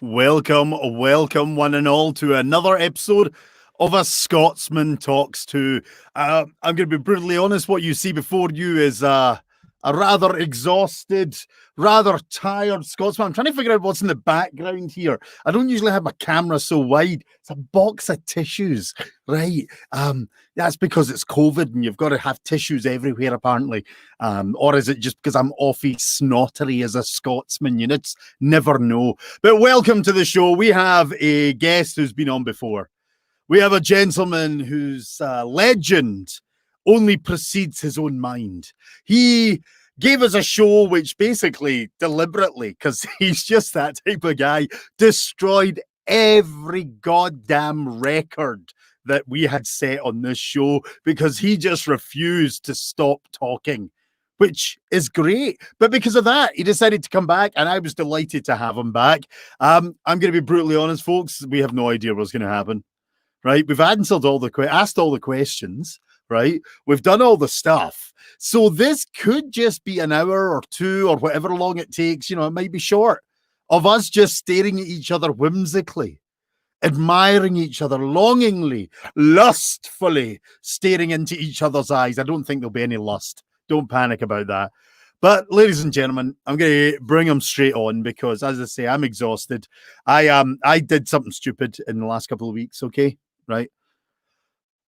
Welcome, one and all, to another episode of A Scotsman Talks To. I'm going to be brutally honest, what you see before you is a rather exhausted, rather tired Scotsman. I'm trying to figure out what's in the background here. I don't usually have my camera so wide. It's a box of tissues, right? That's because it's COVID and you've got to have tissues everywhere, apparently. Or is it just because I'm awfully snottery as a Scotsman? You just never know. But welcome to the show. We have a guest who's been on before. We have a gentleman whose legend only precedes his own mind. He gave us a show which basically deliberately, because he's just that type of guy, destroyed every goddamn record that we had set on this show because he just refused to stop talking, which is great. But because of that, he decided to come back, and I was delighted to have him back. I'm going to be brutally honest, folks. We have no idea what's going to happen, right? We've answered asked all the questions, right? We've done all the stuff. So this could just be an hour or two or whatever long it takes. You know, it might be short, of us just staring at each other whimsically, admiring each other longingly, lustfully, staring into each other's eyes. I don't think there'll be any lust. Don't panic about that. But ladies and gentlemen, I'm going to bring him straight on because, as I say, I'm exhausted. I did something stupid in the last couple of weeks, okay? Right?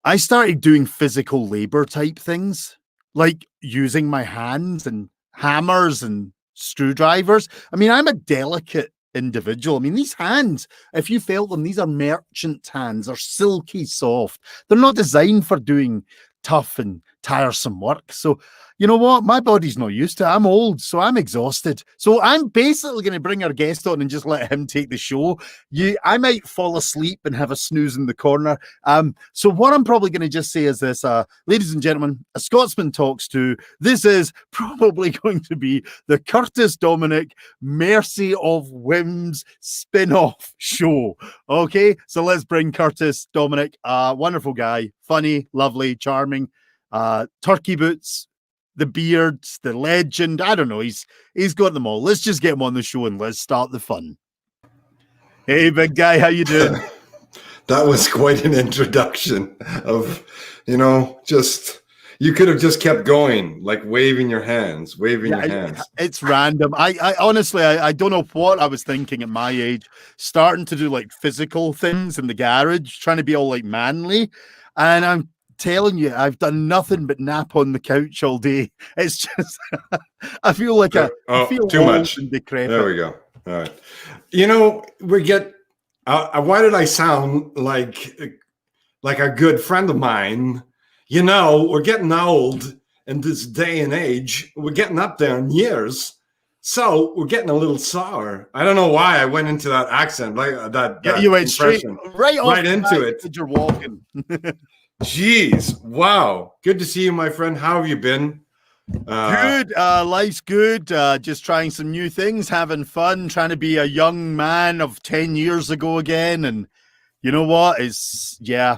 I started doing physical labor type things, like using my hands and hammers and screwdrivers. I mean, I'm a delicate individual. I mean, these hands, if you felt them, these are merchant hands. They're silky soft. They're not designed for doing tough and tiresome work. So, you know what? My body's not used to it. I'm old, so I'm exhausted. So I'm basically going to bring our guest on and just let him take the show. I might fall asleep and have a snooze in the corner. So what I'm probably going to just say is this, ladies and gentlemen, A Scotsman Talks To. This is probably going to be the Curtis Dominique Mercy of Whims spin-off show. Okay, so let's bring Curtis Dominique, wonderful guy, funny, lovely, charming, turkey boots, the beard, the legend. I don't know. He's got them all. Let's just get him on the show and let's start the fun. Hey, big guy, how you doing? That was quite an introduction of, just you could have just kept going, like waving your hands. It's random. I honestly, I don't know what I was thinking at my age, starting to do like physical things in the garage, trying to be all like manly, and I'm telling you, I've done nothing but nap on the couch all day. It's just, I feel like I feel too much and decrepit. There we go. All right. Why did I sound like a good friend of mine? We're getting old in this day and age. We're getting up there in years. So we're getting a little sour. I don't know why I went into that accent, like that. Yeah, you went straight right into it. You're walking. Jeez. Wow. Good to see you, my friend. How have you been? Good. Life's good. Just trying some new things, having fun, trying to be a young man of 10 years ago again. And you know what? Yeah.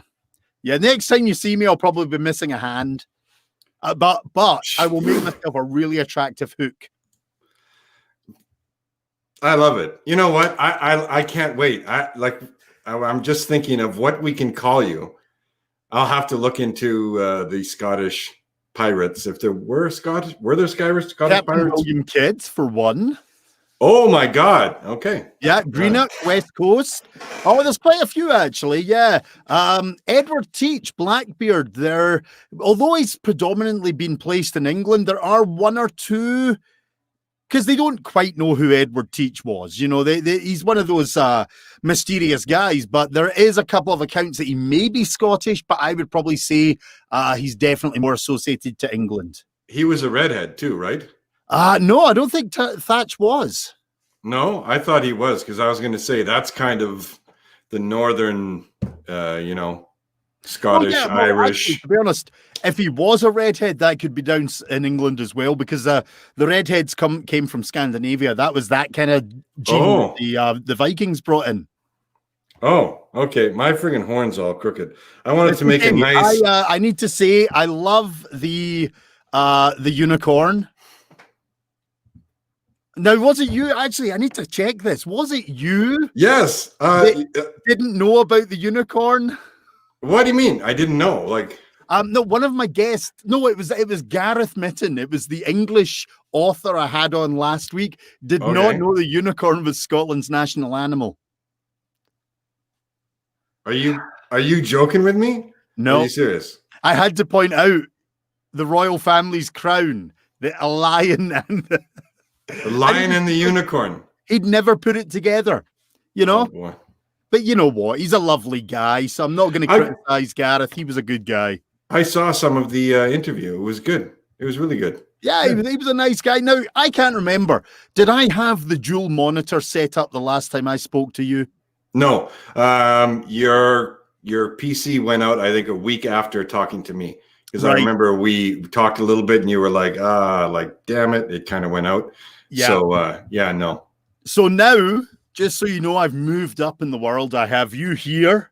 Next time you see me, I'll probably be missing a hand. But I will make myself a really attractive hook. I love it. You know what? I can't wait. I'm just thinking of what we can call you. I'll have to look into the Scottish pirates. If there were Scottish Scottish Captain pirates. William Kidd, for one. Oh my God. Okay. Yeah, Greenock, West Coast. Oh, there's quite a few actually. Yeah. Edward Teach, Blackbeard. Although he's predominantly been placed in England, there are one or two, because they don't quite know who Edward Teach was. He's one of those mysterious guys, but there is a couple of accounts that he may be Scottish, but I would probably say he's definitely more associated to England. He was a redhead too, right? No, I don't think Thatch was. No, I thought he was, because I was going to say that's kind of the northern, Scottish, Irish. Actually, to be honest, if he was a redhead, that could be down in England as well, because the redheads came from Scandinavia. That was that kind of gene the Vikings brought in. Oh, okay. My friggin' horn's all crooked. I wanted to make it nice. I need to say, I love the unicorn. Now, was it you? Actually, I need to check this. Was it you Yes. that didn't know about the unicorn? What do you mean? I didn't know. Like, No, one of my guests. No, it was Gareth Mitten. It was the English author I had on last week. Did not okay. know the unicorn was Scotland's national animal. Are you joking with me? Are No, you serious? I had to point out the royal family's crown, a lion and The lion and the unicorn. he'd never put it together, you know. Oh, boy. But you know what? He's a lovely guy, so I'm not going to criticize Gareth. He was a good guy. I saw some of the interview. It was good. It was really good. Yeah, he was a nice guy. Now, I can't remember. Did I have the dual monitor set up the last time I spoke to you? No, your PC went out, I think, a week after talking to me. Because I remember we talked a little bit and you were like, damn it. It kind of went out. Yeah. So, no. So now, just so you know, I've moved up in the world. I have you here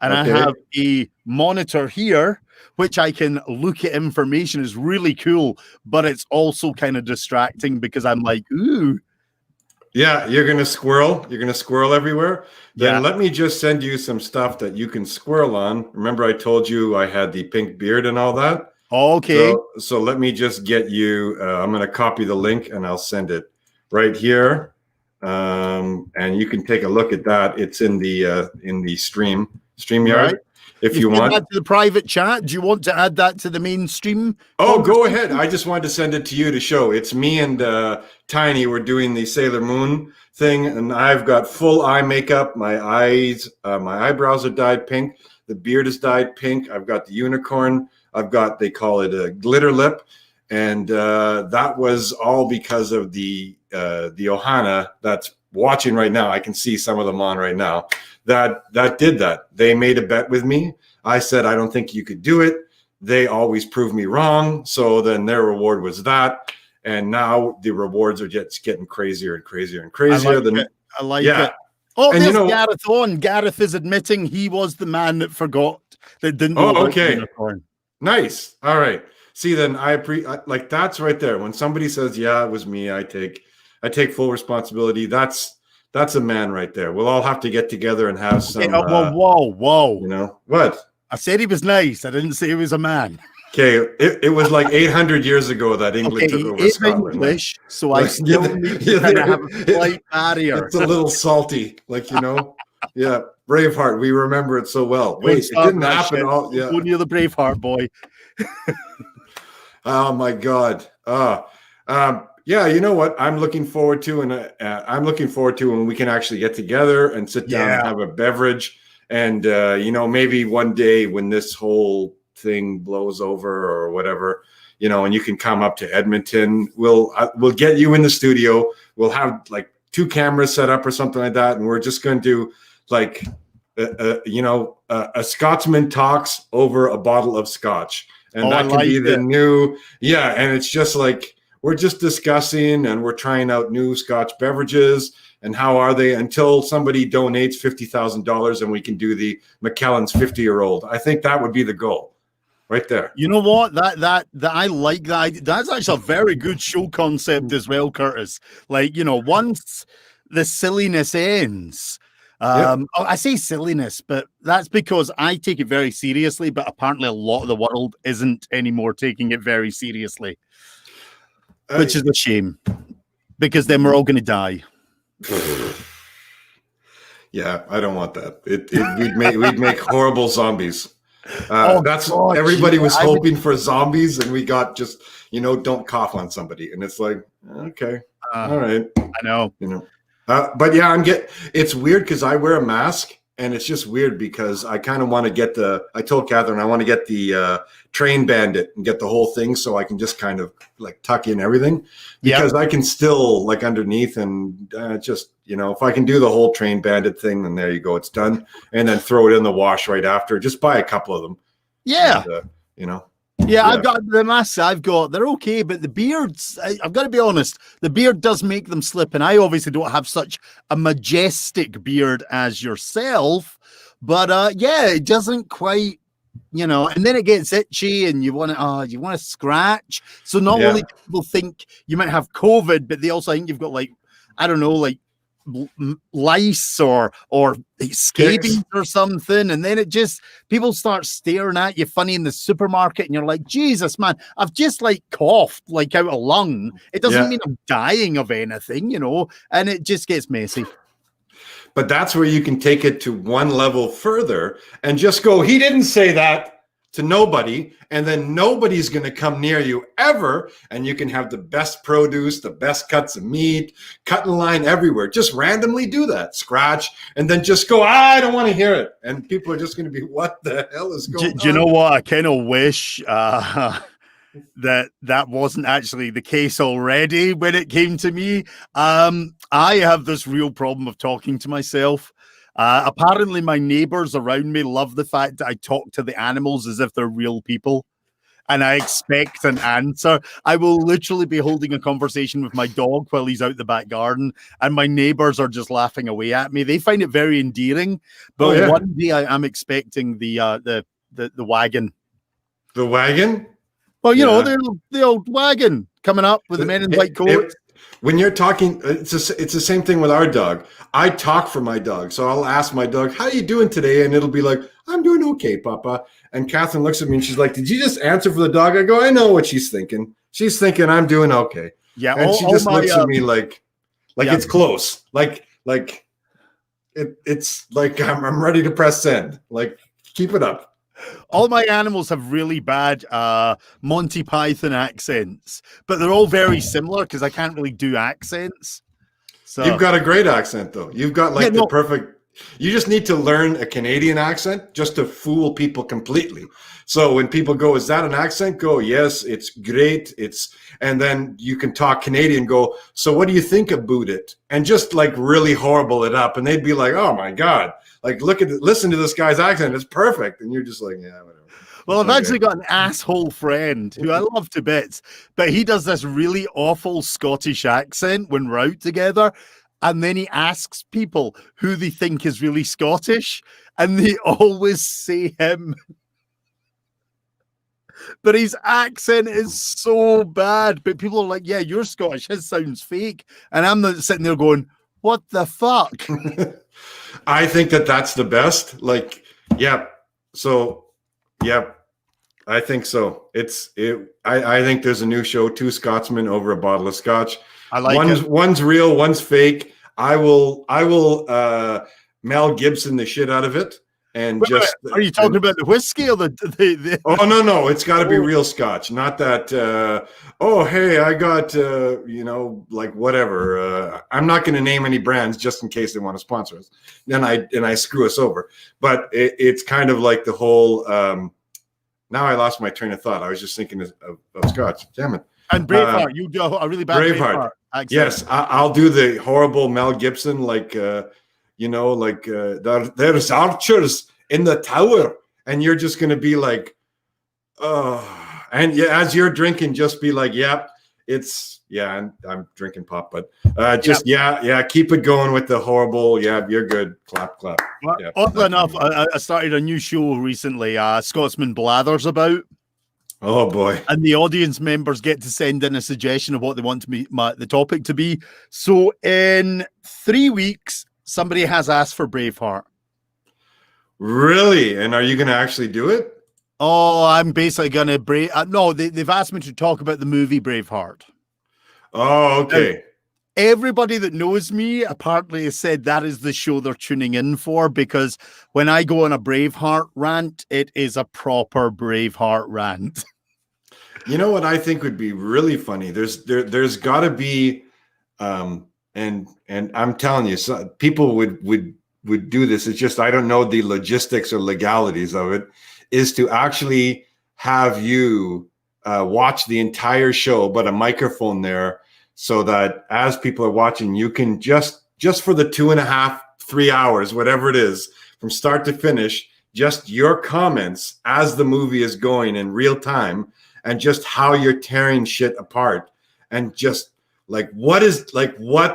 and I have a monitor here, which I can look at information. Is really cool, but it's also kind of distracting because I'm like, ooh. Yeah, you're going to squirrel. You're going to squirrel everywhere. Then Yeah. let me just send you some stuff that you can squirrel on. Remember I told you I had the pink beard and all that? Okay. So let me just get you, I'm going to copy the link and I'll send it right here. And you can take a look at that. It's in the StreamYard. Right. If you want that to the private chat, do you want to add that to the mainstream? Oh, go ahead. I just wanted to send it to you to show. It's me and Tiny. We're doing the Sailor Moon thing, and I've got full eye makeup. My eyes, my eyebrows are dyed pink. The beard is dyed pink. I've got the unicorn. I've got, they call it a glitter lip, and that was all because of the Ohana that's watching right now. I can see some of them on right now. That did that. They made a bet with me. I said, I don't think you could do it. They always prove me wrong. So then their reward was that. And now the rewards are just getting crazier and crazier and crazier. I like it. Oh, and there's Gareth on. Gareth is admitting he was the man that forgot, that didn't know about the unicorn. Nice. All right. See, then like that's right there. When somebody says, yeah, it was me, I take full responsibility. That's a man right there. We'll all have to get together and have some. Whoa. You know what? I said he was nice. I didn't say he was a man. Okay, it was like 800 year ago that England took over Scotland. English, so I still need to kind of have a slight barrier. It's a little salty, like, you know. Yeah, Braveheart. We remember it so well. Wait, it didn't happen. Go near the Braveheart boy. Oh my God. Yeah, you know what? I'm looking forward to, and I'm looking forward to when we can actually get together and sit down and have a beverage. And you know, maybe one day when this whole thing blows over or whatever, you know, and you can come up to Edmonton, we'll get you in the studio. We'll have like 2 cameras set up or something like that, and we're just going to do like a Scotsman talks over a bottle of scotch, and that can be the new and it's just like we're just discussing and we're trying out new Scotch beverages and how are they until somebody donates $50,000 and we can do the McKellen's 50-year-old. I think that would be the goal. Right there. You know what? That I like that. That's actually a very good show concept as well, Curtis. Like, you know, once the silliness ends, I say silliness, but that's because I take it very seriously, but apparently a lot of the world isn't anymore taking it very seriously, which is a shame because then we're all going to die. Yeah, I don't want that. We'd make horrible zombies. Everybody was hoping for zombies, and we got just, you know, don't cough on somebody, and it's like, okay, all right, I know, you know, but yeah, it's weird because I wear a mask, and it's just weird because I kind of want to get I told Catherine I want to get the train bandit and get the whole thing so I can just kind of like tuck in everything because I can still like underneath and just, you know, if I can do the whole train bandit thing, then there you go, it's done, and then throw it in the wash right after. Just buy a couple of them. Yeah, and, you know. Yeah, I've got the masks. They're okay, but the beards, I've got to be honest, the beard does make them slip. And I obviously don't have such a majestic beard as yourself, but it doesn't quite and then it gets itchy and you want to scratch. So not only do people think you might have COVID, but they also think you've got like, I don't know, like lice or scabies or something. And then people start staring at you funny in the supermarket and you're like, Jesus, man, I've just like coughed like out a lung. It doesn't mean I'm dying of anything, and it just gets messy. But that's where you can take it to one level further and just go, he didn't say that to nobody, and then nobody's going to come near you ever, and you can have the best produce, the best cuts of meat, cutting line everywhere. Just randomly do that, scratch, and then just go, I don't want to hear it. And people are just going to be, what the hell is going on? Do you know what? I kind of wish that wasn't actually the case already when it came to me. I have this real problem of talking to myself. Apparently my neighbors around me love the fact that I talk to the animals as if they're real people and I expect an answer. I will literally be holding a conversation with my dog while he's out the back garden and my neighbors are just laughing away at me. They find it very endearing, but one day I'm expecting the wagon. The wagon? Well, the old wagon coming up with the men in white coats. When you're talking, it's the same thing with our dog. I talk for my dog. So I'll ask my dog, how are you doing today? And it'll be like, I'm doing okay, Papa. And Catherine looks at me and she's like, did you just answer for the dog? I go, I know what she's thinking. She's thinking I'm doing okay. Yeah. And she just looks at me like it's close. It's like I'm ready to press send. Like, keep it up. All my animals have really bad Monty Python accents, but they're all very similar because I can't really do accents. So you've got a great accent, though. You've got the perfect. You just need to learn a Canadian accent just to fool people completely. So when people go, "Is that an accent?" Go, "Yes, it's great." And then you can talk Canadian. Go, "So what do you think about it?" And just like really horrible it up, and they'd be like, "Oh my God." Like, listen to this guy's accent. It's perfect. And you're just like, yeah, whatever. Well, I've actually got an asshole friend who I love to bits, but he does this really awful Scottish accent when we're out together. And then he asks people who they think is really Scottish, and they always say him. But his accent is so bad. But people are like, yeah, you're Scottish. His sounds fake. And I'm sitting there going, what the fuck? I think that's the best. Like, yeah. So, yeah, I think so. I think there's a new show, Two Scotsmen over a bottle of scotch. I like it. One's real, one's fake. I will Mel Gibson the shit out of it. And wait, are you talking about the whiskey or the Oh no, it's got to be real scotch, not that oh hey, I got like whatever. I'm not going to name any brands just in case they want to sponsor us. Then I screw us over. But it's kind of like the whole now I lost my train of thought. I was just thinking of scotch. Damn it. And Braveheart, you do a really bad Braveheart. Yes, I'll do the horrible Mel Gibson there's archers in the tower, and you're just going to be like, oh, and as you're drinking, just be like, yep, I'm drinking pop, but keep it going with the horrible, you're good, clap. Well, oddly enough, I started a new show recently, Scotsman Blathers about. Oh boy! And the audience members get to send in a suggestion of what they want the topic to be. So in 3 weeks, somebody has asked for Braveheart. Really? And are you going to actually do it? Oh, I'm basically going to no, they've asked me to talk about the movie Braveheart. Oh, okay. Now, everybody that knows me apparently has said that is the show they're tuning in for, because when I go on a Braveheart rant, it is a proper Braveheart rant. You know what I think would be really funny? There's got to be, and I'm telling you, people would do this. It's just I don't know the logistics or legalities of it. Is to actually have you watch the entire show, but a microphone there, so that as people are watching, you can just for the 2.5, 3 hours, whatever it is, from start to finish, just your comments as the movie is going in real time, and just how you're tearing shit apart, and just like what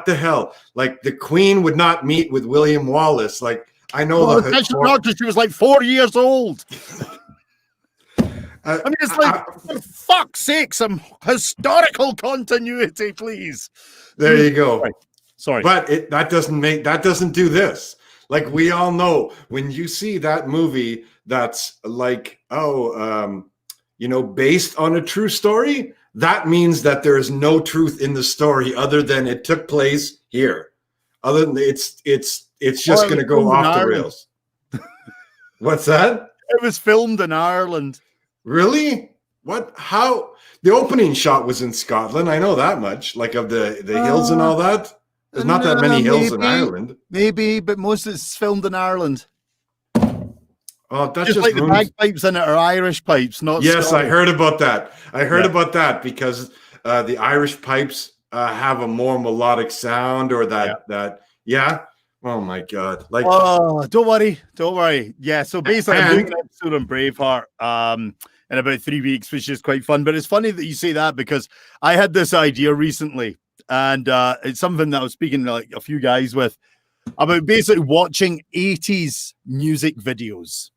the hell? Like the Queen would not meet with William Wallace. Like I know not because she was like 4 years old. I mean, it's like, for fuck's sake, some historical continuity, please. There you go. Sorry. But that doesn't do this. Like, we all know, when you see that movie that's like, based on a true story, that means that there is no truth in the story other than it took place here. Other than it's just going to go off the rails. What's that? It was filmed in Ireland. Really? What? How? The opening shot was in Scotland. I know that much. Like, of the hills and all that. There's not that many hills in Ireland. Maybe, but most of it's filmed in Ireland. Oh, that's just like the bagpipes in it are Irish pipes, not Yes, Scottish. I heard about that. I heard about that because the Irish pipes have a more melodic sound, or that. Oh my God! Like, don't worry. Yeah, so basically, I'm doing an episode on Braveheart in about 3 weeks, which is quite fun. But it's funny that you say that, because I had this idea recently, and it's something that I was speaking to like a few guys with about, basically watching 80s music videos.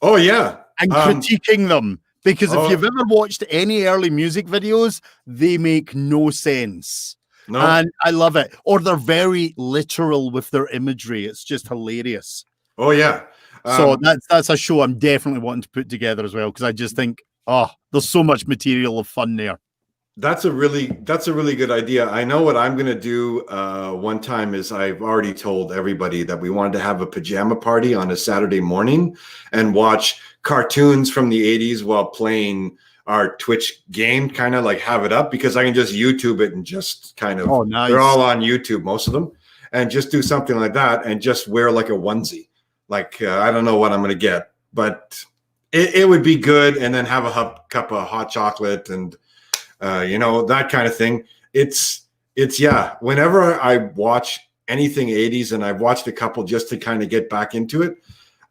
Oh yeah, and critiquing them, because if you've ever watched any early music videos, they make no sense. No. And I love it. Or they're very literal with their imagery. It's just hilarious. Oh yeah. So that's a show I'm definitely wanting to put together as well, because I just think, there's so much material of fun there. That's a really good idea. I know what I'm going to do one time is, I've already told everybody that we wanted to have a pajama party on a Saturday morning and watch cartoons from the 80s while playing our Twitch game, kind of like have it up, because I can just YouTube it and just kind of, nice. They're all on YouTube, most of them, and just do something like that and just wear like a onesie. Like, I don't know what I'm going to get, but it would be good. And then have a cup of hot chocolate and, that kind of thing. It's whenever I watch anything 80s, and I've watched a couple just to kind of get back into it,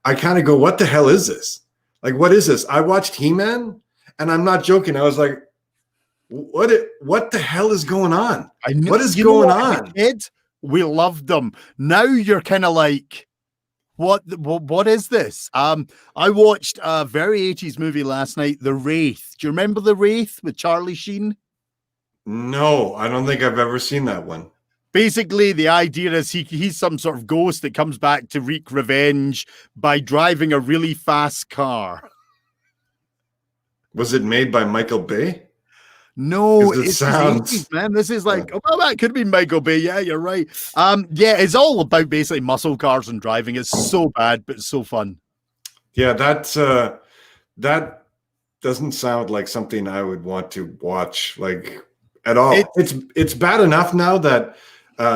I kind of go, what the hell is this? Like, what is this? I watched He-Man, and I'm not joking. I was like, what the hell is going on? What is going on? Kid, we loved them. Now you're kind of like, what is this? I watched a very 80s movie last night, The Wraith. Do you remember The Wraith with Charlie Sheen? No, I don't think I've ever seen that one. Basically, the idea is he's some sort of ghost that comes back to wreak revenge by driving a really fast car. Was it made by Michael Bay? No, it's 80s, man. This is like, that could be Michael Bay. Yeah, you're right. It's all about basically muscle cars and driving. It's so bad, but so fun. Yeah, that doesn't sound like something I would want to watch, like, at all. It's bad enough now that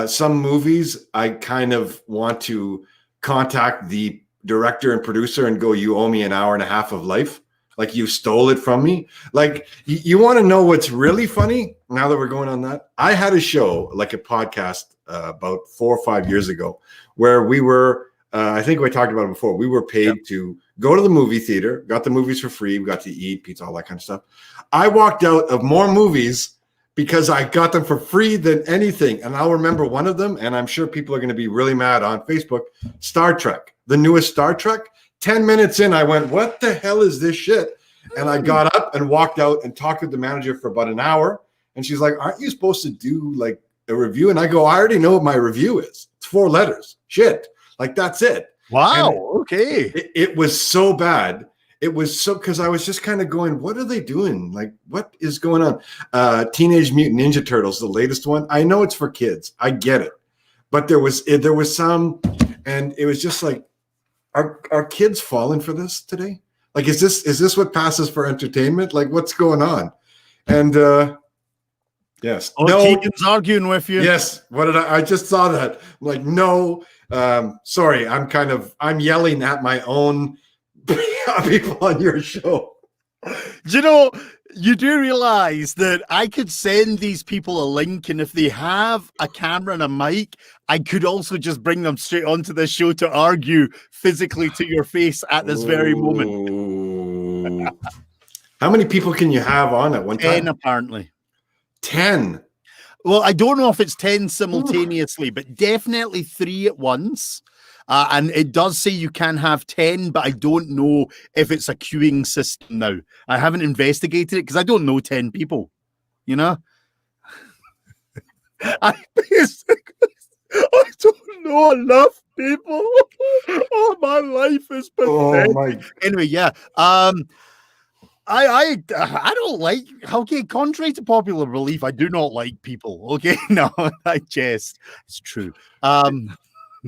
some movies I kind of want to contact the director and producer and go, you owe me an hour and a half of life. Like, you stole it from me. Like, you want to know what's really funny? Now that we're going on that, I had a show, like a podcast about 4 or 5 years ago, where we were, I think we talked about it before, we were paid to go to the movie theater, got the movies for free, we got to eat, pizza, all that kind of stuff. I walked out of more movies because I got them for free than anything. And I'll remember one of them, and I'm sure people are going to be really mad on Facebook, Star Trek, the newest Star Trek. 10 minutes in, I went, what the hell is this shit? And I got up and walked out and talked with the manager for about an hour. And she's like, aren't you supposed to do like a review? And I go, I already know what my review is. It's 4 letters. Shit. Like, that's it. Wow. Okay. It was so bad. It was so, because I was just kind of going, what are they doing? Like, what is going on? Teenage Mutant Ninja Turtles, the latest one. I know it's for kids. I get it. But there was some, and it was just like, are kids falling for this today? Like, is this what passes for entertainment? Like, what's going on? And yes. No, Keegan's arguing with you. Yes. What did I just saw that. I'm like, no. Sorry, I'm yelling at my own people on your show. You do realize that I could send these people a link, and if they have a camera and a mic, I could also just bring them straight onto this show to argue physically to your face at this very moment. How many people can you have on at one time? 10, apparently. 10? Well, I don't know if it's 10 simultaneously, but definitely 3 at once. And it does say you can have 10, but I don't know if it's a queuing system now. I haven't investigated it because I don't know 10 people, you know? I don't know enough people. Oh, my life is pathetic. Oh my. Anyway, yeah. I don't like, okay, contrary to popular belief, I do not like people. Okay, no, I jest. It's true.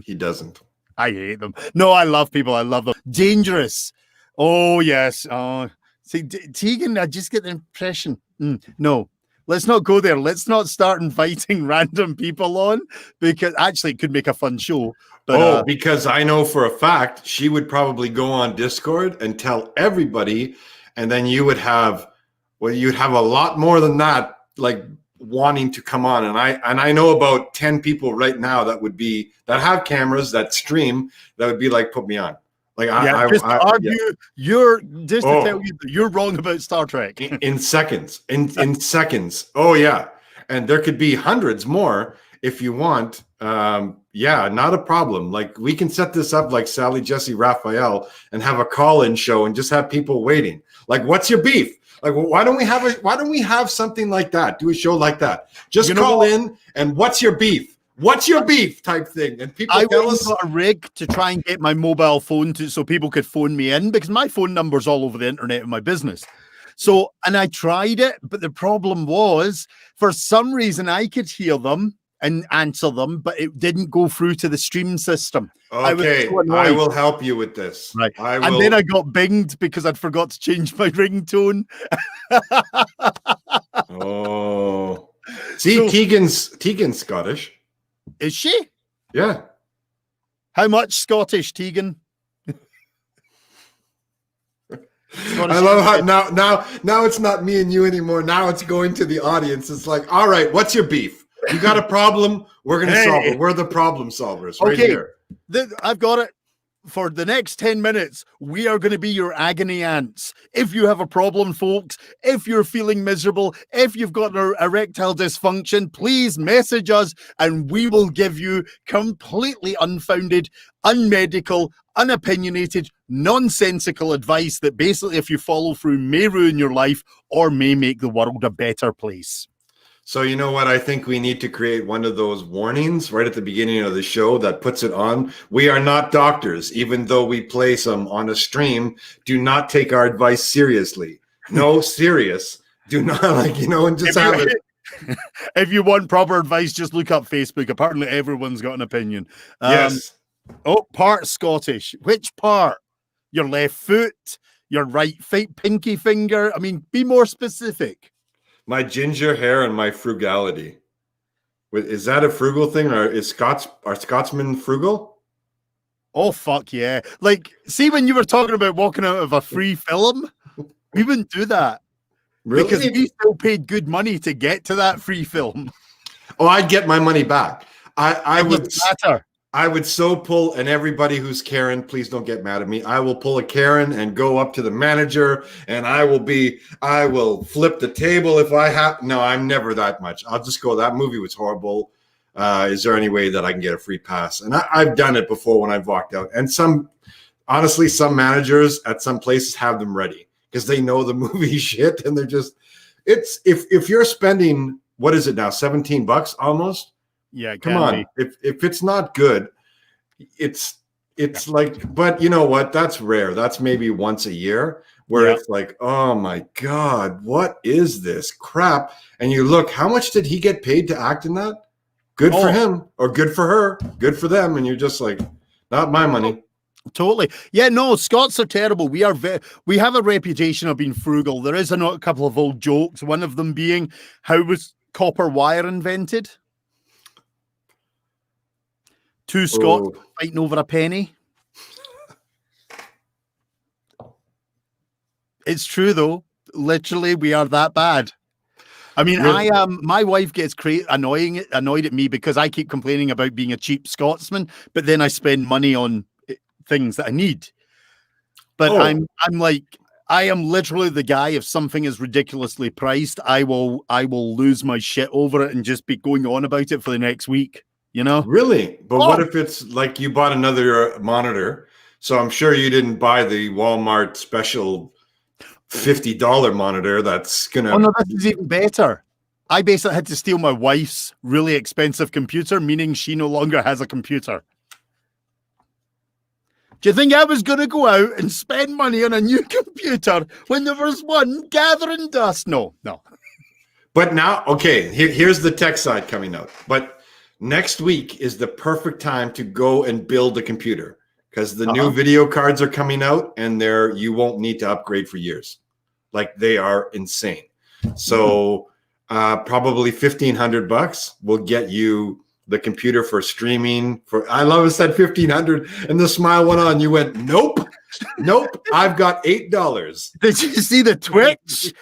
He doesn't. I hate them. No, I love people. I love them. Dangerous. Oh, yes. Oh, see, Tegan, I just get the impression. No, let's not go there. Let's not start inviting random people on, because actually it could make a fun show. But, because I know for a fact she would probably go on Discord and tell everybody, and then you would have, well, you'd have a lot more than that, like wanting to come on. And I know about 10 people right now that have cameras that stream that would be like, put me on. Like, you're just to tell you that you're wrong about Star Trek in seconds. In seconds. Oh yeah, and there could be hundreds more if you want. Yeah, not a problem. Like, we can set this up like Sally, Jesse, Raphael, and have a call-in show and just have people waiting. Like, what's your beef? Like, well, why don't we have something like that? Do a show like that. Just call in and what's your beef? What's your beef type thing? And people tell us. Got a rig to try and get my mobile phone so people could phone me in, because my phone number's all over the internet in my business. So, and I tried it, but the problem was, for some reason, I could hear them and answer them, but it didn't go through to the stream system. Okay, I will help you with this. Right. And then I got binged because I'd forgot to change my ringtone. Oh. See, so, Tegan's Scottish. Is she? Yeah. How much Scottish, Tegan? I love how now it's not me and you anymore. Now it's going to the audience. It's like, all right, what's your beef? You got a problem? We're going to solve it. We're the problem solvers right here. I've got it. For the next 10 minutes, we are going to be your agony ants. If you have a problem, folks, if you're feeling miserable, if you've got an erectile dysfunction, please message us and we will give you completely unfounded, unmedical, unopinionated, nonsensical advice that basically, if you follow through, may ruin your life or may make the world a better place. So you know what? I think we need to create one of those warnings right at the beginning of the show that puts it on. We are not doctors, even though we play some on a stream. Do not take our advice seriously. No, serious. Do not, and just have it. If you want proper advice, just look up Facebook. Apparently everyone's got an opinion. Yes. Oh, part Scottish. Which part? Your left foot? Your right pinky finger? I mean, be more specific. My ginger hair and my frugality. Is that a frugal thing, or are Scotsmen frugal? Oh, fuck yeah. Like, see, when you were talking about walking out of a free film, we wouldn't do that. Really? Because we still paid good money to get to that free film. Oh, I'd get my money back. I would matter. I would so pull, and everybody who's Karen, please don't get mad at me. I will pull a Karen and go up to the manager, and I will flip the table if I have. No, I'm never that much. I'll just go, that movie was horrible. Is there any way that I can get a free pass? And I've done it before when I've walked out. And some managers at some places have them ready because they know the movie shit, and they're just, if you're spending, what is it now, $17 almost? Yeah, come on. If it's not good, it's like, but you know what? That's rare. That's maybe once a year where it's like, oh my God, what is this crap? And you look, how much did he get paid to act in that? Good for him, or good for her, good for them. And you're just like, not my money. Totally. Yeah, no, Scots are terrible. We have a reputation of being frugal. There is a couple of old jokes. One of them being, how was copper wire invented? Two Scots fighting over a penny. It's true, though. Literally, we are that bad. I mean, really? My wife gets annoyed at me because I keep complaining about being a cheap Scotsman, but then I spend money on things that I need. But I'm like, I am literally the guy. If something is ridiculously priced, I will lose my shit over it and just be going on about it for the next week. you know? Really? But Oh, what if it's like you bought another monitor? So I'm sure you didn't buy the Walmart special $50 monitor that's oh gonna. no, this is even better. I basically had to steal my wife's really expensive computer, meaning she no longer has a computer. Do you think I was going to go out and spend money on a new computer when there was one gathering dust? No. But now, okay, here's the tech side coming out. But next week is the perfect time to go and build a computer because the new video cards are coming out and you won't need to upgrade for years. Like they are insane. So probably $1,500 will get you the computer for streaming. I love it said $1,500 and the smile went on. You went, nope. I've got $8. Did you see the twitch?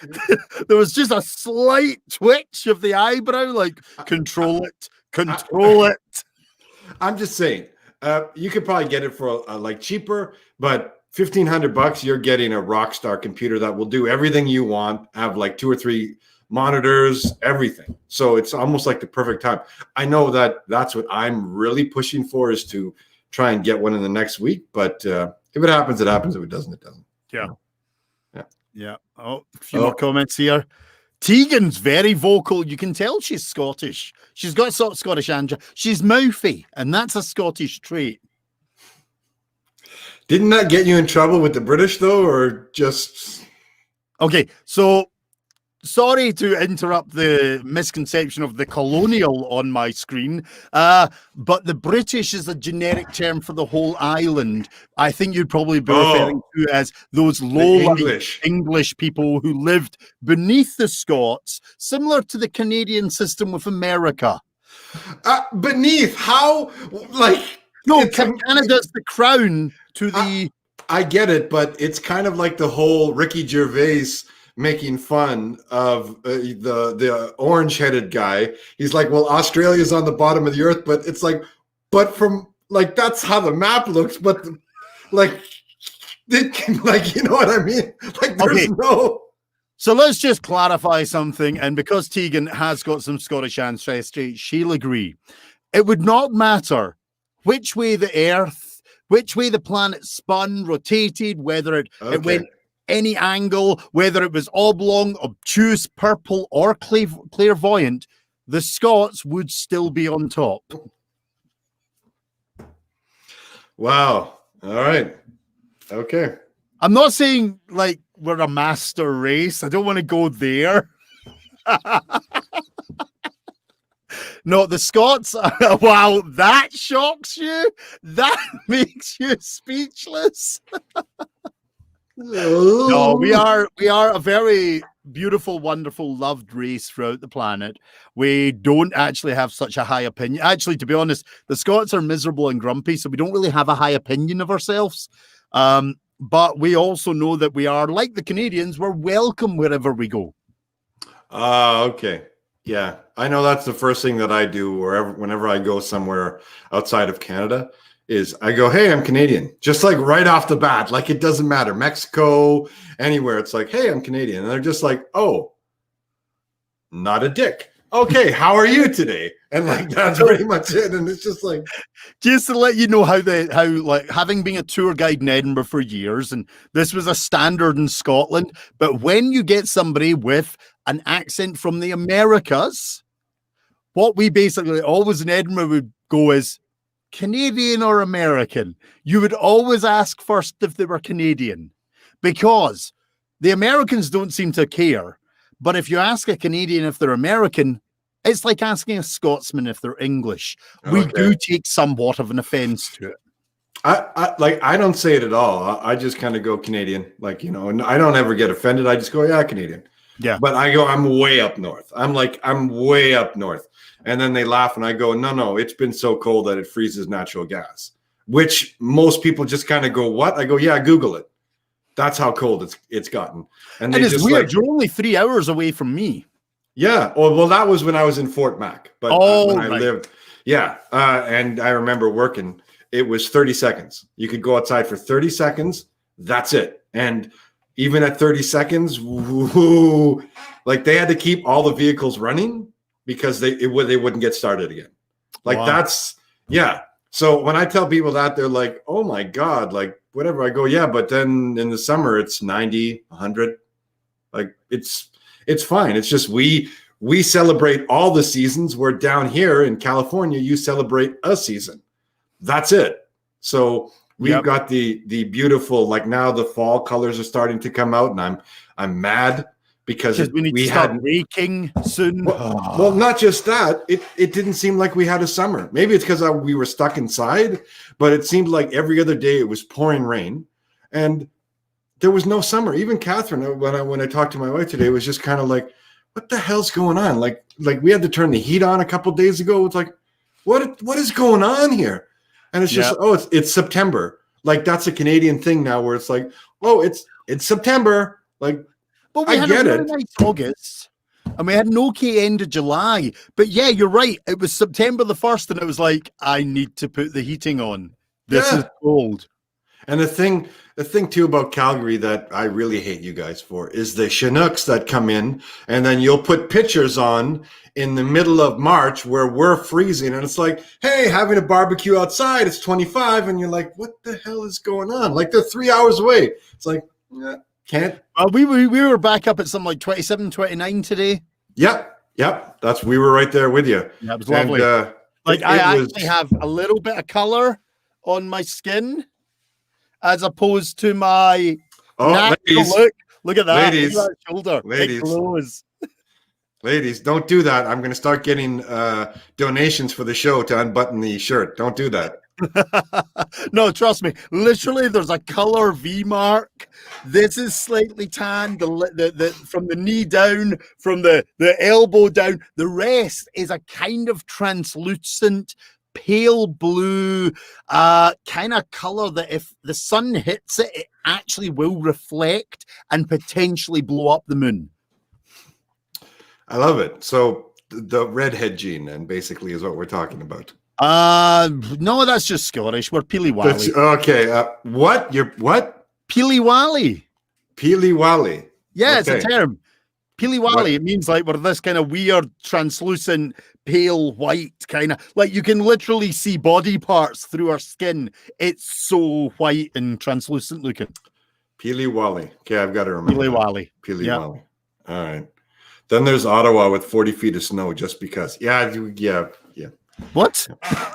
There was just a slight twitch of the eyebrow, like control it. I'm just saying, you could probably get it for like cheaper, but $1,500, you're getting a Rockstar computer that will do everything you want. Have like 2 or 3 monitors, everything. So it's almost like the perfect time. I know that's what I'm really pushing for is to try and get one in the next week. But if it happens, it happens. If it doesn't, it doesn't. Yeah. Oh, a few more comments here. Tegan's very vocal. You can tell she's Scottish. She's got sort of Scottish Andra. She's mouthy, and that's a Scottish trait. Didn't that get you in trouble with the British though, or just? Okay, so sorry to interrupt the misconception of the colonial on my screen, but the British is a generic term for the whole island. I think you'd probably be referring to as those low English people who lived beneath the Scots, similar to the Canadian system with America. Beneath? How? Like no, Canada's the crown to the. I get it, but it's kind of like the whole Ricky Gervais making fun of the orange-headed guy. He's like, well, Australia's on the bottom of the earth, but it's like, but from like that's how the map looks, but like you know what I mean? Like there's no. So let's just clarify something, and because Tegan has got some Scottish ancestry, she'll agree. It would not matter which way the Earth, which way the planet spun, rotated, whether it went any angle, whether it was oblong, obtuse, purple, or clairvoyant, the Scots would still be on top. Wow. All right. Okay. I'm not saying like we're a master race. I don't want to go there. No, the Scots, wow, that shocks you? That makes you speechless? No, we are a very beautiful, wonderful, loved race throughout the planet. We don't actually have such a high opinion. Actually, to be honest, the Scots are miserable and grumpy, so we don't really have a high opinion of ourselves. But we also know that we are, like the Canadians, we're welcome wherever we go. Okay. Yeah. I know that's the first thing that I do whenever I go somewhere outside of Canada is I go, hey, I'm Canadian. Just like right off the bat, like it doesn't matter. Mexico, anywhere. It's like, hey, I'm Canadian. And they're just like, oh, not a dick. Okay, how are you today? And like that's pretty much it. And it's just like just to let you know how like having been a tour guide in Edinburgh for years, and this was a standard in Scotland, but when you get somebody with an accent from the Americas, what we basically always in Edinburgh would go is Canadian or American. You would always ask first if they were Canadian, because the Americans don't seem to care. But if you ask a Canadian if they're American, it's like asking a Scotsman if they're English. We do take somewhat of an offense to it. I don't say it at all. I just kind of go Canadian, like, you know, and I don't ever get offended. I just go, yeah, Canadian. Yeah. But I go, I'm way up north. I'm way up north. And then they laugh and I go, no, it's been so cold that it freezes natural gas, which most people just kind of go, what? I go, yeah, Google it. That's how cold it's gotten. And they it's just weird. Like, you're only 3 hours away from me. Yeah. Well, that was when I was in Fort Mac. But when I lived, and I remember working, it was 30 seconds. You could go outside for 30 seconds. That's it. And even at 30 seconds, like they had to keep all the vehicles running because they wouldn't get started again. Like that's So when I tell people that, they're like, oh my God, like whatever. I go, yeah, but then in the summer it's 90, 100. Like it's fine. It's just we celebrate all the seasons. Where down here in California, you celebrate a season. That's it. So we've got the beautiful, like now the fall colors are starting to come out, and I'm mad because we need to start raking soon. Well, not just that. It didn't seem like we had a summer. Maybe it's because we were stuck inside, but it seemed like every other day it was pouring rain, and there was no summer. Even Catherine, when I talked to my wife today, it was just kind of like, what the hell's going on? Like we had to turn the heat on a couple of days ago. It's like, what is going on here? And it's just, it's September. Like that's a Canadian thing now, where it's like, oh, it's September. Like, but we had a really nice August, and we had an okay end of July. But yeah, you're right. It was September the 1st, and it was like, I need to put the heating on. This is cold. And the thing too about Calgary that I really hate you guys for is the Chinooks that come in, and then you'll put pictures on in the middle of March where we're freezing, and it's like, hey, having a barbecue outside, it's 25, and you're like, what the hell is going on? Like they're 3 hours away. It's like, can't. We were back up at something like 27, 29 today. Yep. We were right there with you. Yeah, it was lovely. And, I actually have a little bit of color on my skin, as opposed to my natural look. Look at that. Ladies, look at that shoulder. Ladies. It glows. Ladies, don't do that. I'm going to start getting donations for the show to unbutton the shirt. Don't do that. No, trust me. Literally, there's a color V mark. This is slightly tan. The from the knee down, from the elbow down. The rest is a kind of translucent, pale blue kind of color that if the sun hits it, it actually will reflect and potentially blow up the moon. I love it. So the redhead gene then basically is what we're talking about. No, that's just Scottish. We're Peely Wally. Okay. What? You're what? Peely Wally. Peely Wally. Yeah, okay. It's a term. Peely Wally. It means like we're this kind of weird, translucent, pale white kind of, like you can literally see body parts through our skin. It's so white and translucent looking. Peely Wally. Okay, I've got to remember. Peely Wally. Peely Wally. All right. Then there's Ottawa with 40 feet of snow just because. Yeah. What?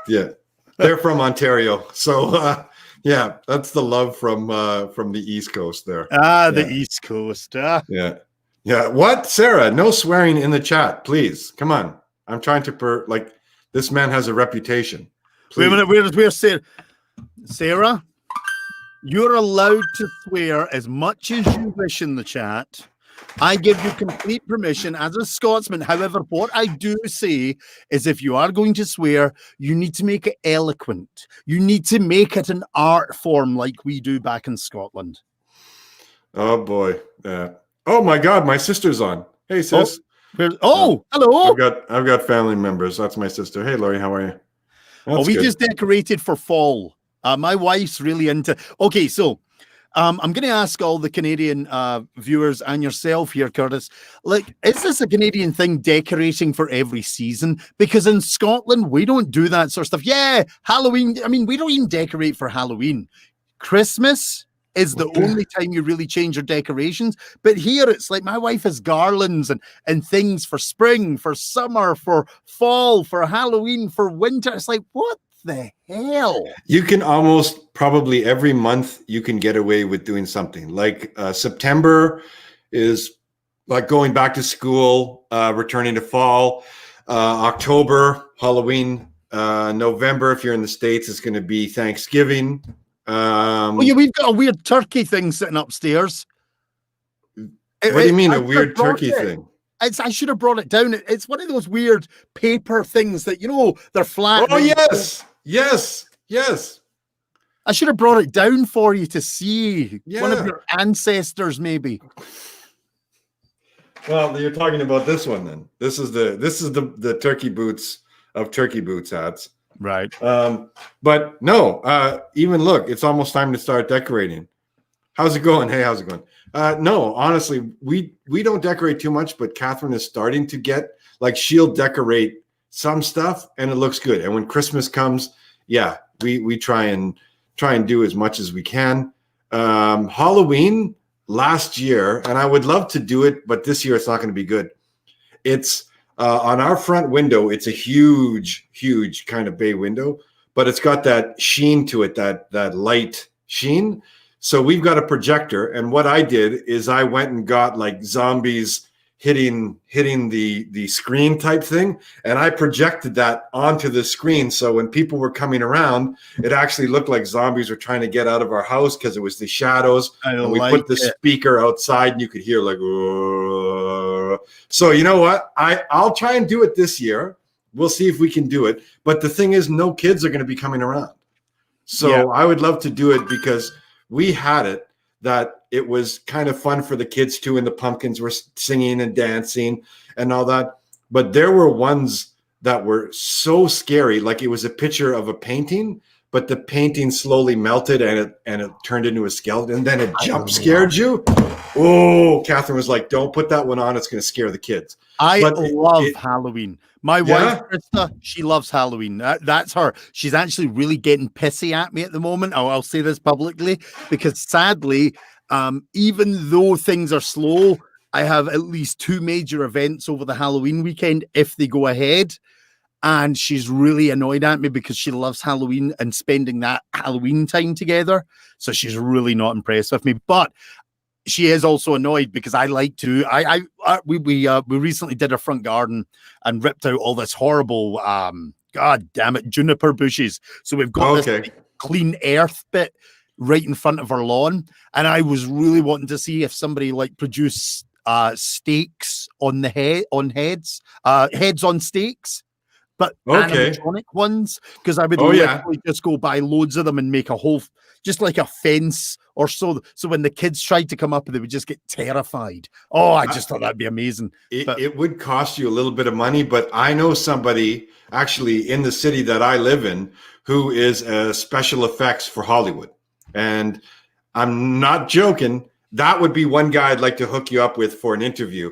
Yeah. They're from Ontario. So, yeah, that's the love from the East Coast there. The East Coast. Yeah. Yeah. What? Sarah, no swearing in the chat, please. Come on. I'm trying to this man has a reputation. Please. Wait a minute. We're Sarah. Sarah, you're allowed to swear as much as you wish in the chat. I give you complete permission as a Scotsman. However, what I do say is if you are going to swear, you need to make it eloquent. You need to make it an art form like we do back in Scotland. Oh, boy. Oh, my God. My sister's on. Hey, sis. Hello. I've got family members. That's my sister. Hey, Laurie, how are you? We just decorated for fall. My wife's really into... Okay, so... I'm going to ask all the Canadian viewers and yourself here, Curtis, like, is this a Canadian thing, decorating for every season? Because in Scotland, we don't do that sort of stuff. Yeah, Halloween. I mean, we don't even decorate for Halloween. Christmas is the only time you really change your decorations. But here, it's like my wife has garlands and things for spring, for summer, for fall, for Halloween, for winter. It's like, what the hell? You can almost probably every month you can get away with doing something. Like September is like going back to school, returning to fall. October, Halloween. November, if you're in the States, it's going to be Thanksgiving. We've got a weird turkey thing sitting upstairs. What do you mean a weird turkey thing? I should have brought it down. It's one of those weird paper things that, they're flat. Oh, yes. I should have brought it down for you to see. Yeah. One of your ancestors, maybe. Well, you're talking about this one then. This is the turkey boots of turkey boots hats. Right. But no, even look, it's almost time to start decorating. How's it going? Hey, how's it going? No, honestly, we don't decorate too much, but Catherine is starting to get, like, she'll decorate some stuff, and it looks good. And when Christmas comes, yeah, we try and do as much as we can. Halloween last year, and I would love to do it, but this year it's not going to be good. It's on our front window. It's a huge kind of bay window, but it's got that sheen to it, that light sheen. So we've got a projector, and what I did is I went and got like zombies hitting the screen type thing, and I projected that onto the screen. So when people were coming around, it actually looked like zombies were trying to get out of our house because it was the shadows. And we put the speaker outside, and you could hear like. So you know what? I'll try and do it this year. We'll see if we can do it. But the thing is, no kids are going to be coming around. So I would love to do it because we had it that it was kind of fun for the kids too, and the pumpkins were singing and dancing and all that. But there were ones that were so scary, like it was a picture of a painting, but the painting slowly melted and it turned into a skeleton, and then it jump scared you. Oh, Catherine was like, "Don't put that one on; it's going to scare the kids." I love Halloween. My wife, Krista, she loves Halloween. That's her. She's actually really getting pissy at me at the moment. I'll say this publicly because sadly, even though things are slow, I have at least 2 major events over the Halloween weekend if they go ahead. And she's really annoyed at me because she loves Halloween and spending that Halloween time together. So she's really not impressed with me. But she is also annoyed because I like to. We recently did our front garden and ripped out all this horrible, god damn it, juniper bushes. So we've got this clean earth bit right in front of our lawn, and I was really wanting to see if somebody like produced stakes on the heads on stakes. But animatronic ones, because I would literally just go buy loads of them and make a whole, just like a fence or so. So when the kids tried to come up, they would just get terrified. Oh, I just thought that'd be amazing. It would cost you a little bit of money, but I know somebody actually in the city that I live in who is special effects for Hollywood. And I'm not joking. That would be one guy I'd like to hook you up with for an interview.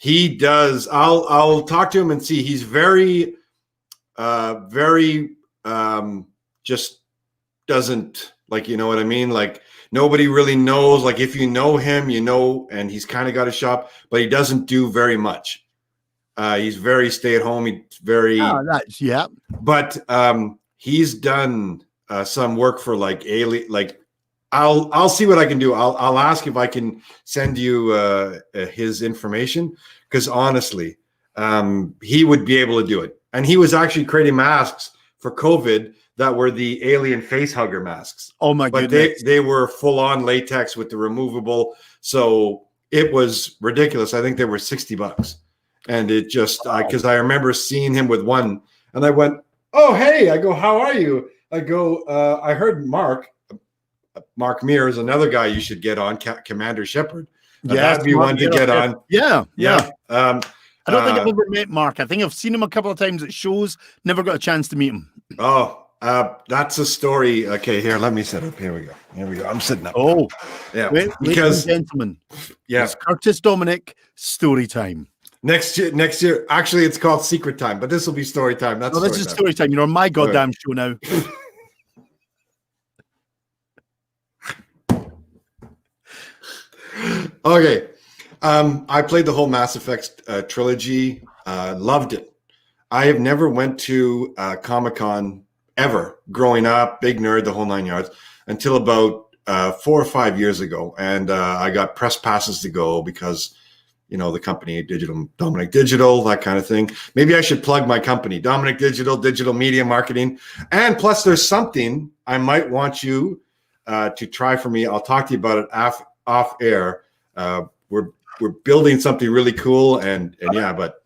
He does. I'll talk to him and see. He's very just doesn't, like, you know what I mean? Like, nobody really knows. Like, if you know him, you know, and he's kind of got a shop, but he doesn't do very much. He's very stay at home. He's very But he's done some work for like Alien. Like, I'll see what I can do. I'll ask if I can send you his information, because honestly, he would be able to do it. And he was actually creating masks for COVID that were the alien face hugger masks. Oh my goodness! But they were full on latex with the removable, so it was ridiculous. I think they were $60, and it just because I remember seeing him with one, and I went, "Oh hey!" I go, "How are you?" I go, "I heard Mark Meir is another guy you should get on, Commander Shepard. That'd be one to get on." Yeah. I don't think I've ever met Mark. I think I've seen him a couple of times at shows. Never got a chance to meet him. Oh, that's a story. Okay, here, let me set up. Here we go. I'm sitting up. Oh, yeah. Ladies and gentlemen, it's Curtis Dominique story time. Next year. Actually, it's called Secret Time, but this will be story time. This is story time. You're on my goddamn show now. Okay. I played the whole Mass Effect trilogy. Loved it. I have never went to Comic-Con ever growing up, big nerd, the whole 9 yards, until about 4 or 5 years ago. And I got press passes to go because, you know, the company Dominic Digital, that kind of thing. Maybe I should plug my company, Dominic Digital Media Marketing. And plus there's something I might want you to try for me. I'll talk to you about it off air. We're building something really cool, and but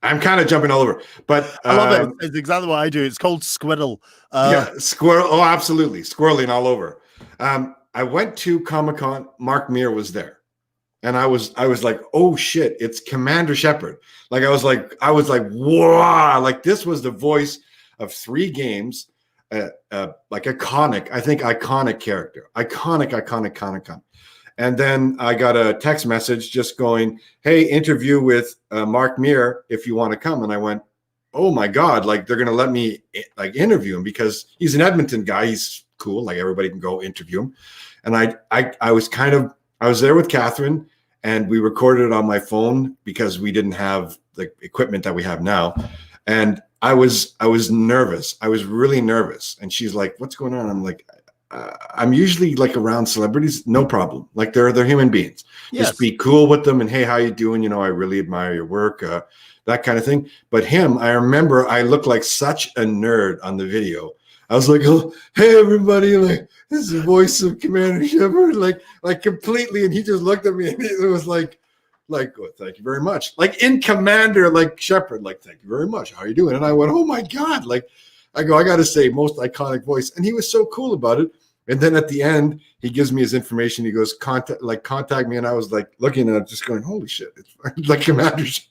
I'm kind of jumping all over. But I love it. It's exactly what I do. It's called Squirrel. Squirrel. Oh, absolutely, squirreling all over. I went to Comic-Con. Mark Meir was there, and I was like, oh shit, it's Commander Shepard. Like I was like, wow, like this was the voice of 3 games. Like iconic character, iconic. And then I got a text message just going, hey, interview with Mark Muir if you want to come. And I went, oh my God, like they're going to let me like interview him because he's an Edmonton guy. He's cool. Like everybody can go interview him. And I was there with Catherine and we recorded it on my phone because we didn't have the equipment that we have now. And I was nervous. I was really nervous. And she's like, what's going on? I'm like, I'm usually like around celebrities, no problem. Like they're human beings. Yes. Just be cool with them and hey, how you doing? You know, I really admire your work, that kind of thing. But him, I remember I looked like such a nerd on the video. I was like, oh, hey everybody, like this is the voice of Commander Shepard, like completely. And he just looked at me and it was like, oh, thank you very much. Like in Commander, like Shepard, like thank you very much. How are you doing? And I went, oh my God, like I got to say most iconic voice. And he was so cool about it. And then at the end, he gives me his information. He goes, contact me. And I was like looking at it, just going, holy shit. It's like Commander Shepard.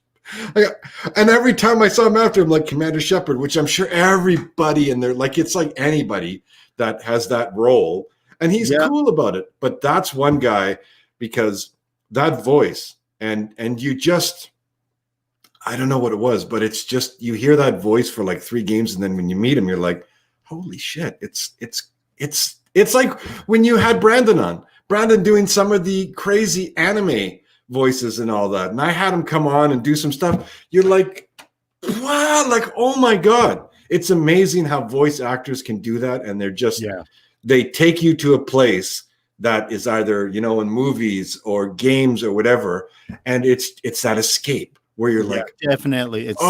And every time I saw him after him, like Commander Shepard, which I'm sure everybody in there, like it's like anybody that has that role. And he's cool about it. But that's one guy because that voice and you just, I don't know what it was, but it's just, you hear that voice for like 3 games. And then when you meet him, you're like, holy shit. It's like when you had Brandon doing some of the crazy anime voices and all that. And I had him come on and do some stuff. You're like, wow, like, oh my God. It's amazing how voice actors can do that. And they're just, they take you to a place that is either, you know, in movies or games or whatever. And it's that escape where you're like, definitely. It's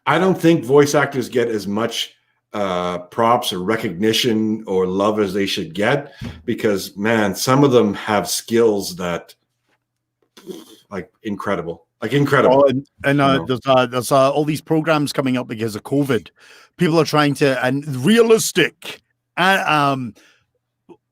I don't think voice actors get as much props or recognition or love as they should get because man, some of them have skills that like incredible. Oh, and there's all these programs coming up because of COVID. People are trying to and realistic and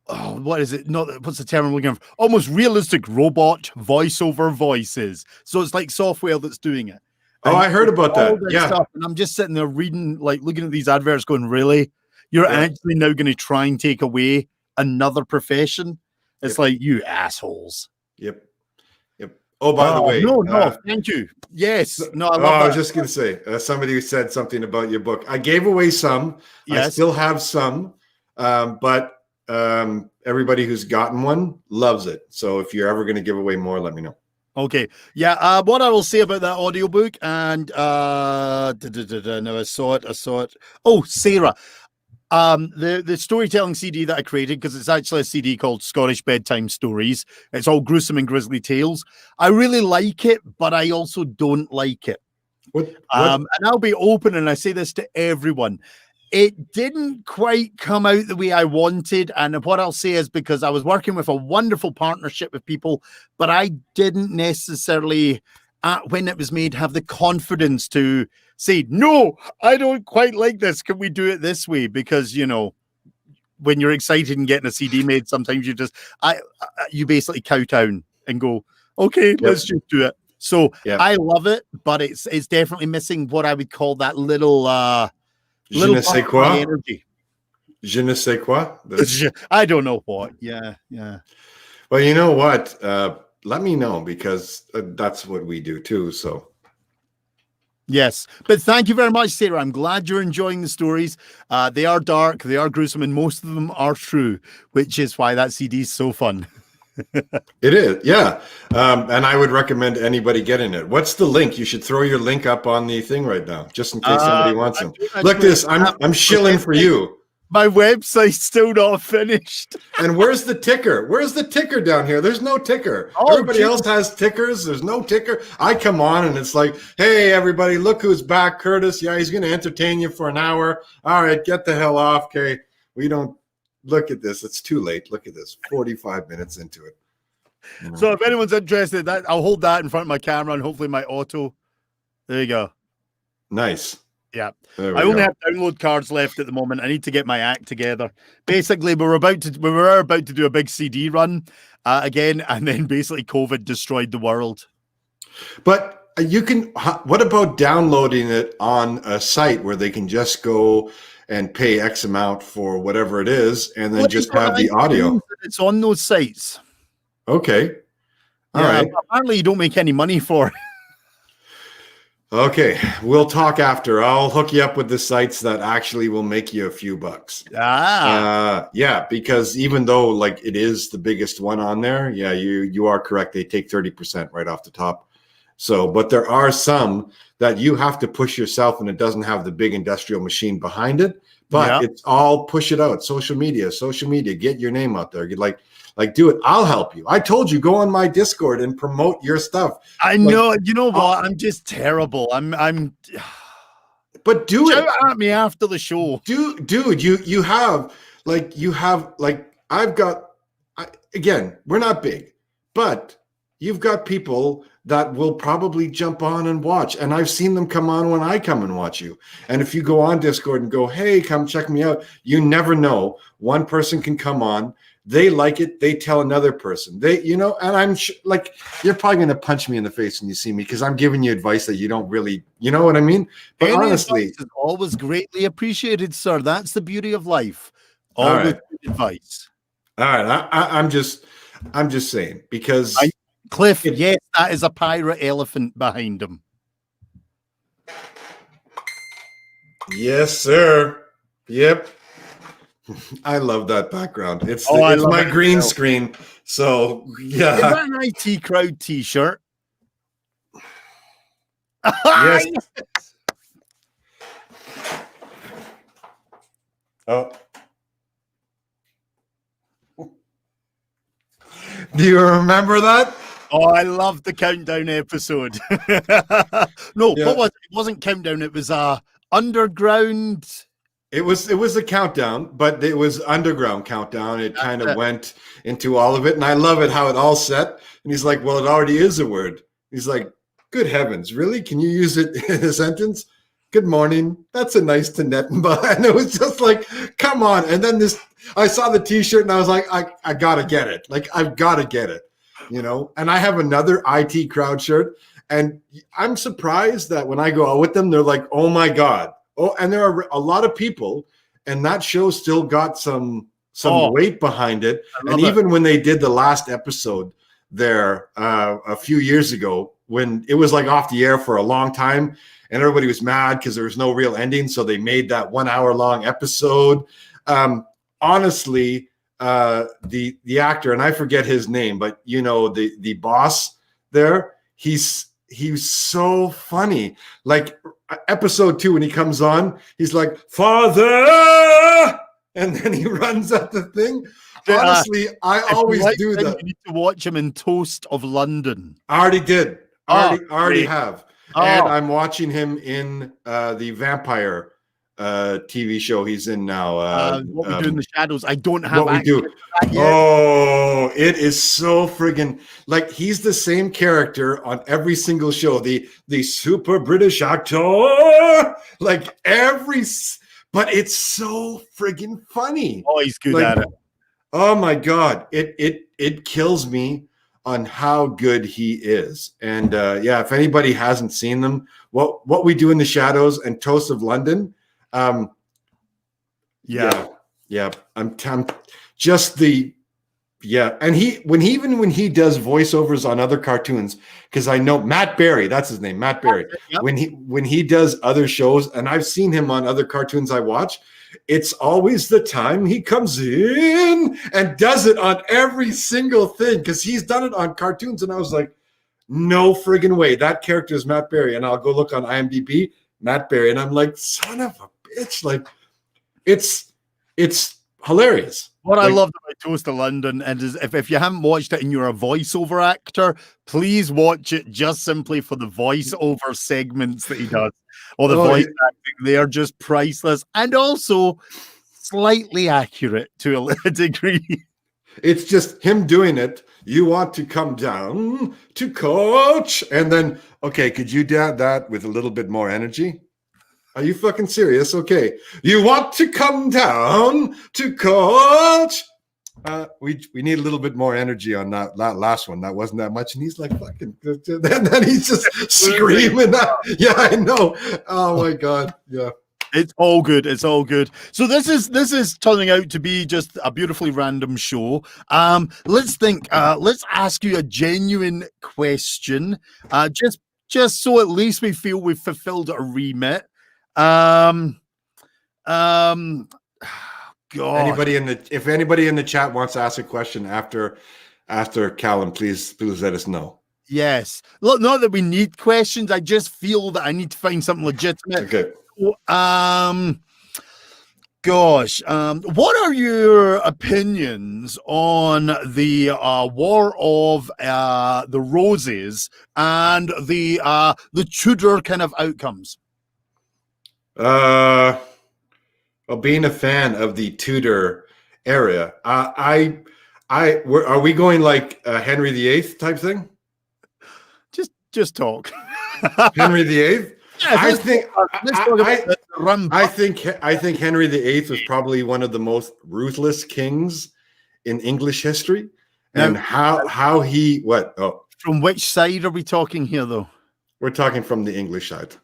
what is it? What's the term I'm looking for? Almost realistic robot voiceover voices. So it's like software that's doing it. Oh, I heard about that. Yeah. Stuff. And I'm just sitting there reading, like looking at these adverts going, really? You're actually now going to try and take away another profession? It's like, you assholes. Yep. Oh, by the way. No, thank you. Yes. No, I love that. I was just going to say, somebody who said something about your book. I gave away some. Yes. I still have some. But everybody who's gotten one loves it. So if you're ever going to give away more, let me know. Okay. Yeah. What I will say about that audiobook and no, I saw it. Oh, Sarah. The storytelling CD that I created, because it's actually a CD called Scottish Bedtime Stories. It's all gruesome and grisly tales. I really like it, but I also don't like it. What? And I'll be open and I say this to everyone. It didn't quite come out the way I wanted. And what I'll say is because I was working with a wonderful partnership with people, but I didn't necessarily, when it was made, have the confidence to say, no, I don't quite like this. Can we do it this way? Because, you know, when you're excited and getting a CD made, sometimes you basically cow down and go, okay, let's just do it. So I love it, but it's definitely missing what I would call that little, Je ne sais quoi. Energy. Je ne sais quoi. I don't know what. Yeah. Well, you know what? Let me know because that's what we do too. So. Yes, but thank you very much, Sarah. I'm glad you're enjoying the stories. They are dark, they are gruesome, and most of them are true, which is why that CD is so fun. It is, yeah. And I would recommend anybody getting it. What's the link? You should throw your link up on the thing right now, just in case somebody wants them. Look, I'm shilling for you. My website's still not finished. And where's the ticker? Where's the ticker down here? There's no ticker. Everybody else has tickers. There's no ticker. I come on and it's like, hey, everybody, look who's back, Curtis. Yeah, he's going to entertain you for an hour. All right, get the hell off. Okay, we don't look at this. It's too late. Look at this. 45 minutes into it. You know? So if anyone's interested, I'll hold that in front of my camera and hopefully my auto. There you go. Nice. Yeah, I only have download cards left at the moment. I need to get my act together. Basically, we were about to do a big CD run again, and then basically COVID destroyed the world. But you can. What about downloading it on a site where they can just go and pay X amount for whatever it is, and then Well, just it's on have the iTunes, audio. It's on those sites. Okay. All Yeah, right. apparently you don't make any money for it. Okay, we'll talk after. I'll hook you up with the sites that actually will make you a few bucks. Yeah, because even though like it is the biggest one on there, yeah, you are correct. They take 30% right off the top. So, but there are some that you have to push yourself, and it doesn't have the big industrial machine behind it. But it's all push it out. Social media, get your name out there. Like do it. I'll help you. I told you, go on my Discord and promote your stuff. I know. You know what? I'm just terrible. I'm. But do it. Shout at me after the show, dude. You have I've got. Again, we're not big, but you've got people that will probably jump on and watch. And I've seen them come on when I come and watch you. And if you go on Discord and go, hey, come check me out, you never know. One person can come on, they like it, they tell another person. And I'm like, you're probably going to punch me in the face when you see me because I'm giving you advice that you don't really, you know what I mean? But Any honestly, advice is always greatly appreciated, sir. That's the beauty of life. Always good advice. All right. I'm just saying because Cliff, yes, that is a pirate elephant behind him. Yes, sir. Yep. I love that background. It's my green screen. So yeah. Is that an IT Crowd t-shirt? Yes. Oh. Do you remember that? Oh, I love the countdown episode. No, what was it? It wasn't countdown. It was underground. It was a countdown, but it was underground countdown. It kind of went into all of it, and I love it how it all set. And he's like, "Well, it already is a word." He's like, "Good heavens, really? Can you use it in a sentence?" Good morning. That's a nice to net. And it was just like, come on. And then I saw the t-shirt and I was like, I gotta get it. Like, I've got to get it, and I have another IT Crowd shirt. And I'm surprised that when I go out with them, they're like, oh my God. Oh, and there are a lot of people, and that show still got some weight behind it. And even when they did the last episode there a few years ago, when it was like off the air for a long time, and everybody was mad because there was no real ending, so they made that 1 hour long episode. Honestly, the actor, and I forget his name, but the boss there, he's so funny. Like episode 2, when he comes on, he's like, "Father," and then he runs at the thing. Honestly, I always do that. You need to watch him in Toast of London. I already did. Already have. And I'm watching him in the vampire TV show he's in now. What We Do in the Shadows. I don't have What We Do. Oh, it is so friggin' like he's the same character on every single show. The super British actor, like but it's so friggin' funny. Oh, he's good at it. Oh my God, it kills me on how good he is. And if anybody hasn't seen them, what We Do in the Shadows and Toast of London. I'm just and when he does voiceovers on other cartoons, because I know Matt Berry, that's his name, Matt Berry. Yep. When he does other shows, and I've seen him on other cartoons I watch, it's always the time he comes in and does it on every single thing, because he's done it on cartoons. And I was like, no friggin' way. That character is Matt Berry. And I'll go look on IMDb, Matt Berry. And I'm like, son of a bitch. Like, it's hilarious. What I loved about Toast of London is if you haven't watched it and you're a voiceover actor, please watch it just simply for the voiceover segments that he does. Or the voice acting, they are just priceless and also slightly accurate to a degree. It's just him doing it. You want to come down to coach, and then, okay, could you do that with a little bit more energy? Are you fucking serious? Okay. You want to come down to coach? We need a little bit more energy on that last one. That wasn't that much. And he's like, fucking, and then he's just screaming. Yeah, I know. Oh my God. Yeah. It's all good. It's all good. So this is turning out to be just a beautifully random show. Let's think. Let's ask you a genuine question. Just so at least we feel we've fulfilled a remit. God. If anybody in the chat wants to ask a question after Calum, please let us know. Yes. Look, not that we need questions. I just feel that I need to find something legitimate. Okay. What are your opinions on the War of the Roses and the Tudor kind of outcomes? Well, being a fan of the Tudor era, are we going like Henry VIII type thing? Just talk. Henry VIII. Yeah, I think Henry VIII was probably one of the most ruthless kings in English history, and how he what? Oh, from which side are we talking here, though? We're talking from the English side.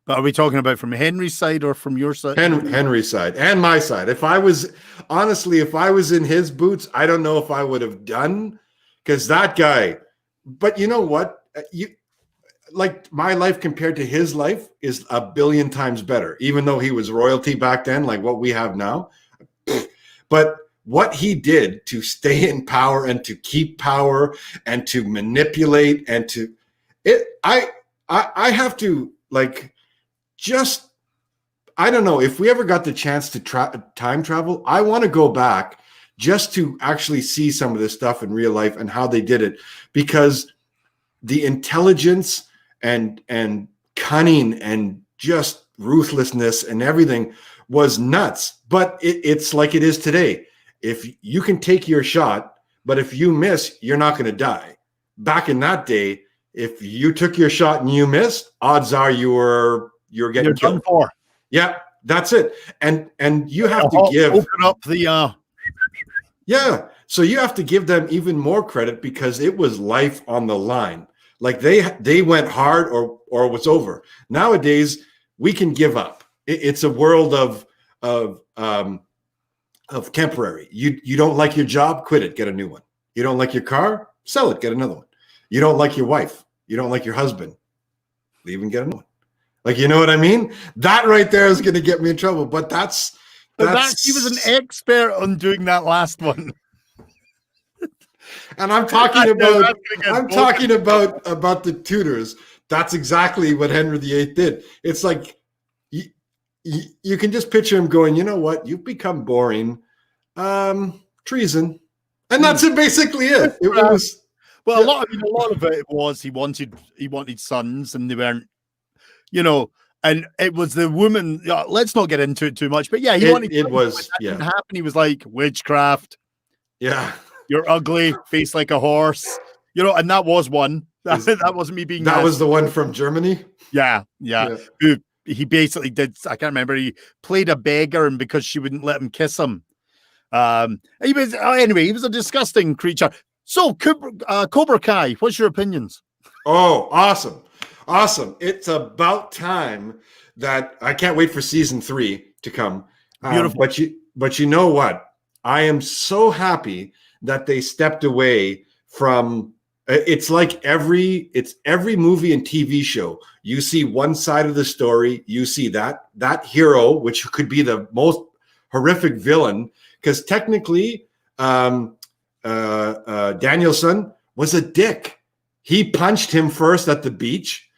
But are we talking about from Henry's side or from your side? Henry's side and my side. If I was in his boots, I don't know if I would have done, because that guy. But you know what? Like my life compared to his life is a billion times better, even though he was royalty back then, like what we have now. But what he did to stay in power and to keep power and to manipulate and to it, I have to like just, I don't know if we ever got the chance to time travel. I want to go back just to actually see some of this stuff in real life and how they did it, because the intelligence and cunning and just ruthlessness and everything was nuts. But it's like it is today. If you can take your shot, but if you miss, you're not going to die. Back in that day, if you took your shot and you missed, odds are you're getting killed. Done for. Yeah, that's it. And you have to open up the yeah. So you have to give them even more credit, because it was life on the line. Like they went hard or it was over. Nowadays we can give up. It's a world of temporary. You don't like your job, quit it, get a new one. You don't like your car, sell it, get another one. You don't like your wife, you don't like your husband, leave and get another one. Like, you know what I mean? That right there is going to get me in trouble. But that's he was an expert on doing that last one. And I'm talking about the Tudors. That's exactly what Henry VIII did. It's like you can just picture him going, you know what? You've become boring. Treason. And that's basically it. It was a lot of it was he wanted sons, and they weren't, and it was the woman. Let's not get into it too much, but yeah, he wanted. It was didn't happen. He was like, witchcraft. Yeah, you're ugly, face like a horse. And that was one. That wasn't me being. That was the one from Germany. Yeah. Who he basically did. I can't remember. He played a beggar, and because she wouldn't let him kiss him, he was anyway. He was a disgusting creature. So, Cobra Kai, what's your opinions? Oh, awesome. It's about time that I can't wait for season 3 to come. Beautiful. But you know what? I am so happy that they stepped away from. It's like every movie and TV show. You see one side of the story. You see that hero, which could be the most horrific villain, because technically, Danielson was a dick. He punched him first at the beach.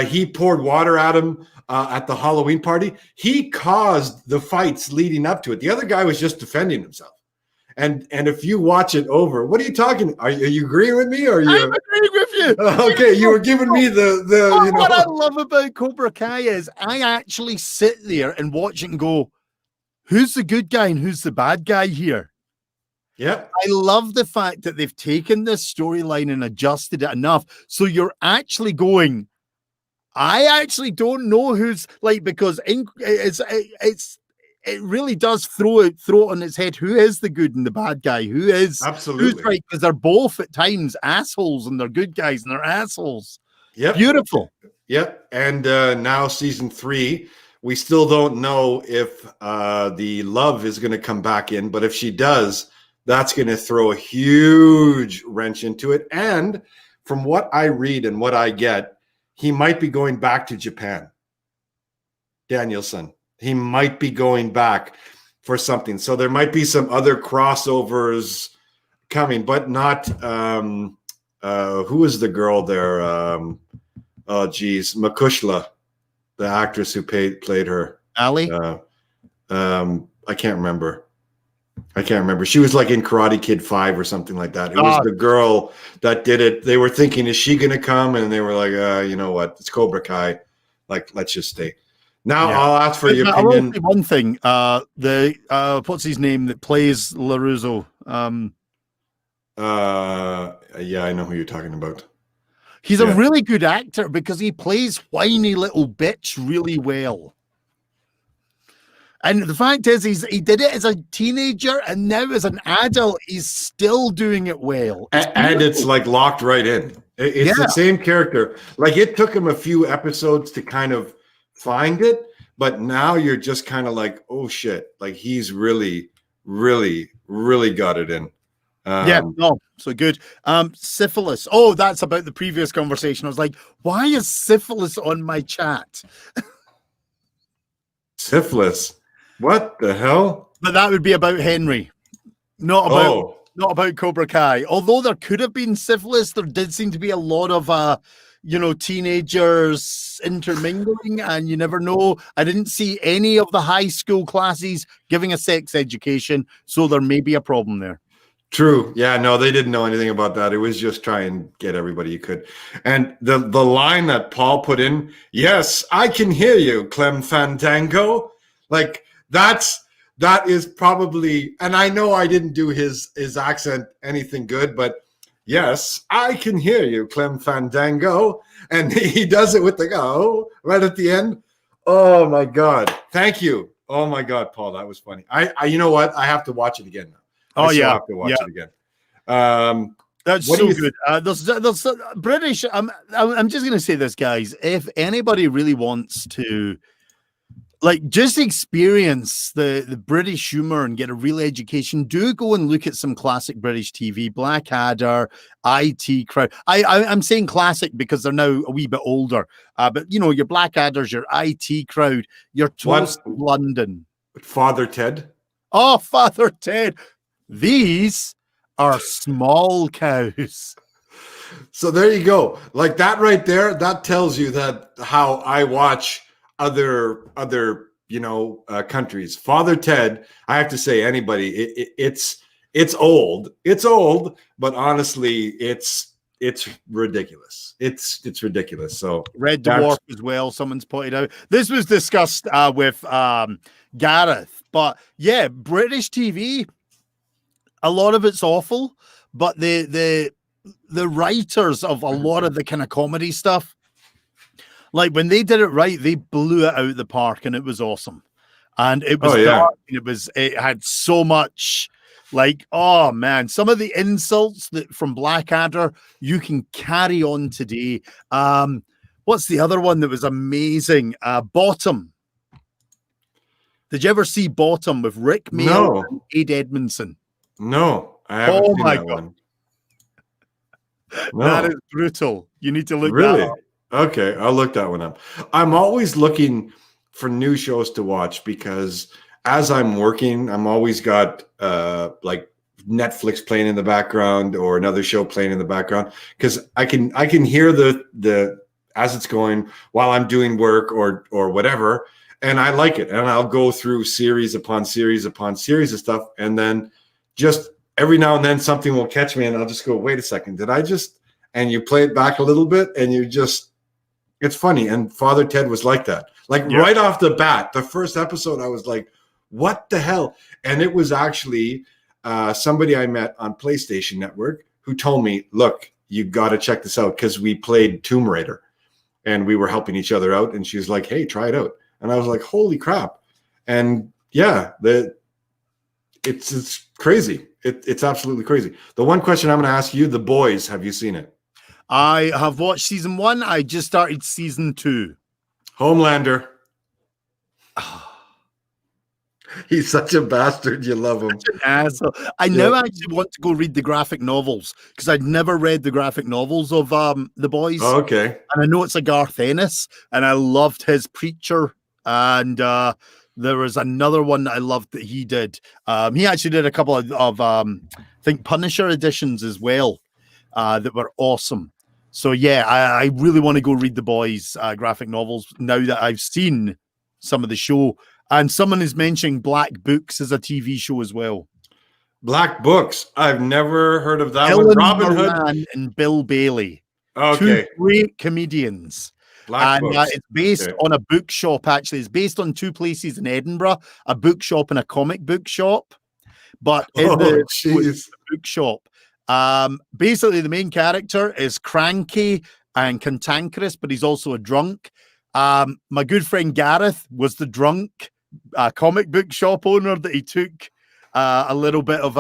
He poured water at him at the Halloween party. He caused the fights leading up to it. The other guy was just defending himself. And if you watch it over, what are you talking? Are you agreeing with me? Or are you? I'm agreeing with you. Okay, you were giving me the. What I love about Cobra Kai is I actually sit there and watch it and go, "Who's the good guy and who's the bad guy here?" Yeah, I love the fact that they've taken this storyline and adjusted it enough so you're actually going, I actually don't know who's like, because it really does throw it on its head. Who is the good and the bad guy? Who is absolutely who's right? Because they're both at times assholes, and they're good guys and they're assholes. Yeah, beautiful. Yep. And now season 3, we still don't know if the love is going to come back in, but if she does, that's going to throw a huge wrench into it. And from what I read and what I get, he might be going back to Japan. Danielson. He might be going back for something. So there might be some other crossovers coming, but not who is the girl there? Oh geez, Makushla, the actress who played her. Ali? I can't remember. She was like in Karate Kid 5 or something like that. It was the girl that did it. They were thinking, is she going to come? And they were like, you know what? It's Cobra Kai. Like, let's just stay. Now I'll ask for your opinion. I will say one thing. What's his name that plays LaRusso? Yeah, I know who you're talking about. He's a really good actor because he plays whiny little bitch really well. And the fact is, he did it as a teenager, and now as an adult, he's still doing it well. And it's like locked right in. It's the same character. Like, it took him a few episodes to kind of find it, but now you're just kind of like, oh shit, like he's really, really, really got it in. So good. Syphilis. Oh, that's about the previous conversation. I was like, why is syphilis on my chat? Syphilis. What the hell? But that would be about Henry, not about Cobra Kai. Although there could have been syphilis, there did seem to be a lot of teenagers intermingling, and you never know. I didn't see any of the high school classes giving a sex education, so there may be a problem there. True. Yeah, no, they didn't know anything about that. It was just try and get everybody you could. And the line that Paul put in, yes, I can hear you, Clem Fandango. Like, that is probably, and I know I didn't do his accent anything good, but yes, I can hear you, Clem Fandango. And he does it with the go right at the end. Oh my God. Thank you. Oh my God, Paul, that was funny. I you know what? I have to watch it again now. I have to watch it again. That's so good. There's British. I'm just going to say this, guys. If anybody really wants to, like, just experience the British humor and get a real education, do go and look at some classic British TV. Blackadder, IT Crowd. I'm saying classic because they're now a wee bit older. But you know, your Blackadders, your IT Crowd, your Toast London, Father Ted. Oh, Father Ted. These are small cows. So there you go. Like that right there, that tells you that how I watch other countries. Father Ted, I have to say, anybody, it's old. It's old, but honestly, it's ridiculous. It's ridiculous. So Red Dwarf as well, someone's pointed out. This was discussed with Gareth. But yeah, British TV, a lot of it's awful, but the writers of a lot of the kind of comedy stuff, like when they did it right, they blew it out of the park, and it was awesome. And it was dark, and it had so much, like, oh man, some of the insults that from Blackadder you can carry on today. What's the other one that was amazing? Bottom. Did you ever see Bottom with Rick Mail and Aid Edmondson? No, I haven't seen that one. No. That is brutal. You need to look really? That up. Okay, I'll look that one up. I'm always looking for new shows to watch because as I'm working, I'm always got like Netflix playing in the background or another show playing in the background because I can hear the as it's going while I'm doing work or whatever, and I like it, and I'll go through series upon series upon series of stuff, and then just every now and then something will catch me, and I'll just go, wait a second, did I just? And you play it back a little bit, and you just. It's funny, and Father Ted was like that. Like right off the bat, the first episode, I was like, what the hell? And it was actually somebody I met on PlayStation Network who told me, look, you got to check this out because we played Tomb Raider and we were helping each other out. And she was like, hey, try it out. And I was like, holy crap. And yeah, it's crazy. It's absolutely crazy. The one question I'm going to ask you, The Boys, have you seen it? I have watched season 1. I just started season 2. Homelander. He's such a bastard. You love him. I now actually want to go read the graphic novels because I'd never read the graphic novels of The Boys. Oh, okay. And I know it's a Garth Ennis, and I loved his Preacher. And there was another one that I loved that he did. He actually did a couple of I think Punisher editions as well that were awesome. So yeah, I really want to go read The Boys graphic novels now that I've seen some of the show. And someone is mentioning Black Books as a TV show as well. Black Books. I've never heard of that Ellen one. Robin Moran Hood and Bill Bailey. Okay. 2 great comedians. Black Books. It's based on a bookshop, actually. It's based on 2 places in Edinburgh, a bookshop and a comic book shop. But in the bookshop, basically the main character is cranky and cantankerous, but he's also a drunk. My good friend Gareth was the drunk comic book shop owner that he took a little bit of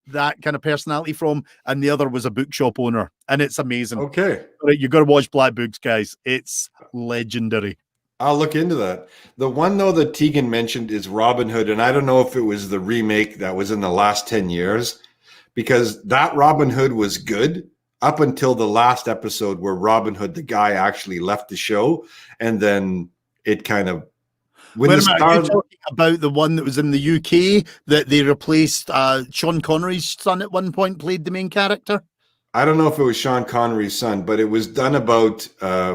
that kind of personality from, and the other was a bookshop owner, and it's amazing. Okay. You got to watch Black Books, guys. It's legendary. I'll look into that. The one, though, that Tegan mentioned is Robin Hood, and I don't know if it was the remake that was in the last 10 years, because that Robin Hood was good up until the last episode where Robin Hood, the guy, actually left the show, and then it kind of... Wait a minute, are you talking about the one that was in the UK that they replaced Sean Connery's son at one point played the main character? I don't know if it was Sean Connery's son, but it was done about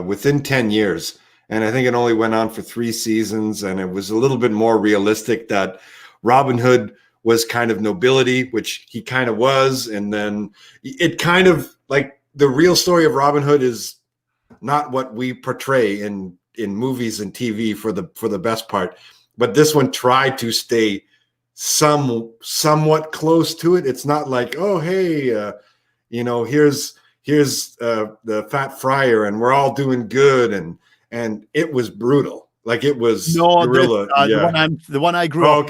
within 10 years. And I think it only went on for 3 seasons, and it was a little bit more realistic that Robin Hood was kind of nobility, which he kind of was. And then it kind of like the real story of Robin Hood is not what we portray in movies and TV for the best part. But this one tried to stay somewhat close to it. It's not like, oh, hey, here's the fat friar and we're all doing good. And it was brutal. Like it was guerrilla. The one I grew up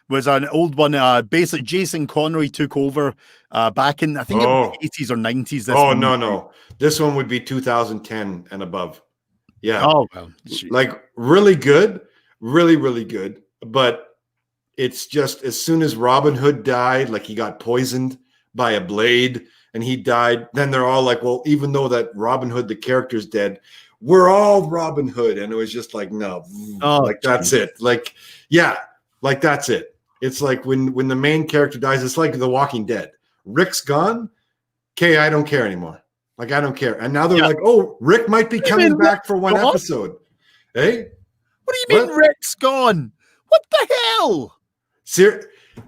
was an old one. Basically, Jason Connery took over back in, I think, it was the 80s or 90s. No. This one would be 2010 and above. Yeah. Oh, well. Like really good. Really, really good. But it's just as soon as Robin Hood died, like he got poisoned by a blade and he died, then they're all like, well, even though that Robin Hood, the character's dead, we're all Robin Hood. And it was just like, no, that's it. Like, yeah, like that's it. It's like when the main character dies, it's like The Walking Dead. Rick's gone. Okay, I don't care anymore. Like, I don't care. And now they're like, oh, Rick might be coming back for one episode. Hey? What do you mean Rick's gone? What the hell?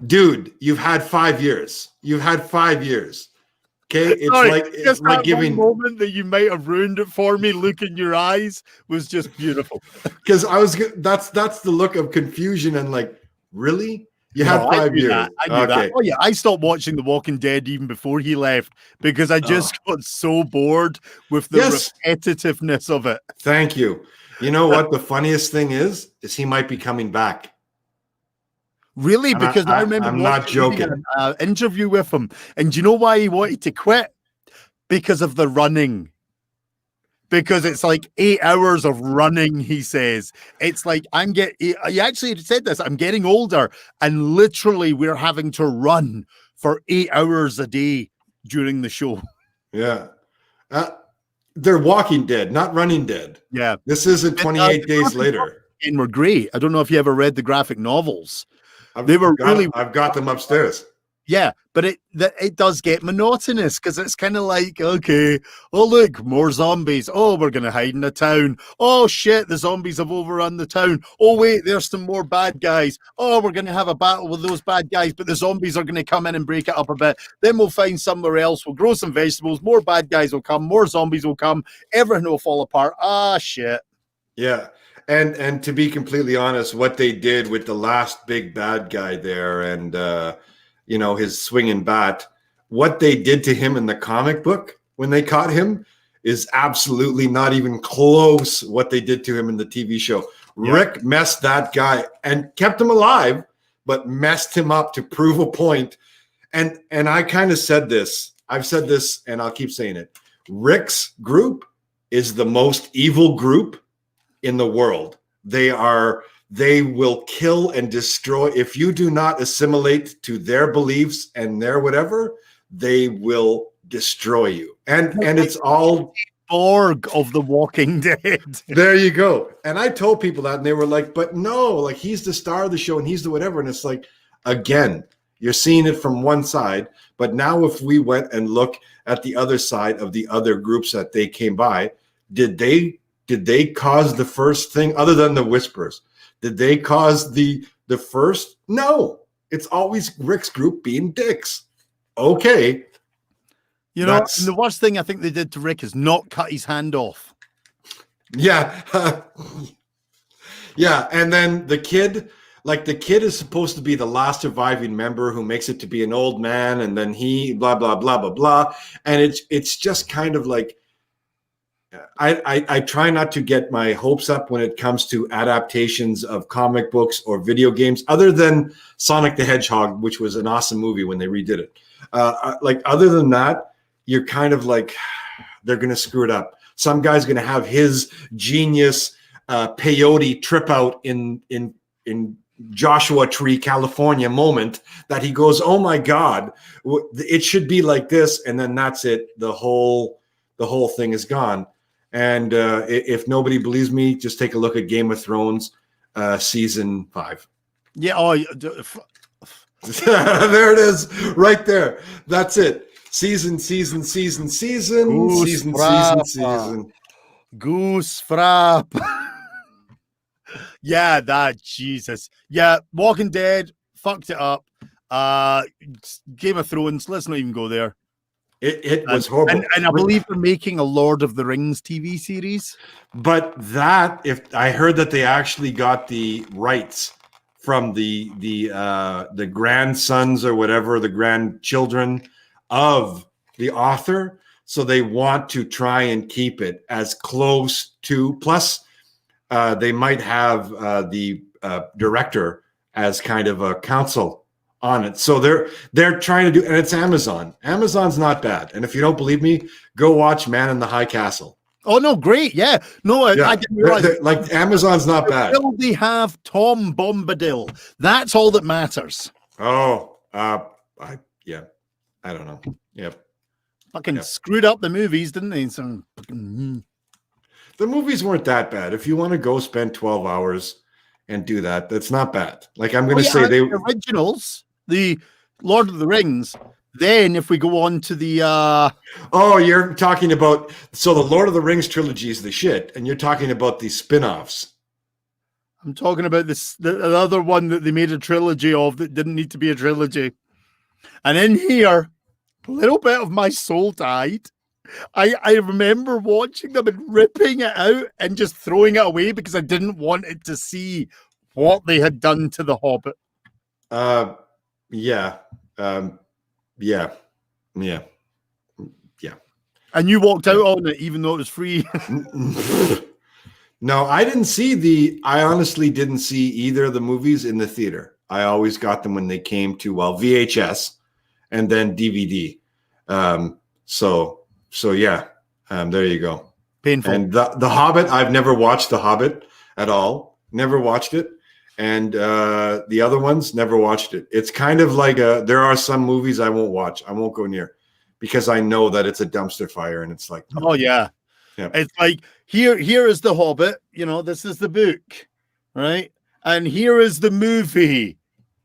Dude, you've had 5 years. You've had 5 years. Okay, it's like giving one moment that you might have ruined it for me. Look in your eyes was just beautiful. Because that's the look of confusion and like, really? You had 5 years. I knew that. Oh yeah, I stopped watching The Walking Dead even before he left because I just got so bored with the repetitiveness of it. Thank you. You know what the funniest thing is he might be coming back. Really? Because I remember I'm not joking. An interview with him, and do you know why he wanted to quit? Because of the running. Because it's like 8 hours of running, he says. It's like he actually said this, I'm getting older, and literally we're having to run for 8 hours a day during the show. Yeah. They're Walking Dead, not Running Dead. Yeah. This isn't 28 days later. And were great. I don't know if you ever read the graphic novels. I've got them upstairs. Yeah, but it does get monotonous because it's kind of like, okay, oh look, more zombies. Oh, we're gonna hide in a town. Oh shit, the zombies have overrun the town. Oh wait, there's some more bad guys. Oh, we're gonna have a battle with those bad guys, but the zombies are gonna come in and break it up a bit. Then we'll find somewhere else. We'll grow some vegetables. More bad guys will come. More zombies will come. Everything will fall apart. Ah, shit. Yeah. And to be completely honest, what they did with the last big bad guy there and his swinging bat, what they did to him in the comic book when they caught him is absolutely not even close what they did to him in the TV show. Yeah. Rick messed that guy and kept him alive, but messed him up to prove a point. And I kind of said this. I've said this and I'll keep saying it. Rick's group is the most evil group in the world. They will kill and destroy. If you do not assimilate to their beliefs and their whatever, they will destroy you. And it's all Borg of the Walking Dead. There you go. And I told people that, and they were like, but no, like he's the star of the show and he's the whatever. And it's like, again, you're seeing it from one side. But now if we went and look at the other side of the other groups that they came by, did they cause the first thing other than the whispers? Did they cause the first? No, it's always Rick's group being dicks. Okay. You know, and the worst thing I think they did to Rick is not cut his hand off. Yeah. Yeah. And then the kid is supposed to be the last surviving member who makes it to be an old man. And then he blah, blah, blah, blah, blah. And it's just kind of like, I try not to get my hopes up when it comes to adaptations of comic books or video games, other than Sonic the Hedgehog, which was an awesome movie when they redid it. Like other than that, you're kind of like, they're going to screw it up. Some guy's going to have his genius peyote trip out in Joshua Tree, California moment that he goes, oh my God, it should be like this. And then that's it. The whole thing is gone. And if nobody believes me, just take a look at Game of Thrones season 5. Yeah. Oh, there it is right there. That's it. Season. Goose frap. Yeah, that Jesus. Yeah, Walking Dead fucked it up. Game of Thrones, let's not even go there. It was horrible. And I believe they're making a Lord of the Rings TV series. But if I heard that they actually got the rights from the grandsons or whatever, the grandchildren of the author, so they want to try and keep it as close to. Plus, they might have the director as kind of a counsel on it. So they're trying to do, and it's Amazon. Amazon's not bad. And if you don't believe me, go watch Man in the High Castle. Oh no, great, yeah. No, yeah. I didn't realize. Like Amazon's not bad. Will they have Tom Bombadil? That's all that matters. Oh, I don't know. Yep. Fucking screwed up the movies, didn't they? So, the movies weren't that bad. If you want to go spend 12 hours and do that, that's not bad. Like I'm going to say, the originals, the Lord of the Rings. Then if we go on to the oh, you're talking about, so the Lord of the Rings trilogy is the shit, and you're talking about the spin-offs. I'm talking about the other one that they made a trilogy of that didn't need to be a trilogy. And in here, a little bit of my soul died. I remember watching them and ripping it out and just throwing it away because I didn't want it to see what they had done to the Hobbit. Yeah. And you walked out on it even though it was free. No, I honestly didn't see either of the movies in the theater. I always got them when they came to, VHS and then DVD. So yeah, there you go. Painful. And the Hobbit, I've never watched The Hobbit at all. Never watched it. And the other ones, never watched it. It's kind of like there are some movies I won't watch. I won't go near because I know that it's a dumpster fire. And it's like, oh yeah. It's like, here is the Hobbit. You know, this is the book, right? And here is the movie.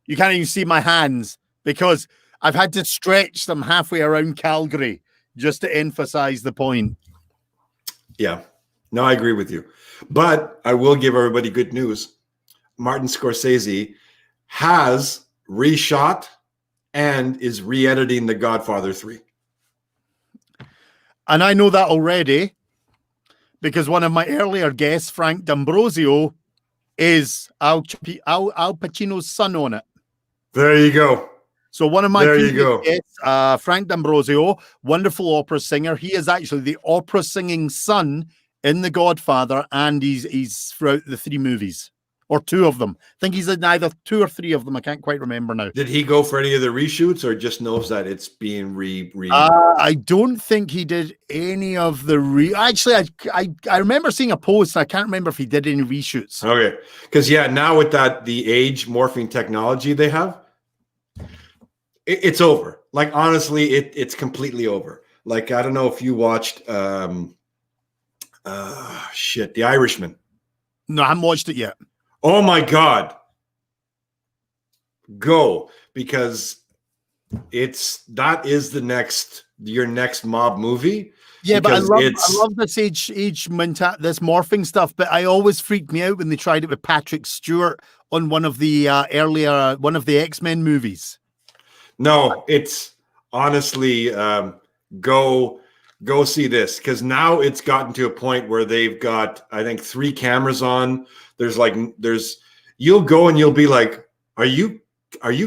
You can't even see my hands because I've had to stretch them halfway around Calgary just to emphasize the point. Yeah. No, I agree with you. But I will give everybody good news. Martin Scorsese has reshot and is re-editing The Godfather 3. And I know that already because one of my earlier guests, Frank D'Ambrosio, is Al Pacino's son on it. There you go. So one of my guests, Frank D'Ambrosio, wonderful opera singer. He is actually the opera singing son in The Godfather, and he's throughout the 3 movies. or two of them. I think he's in either 2 or 3 of them. I can't quite remember now. Did he go for any of the reshoots, or just knows that it's being I don't think he did any of the Actually, I remember seeing a post. I can't remember if he did any reshoots. Okay, because now with the age morphing technology they have, it's over. Like, honestly, it's completely over. Like, I don't know if you watched The Irishman. No, I haven't watched it yet. Oh my God. Go, because that is your next mob movie. Yeah, but I love this this morphing stuff, but I always freaked me out when they tried it with Patrick Stewart on one of the X-Men movies. No, it's honestly go see this, because now it's gotten to a point where they've got, I think, 3 cameras on. You'll go and you'll be like, are you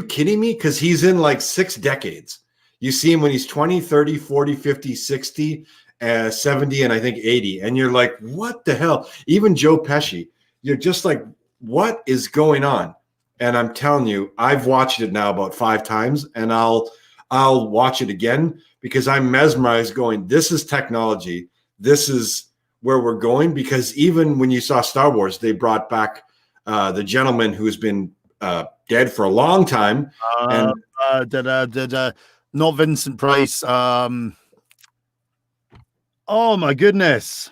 kidding me? Because he's in like 6 decades. You see him when he's 20, 30, 40, 50, 60, 70, and I think 80. And you're like, what the hell? Even Joe Pesci, you're just like, what is going on? And I'm telling you, I've watched it now about 5 times, and I'll watch it again, because I'm mesmerized going, this is technology. This is where we're going. Because even when you saw Star Wars, they brought back the gentleman who's been dead for a long time. Not Vincent Price. Oh my goodness.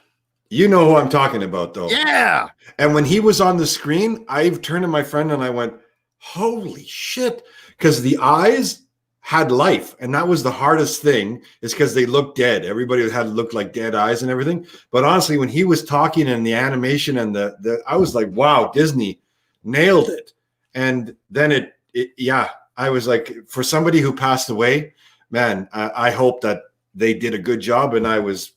You know who I'm talking about, though. Yeah. And when he was on the screen, I turned to my friend and I went, holy shit. Because the eyes had life. And that was the hardest thing, is because they looked dead. Everybody had looked like dead eyes and everything. But honestly, when he was talking and the animation and I was like, wow, Disney nailed it. And then I was like, for somebody who passed away, man, I hope that they did a good job. And I was,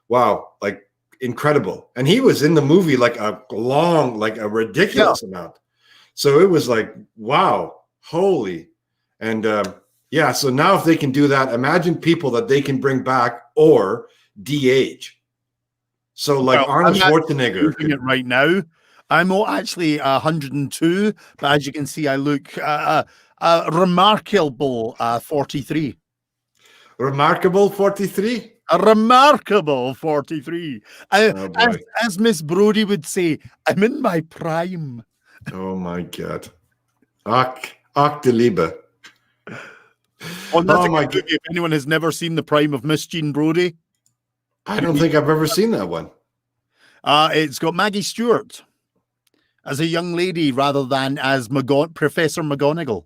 wow, like incredible. And he was in the movie like a ridiculous amount. So it was like, wow, holy. And so now if they can do that, imagine people that they can bring back or de-age. So like Arnold Schwarzenegger. Doing it right now. I'm actually 102, but as you can see, I look a remarkable 43. Remarkable 43? A remarkable 43. As Miss Brodie would say, I'm in my prime. Oh my God. Ach de Liebe. Oh my God. If anyone has never seen The Prime of Miss Jean Brodie. I don't think I've ever seen that one. It's got Maggie Stewart as a young lady rather than as Professor McGonagall.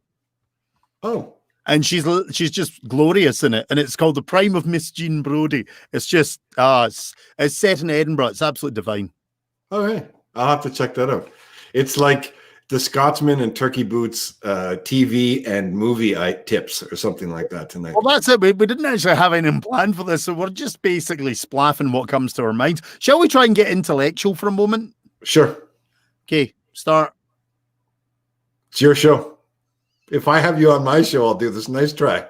Oh. And she's just glorious in it. And it's called The Prime of Miss Jean Brodie. It's just, it's set in Edinburgh. It's absolutely divine. Okay. I'll have to check that out. It's like the Scotsman and Turkey Boots TV and movie tips or something like that tonight. Well, that's it. We didn't actually have anything planned for this, so we're just basically splaffing what comes to our minds. Shall we try and get intellectual for a moment? Sure. Okay, start. It's your show. If I have you on my show, I'll do this. Nice try.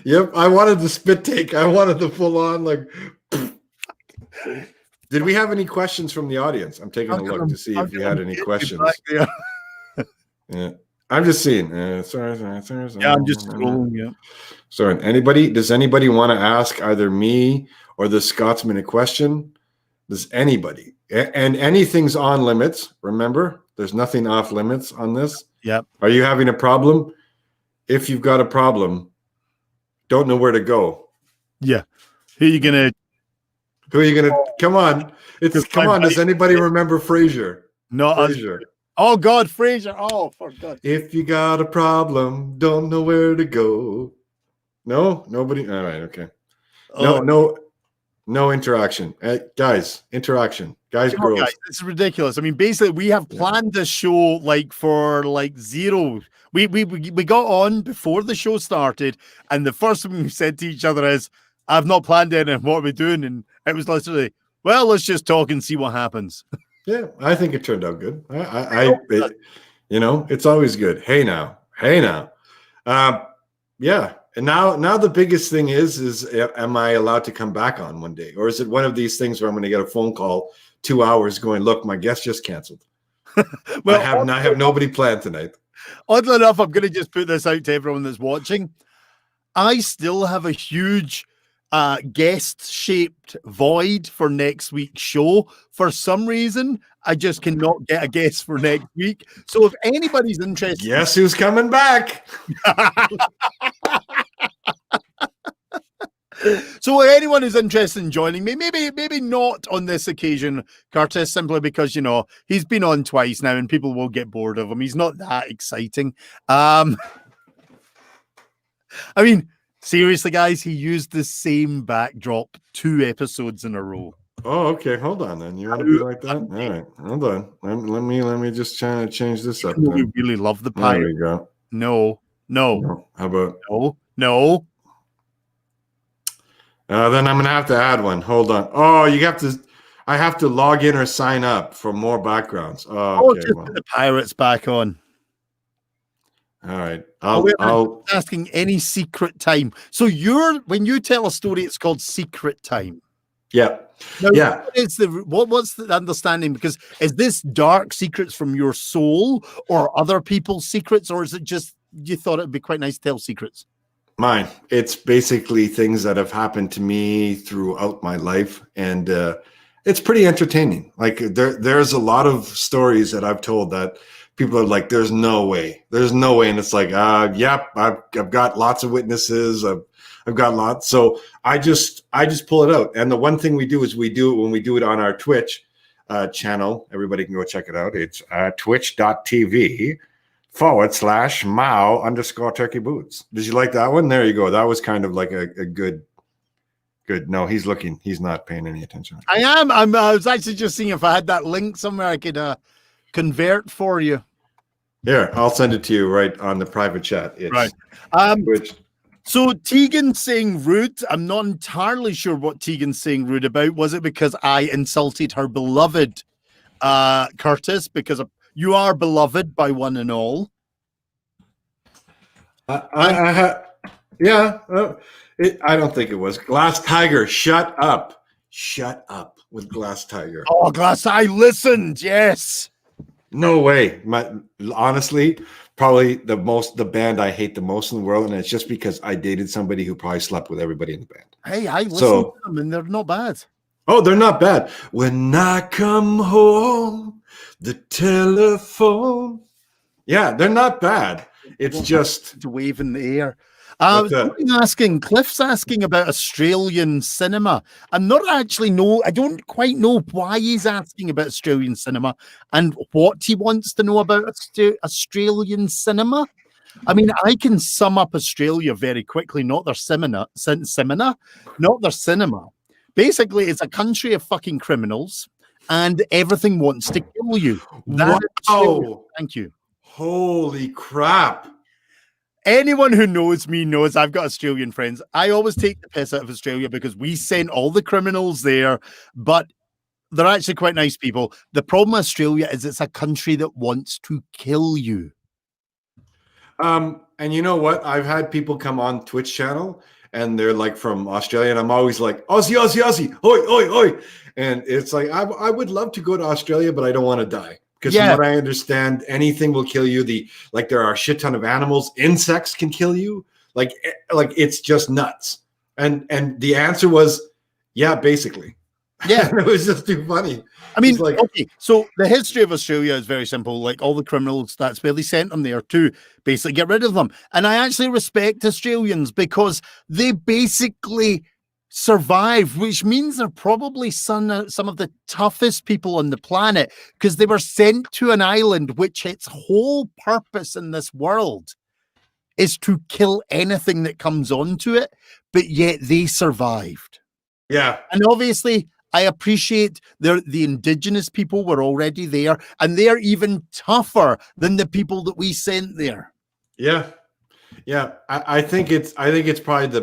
Yep, I wanted the spit take. I wanted the full on, like... Did we have any questions from the audience? I'm taking a look to see if we had any questions. Yeah, I'm just seeing. Sorry. Yeah, I'm just scrolling. Yeah. Sorry. Does anybody want to ask either me or the Scotsman a question? Does anybody? And anything's on limits. Remember, there's nothing off limits on this. Yep. Are you having a problem? If you've got a problem, don't know where to go. Yeah. Who are you gonna? Come on. Come on. Does anybody remember Frasier? No. Frasier. Oh God, Frasier. Oh, for God. If you got a problem, don't know where to go. No, nobody. All right. Okay. No interaction. Guys, interaction. Guys, girls. Guys, it's ridiculous. I mean, basically, we have planned this show for zero. We got on before the show started, and the first thing we said to each other is, I've not planned anything. What are we doing? And it was literally, well, let's just talk and see what happens. Yeah, I think it turned out good. It's always good. Hey now. Yeah. And now the biggest thing is am I allowed to come back on one day? Or is it one of these things where I'm going to get a phone call 2 hours going, look, my guest just canceled. Well, I have nobody planned tonight. Oddly enough, I'm going to just put this out to everyone that's watching. I still have a huge guest-shaped void for next week's show. For some reason, I just cannot get a guest for next week. So if anybody's interested... Guess who's coming back? So if anyone is interested in joining me, maybe not on this occasion, Curtis, simply because, you know, he's been on twice now and people will get bored of him. He's not that exciting. I mean, seriously, guys, he used the same backdrop 2 episodes in a row. Oh, okay. Hold on, then. You want to be like that? All right. Hold on. Let me just try to change this up. We really love the pie. There we go. No. How about no? Then I'm gonna have to add one. Hold on. Oh, I have to log in or sign up for more backgrounds. Oh, okay. Just put the pirates back on. All right. I'll asking any secret time. So when you tell a story, it's called secret time. Yeah. Now, yeah. What's the understanding? Because is this dark secrets from your soul or other people's secrets, or is it just you thought it'd be quite nice to tell secrets? Mine. It's basically things that have happened to me throughout my life, and it's pretty entertaining. Like there's a lot of stories that I've told that people are like, "There's no way," and it's like, "Yep, I've got lots of witnesses. I've got lots." So I just pull it out, and the one thing we do is we do it when we do it on our Twitch channel. Everybody can go check it out. It's twitch.tv/Mao_turkey boots. Did you like that one? There you go. That was kind of like a good. No, he's looking. He's not paying any attention. I am. I was actually just seeing if I had that link somewhere I could convert for you. Here, I'll send it to you right on the private chat. It's right. So Tegan's saying rude. I'm not entirely sure what Tegan's saying rude about. Was it because I insulted her beloved Curtis? Because you are beloved by one and all. I don't think it was. Glass Tiger, shut up with Glass Tiger. Oh, Glass, I listened. Yes. No way. Honestly, probably the band I hate the most in the world, and it's just because I dated somebody who probably slept with everybody in the band. Hey, I listened to them, and they're not bad. Oh, they're not bad. When I come home, the telephone. Yeah, they're not bad. It's just to wave in the air. Cliff's asking about Australian cinema. I don't quite know why he's asking about Australian cinema and what he wants to know about Australian cinema. I mean, I can sum up Australia very quickly, not their cinema. Basically, it's a country of fucking criminals and everything wants to kill you. Wow. Thank you. Holy crap. Anyone who knows me knows I've got Australian friends. I always take the piss out of Australia because we sent all the criminals there, but they're actually quite nice people. The problem with Australia is it's a country that wants to kill you. And you know what? I've had people come on Twitch channel and they're like from Australia, and I'm always like, Aussie, Aussie, Aussie, oi, oi, oi. And it's like, I would love to go to Australia, but I don't want to die. Because from what I understand, anything will kill you. There are a shit ton of animals. Insects can kill you. Like it's just nuts. And the answer was, yeah, basically. Yeah, it was just too funny. I mean, okay, so the history of Australia is very simple. Like all the criminals, that's where they sent them there to basically get rid of them. And I actually respect Australians because they basically survive, which means they're probably some of the toughest people on the planet because they were sent to an island which its whole purpose in this world is to kill anything that comes onto it, but yet they survived. Yeah. And obviously I appreciate the indigenous people were already there and they're even tougher than the people that we sent there. Yeah. Yeah. I think it's probably the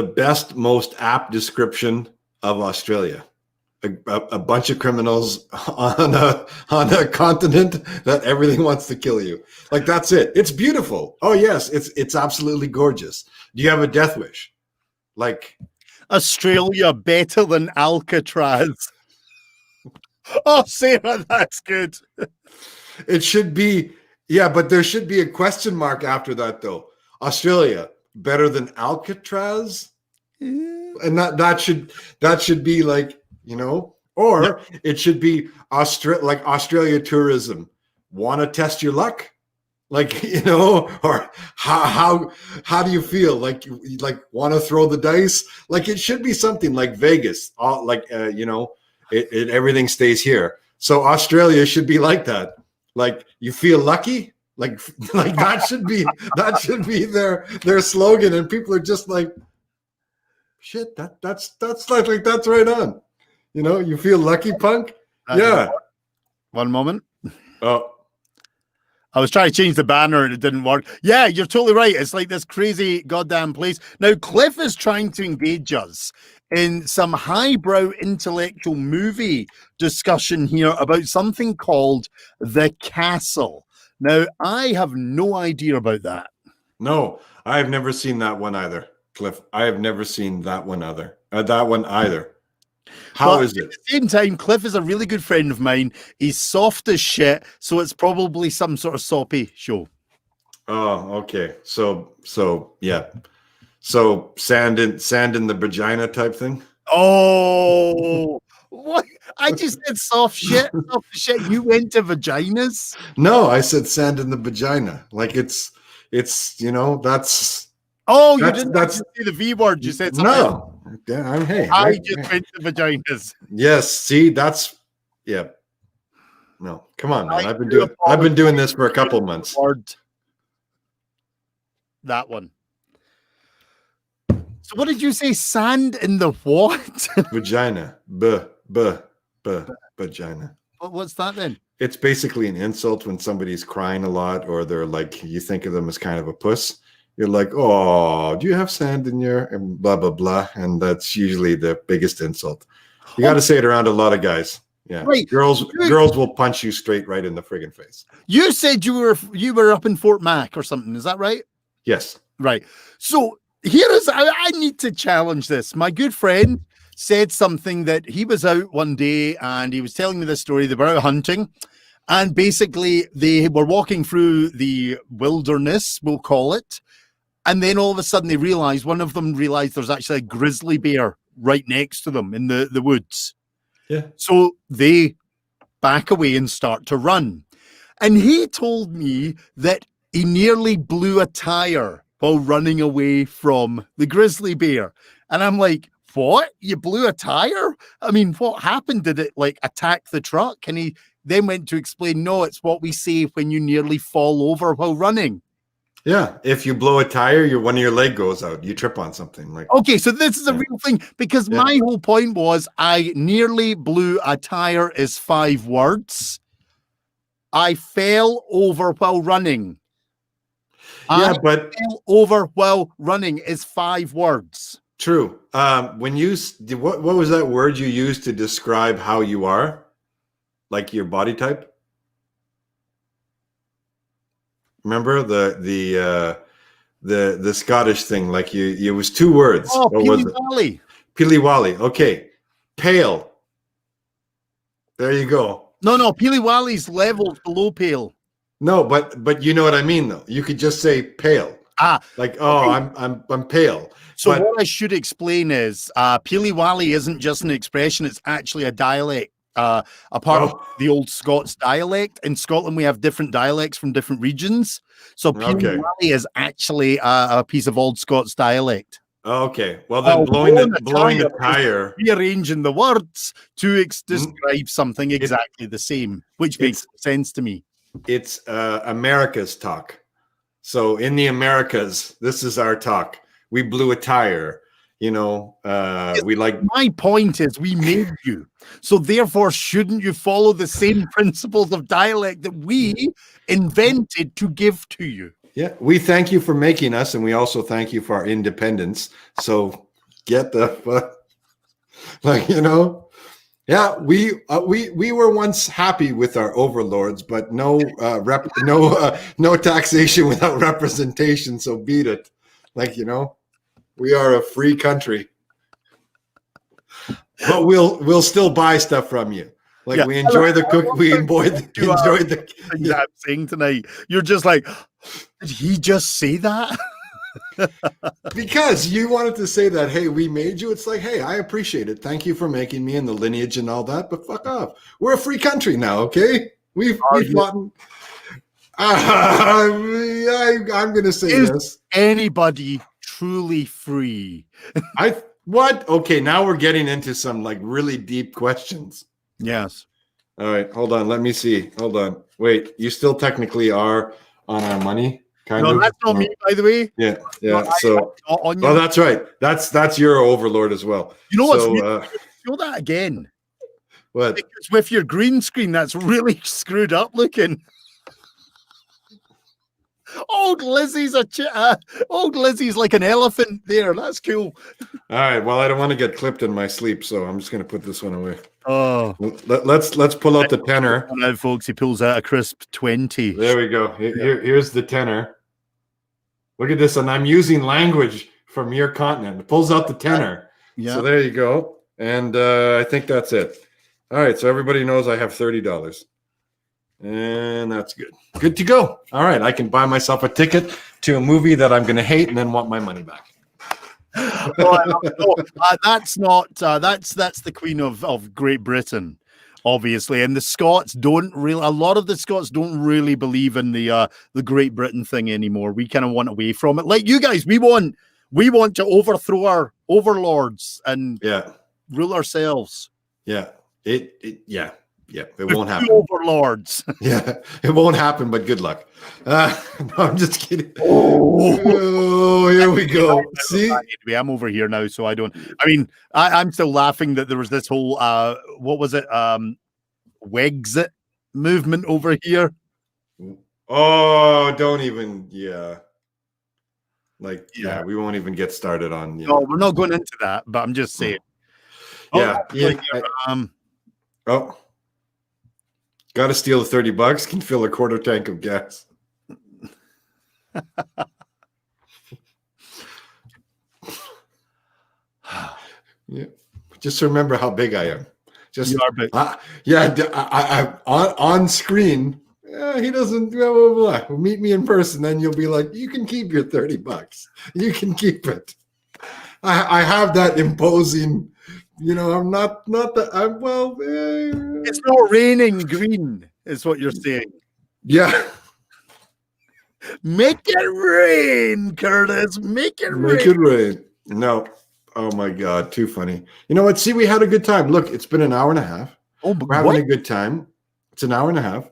best, most apt description of Australia. A bunch of criminals on a continent that everything wants to kill you. Like, that's it. It's beautiful. Oh yes, it's absolutely gorgeous. Do you have a death wish? Like, Australia better than Alcatraz? Oh, Sarah, that's good. It should be, yeah, but there should be a question mark after that, though. Australia better than Alcatraz? And that should be like, or it should be Australia tourism. Want to test your luck? Like, or how do you feel? Like want to throw the dice? Like it should be something like Vegas, everything stays here. So Australia should be like that. Like you feel lucky? Like that should be their slogan, and people are just like, shit, that's like that's right on. You feel lucky, punk? Yeah. One moment. Oh. I was trying to change the banner and it didn't work. Yeah, you're totally right. It's like this crazy goddamn place. Now, Cliff is trying to engage us in some highbrow intellectual movie discussion here about something called The Castle. Now, I have no idea about that. No, I have never seen that one either, Cliff. I have never seen that one either. How is it? At the same time, Cliff is a really good friend of mine. He's soft as shit, so it's probably some sort of soppy show. Oh, okay. So yeah. So sand in the vagina type thing. Oh, what? I just said soft shit. Soft shit. You went to vaginas? No, I said sand in the vagina. Like it's that's. Oh, you didn't say the V word. You said something. No. Yeah, I just went to vaginas. Yes. See, that's yeah. No, come on, man. I've been doing this for a couple months. That one. So what did you say? Sand in the what? Vagina. Vagina. What's that then? It's basically an insult when somebody's crying a lot, or they're like, you think of them as kind of a puss. You're like, oh, do you have sand in your and blah, blah, blah. And that's usually the biggest insult. You got to say it around a lot of guys. Yeah. Right. Girls will punch you straight right in the friggin' face. You said you were up in Fort Mac or something. Is that right? Yes. Right. So I need to challenge this. My good friend said something that he was out one day and he was telling me this story. They were out hunting. And basically they were walking through the wilderness, we'll call it. And then all of a sudden one of them realized there's actually a grizzly bear right next to them in the woods. Yeah. So they back away and start to run. And he told me that he nearly blew a tire while running away from the grizzly bear. And I'm like, what? You blew a tire? I mean, what happened? Did it like attack the truck? And he then went to explain, no, it's what we say when you nearly fall over while running. Yeah, if you blow a tire, one of your leg goes out. You trip on something. Like okay, so this is a real thing because my whole point was I nearly blew a tire is 5 words. I fell over while running. Yeah, but fell over while running is 5 words. True. When you what was that word you used to describe how you are, like your body type? Remember the Scottish thing, like it was 2 words. Oh, Peely-Wally. Peely-Wally. Okay. Pale. There you go. No, Peely-Wally's level below pale. No, but you know what I mean though. You could just say pale. Like, oh, okay. I'm pale. So what I should explain is Peely-Wally isn't just an expression, it's actually a dialect. A part of the old Scots dialect. In Scotland, we have different dialects from different regions. So Peely-Wally is actually a piece of old Scots dialect. Okay. Well, then blowing the tire. Rearranging the words to describe something exactly the same, which makes sense to me. It's America's talk. So in the Americas, this is our talk. We blew a tire. We like. My point is, we made you, so therefore, shouldn't you follow the same principles of dialect that we invented to give to you? Yeah, we thank you for making us, and we also thank you for our independence. So get the yeah. We were once happy with our overlords, but no taxation without representation. So beat it, we are a free country. but we'll still buy stuff from you. Like we enjoy the cook. We enjoy the things that I'm saying tonight. You're just like, did he just say that? Because you wanted to say that, hey, we made you. It's like, hey, I appreciate it. Thank you for making me and the lineage and all that. But fuck off. We're a free country now, okay? We've fought. I'm going to say this. Anybody truly free? What? Okay, now we're getting into some like really deep questions. Yes. All right, hold on. Let me see. Hold on. Wait, you still technically are on our money, kind of. That's not me, by the way. Yeah. On your... Oh, that's right. That's your overlord as well. You know what's weird? Show that again. What? Because with your green screen, that's really screwed up looking. Old Lizzie's like an elephant there. That's cool. All right. Well, I don't want to get clipped in my sleep, so I'm just going to put this one away. Oh, let's pull out the tenner. Now, folks, he pulls out a crisp 20. There we go. Here's the tenner. Look at this, and I'm using language from your continent. It pulls out the tenner. Yeah. So there you go, and I think that's it. All right. So everybody knows I have $30. And that's good. Good to go. All right. I can buy myself a ticket to a movie that I'm going to hate and then want my money back. That's not, that's the Queen of Great Britain, obviously. And the Scots a lot of the Scots don't really believe in the Great Britain thing anymore. We kind of want away from it. Like you guys, we want to overthrow our overlords and rule ourselves. Yeah. Yeah, it won't happen. Overlords. Yeah, it won't happen, but good luck. No, I'm just kidding. Oh, here we go. See? I'm over here now, so I don't... I mean, I'm still laughing that there was this whole, what was it? Wexit movement over here. Oh, don't even... Yeah. Like, we won't even get started on... No, we're not going into that, but I'm just saying. Yeah. Got to steal the $30. Can fill a quarter tank of gas. Yeah. Just remember how big I am. You are big. I on screen. He doesn't. Blah, blah, blah. Meet me in person, then you'll be like, you can keep your $30. You can keep it. I have that imposing. You know, I'm not that. I'm well. It's not raining green, is what you're saying. Yeah. Make it rain, Curtis. Make it rain. Make it rain. No. Oh my God, too funny. You know what? See, we had a good time. Look, it's been an hour and a half. Oh, but we're having a good time. It's an hour and a half.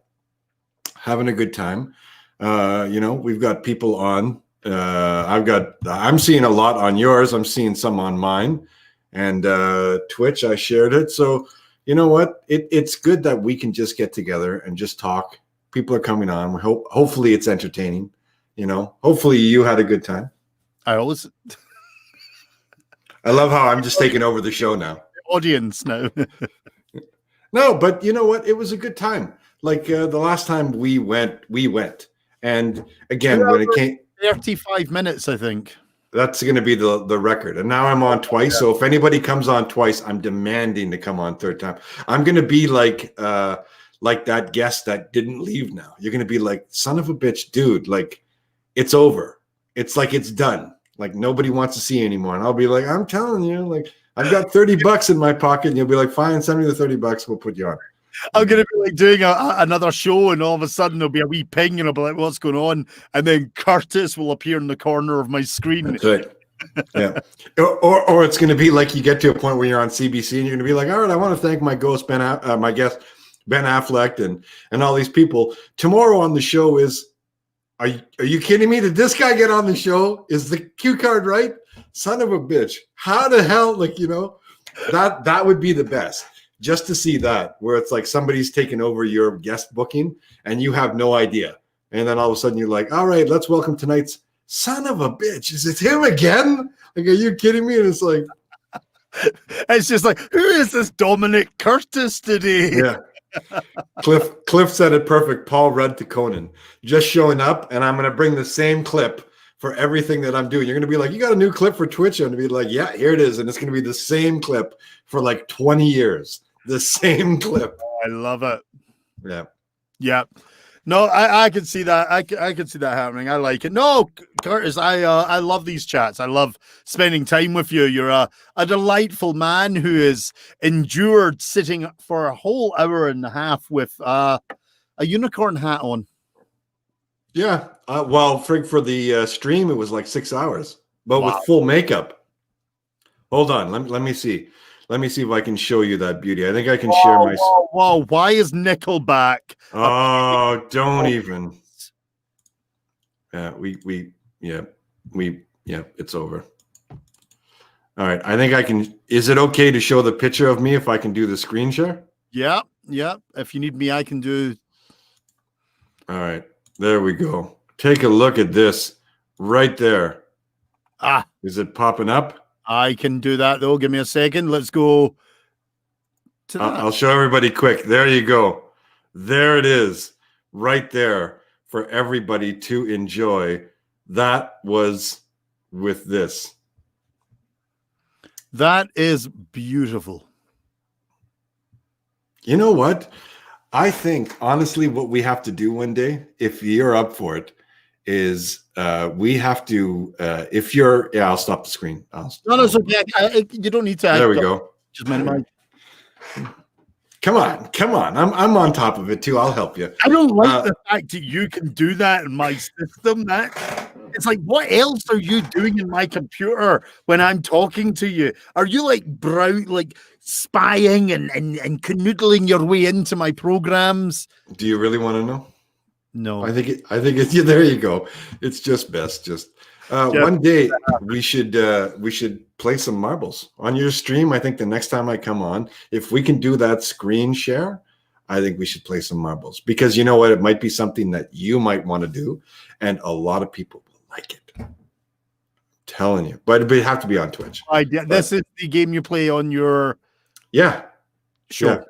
Having a good time. You know, we've got people on. I'm seeing a lot on yours. I'm seeing some on mine. And Twitch, I shared it. So, you know what? It's good that we can just get together and just talk. People are coming on. Hopefully it's entertaining. You know, hopefully you had a good time. I always... I love how I'm just taking over the show now. Audience now. No, but you know what? It was a good time. Like the last time we went. And again, when it came... 35 minutes, I think. That's going to be the record. And now I'm on twice. So if anybody comes on twice, I'm demanding to come on third time. I'm going to be like that guest that didn't leave now. You're going to be like, son of a bitch, dude, like it's over. It's like it's done. Like nobody wants to see you anymore. And I'll be like, I'm telling you, like I've got $30 in my pocket. And you'll be like, fine, send me the $30. We'll put you on. I'm going to be like doing another show, and all of a sudden there'll be a wee ping, and I'll be like, what's going on? And then Curtis will appear in the corner of my screen. That's right. Yeah. Or it's going to be like you get to a point where you're on CBC and you're going to be like, all right, I want to thank my guest, Ben Affleck and all these people. Tomorrow on the show is, are you kidding me? Did this guy get on the show? Is the cue card right? Son of a bitch. How the hell, like, you know, that would be the best. Just to see that, where it's like somebody's taking over your guest booking and you have no idea. And then all of a sudden you're like, all right, let's welcome tonight's son of a bitch. Is it him again? Like, are you kidding me? And it's like, it's just like, who is this Dominic Curtis today? Yeah. Cliff said it perfect. Paul Rudd to Conan. Just showing up, and I'm going to bring the same clip for everything that I'm doing. You're going to be like, you got a new clip for Twitch? I'm going to be like, yeah, here it is. And it's going to be the same clip for like 20 years. The same clip. I love it. Yeah. Yeah. No, I can see that. I can see that happening. I like it. No, Curtis, I love these chats. I love spending time with you. You're a delightful man who has endured sitting for a whole hour and a half with a unicorn hat on. Yeah. Well, for the stream, it was like 6 hours, but Wow. with full makeup. Hold on. Let me see. Let me see if I can show you that beauty. I think I can share my. Whoa! Why is Nickelback? Oh, don't even. Yeah, it's over. All right. I think I can. Is it okay to show the picture of me if I can do the screen share? Yeah. If you need me, I can do. All right. There we go. Take a look at this right there. Is it popping up? I can do that though. Give me a second. Let's go to that. I'll show everybody quick. There you go. There it is. Right there for everybody to enjoy. That was with this. That is beautiful. You know what? I think, honestly, what we have to do one day, if you're up for it, is we have to, if you're, I'll stop the screen. No, it's okay. You don't need to. There we go. Just minimize. Come on. I'm on top of it too. I'll help you. I don't like the fact that you can do that in my system. It's like, what else are you doing in my computer when I'm talking to you? Are you like spying and canoodling your way into my programs? Do you really want to know? No. I think it's yeah, there you go. It's just best. One day we should play some marbles on your stream. I think the next time I come on, if we can do that screen share, I think we should play some marbles, because you know what? It might be something that you might want to do, and a lot of people will like it. I'm telling you, but it have to be on Twitch. This is the game you play on your show.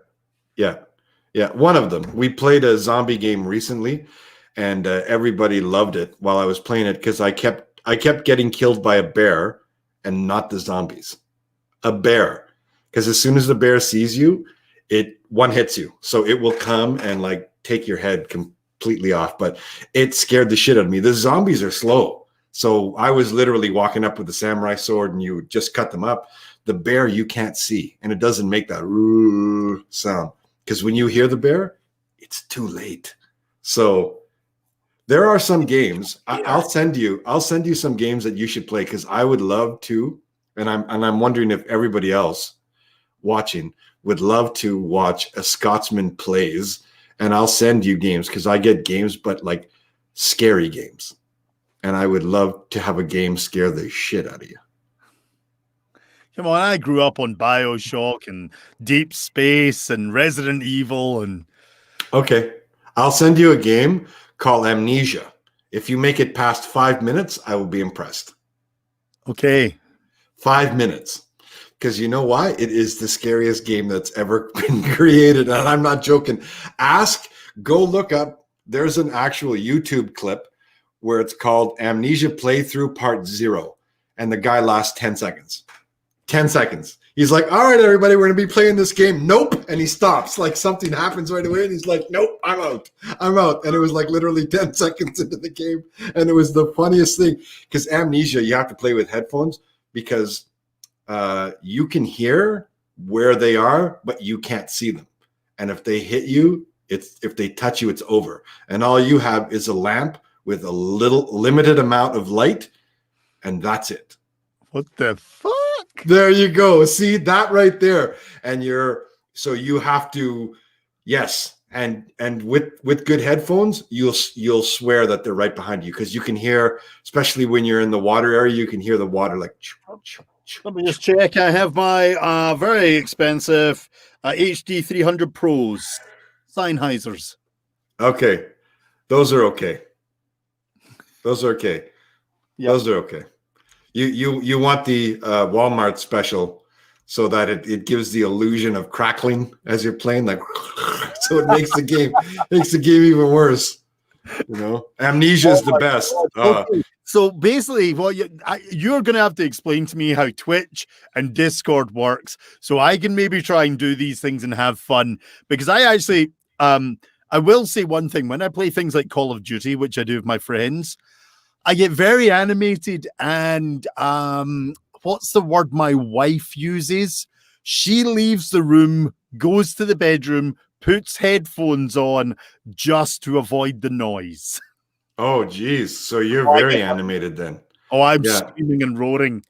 Yeah, one of them. We played a zombie game recently, and everybody loved it while I was playing it, because I kept getting killed by a bear and not the zombies. A bear, because as soon as the bear sees you, it one hits you, so it will come and like take your head completely off. But it scared the shit out of me. The zombies are slow, so I was literally walking up with the samurai sword, and you just cut them up. The bear you can't see, and it doesn't make that sound. Because when you hear the bear, it's too late. So there are some games. I'll send you some games that you should play, because I would love to, and I'm wondering if everybody else watching would love to watch a Scotsman plays. And I'll send you games, because I get games, but like scary games, and I would love to have a game scare the shit out of you. Come on, I grew up on BioShock and Deep Space and Resident Evil and. Okay, I'll send you a game called Amnesia. If you make it past 5 minutes, I will be impressed. Okay. 5 minutes. Because you know why? It is the scariest game that's ever been created. And I'm not joking. Go look up. There's an actual YouTube clip where it's called Amnesia Playthrough Part 0. And the guy lasts 10 seconds. 10 seconds. He's like, all right, everybody, we're going to be playing this game. Nope. And he stops. Like something happens right away. And he's like, nope, I'm out. And it was like literally 10 seconds into the game. And it was the funniest thing, because Amnesia, you have to play with headphones, because you can hear where they are, but you can't see them. And if they hit you, if they touch you, it's over. And all you have is a lamp with a little limited amount of light. And that's it. What the fuck? There you go. See that right there. And so you have to, yes. And with good headphones, you'll swear that they're right behind you, because you can hear, especially when you're in the water area, you can hear the water like. Let me just check. I have my very expensive HD 300 Pros, Sennheisers. Okay. Those are okay. Yep. Those are okay. You want the Walmart special, so that it gives the illusion of crackling as you're playing, like, so it makes the game even worse. You know, Amnesia is the best. So basically, what you're going to have to explain to me how Twitch and Discord works, so I can maybe try and do these things and have fun. Because I actually, I will say one thing: when I play things like Call of Duty, which I do with my friends, I get very animated. And what's the word my wife uses? She leaves the room, goes to the bedroom, puts headphones on just to avoid the noise. Oh, geez. So you're very animated then. Oh, I'm Yeah. screaming and roaring.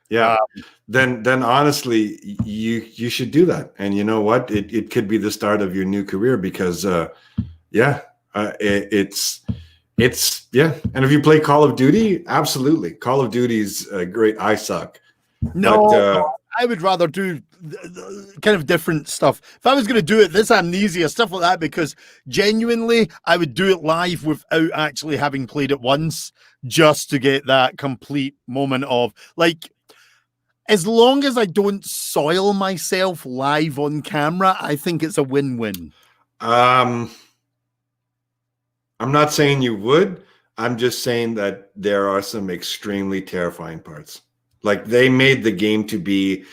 Yeah. Then honestly, you should do that. And you know what? It could be the start of your new career because it's yeah. And if you play Call of Duty, absolutely. Call of Duty's great. I suck. No, I would rather do kind of different stuff. If I was going to do it, this Amnesia, stuff like that, because genuinely, I would do it live without actually having played it once, just to get that complete moment of, like, as long as I don't soil myself live on camera, I think it's a win-win. I'm not saying you would. I'm just saying that there are some extremely terrifying parts. Like, they made the game to be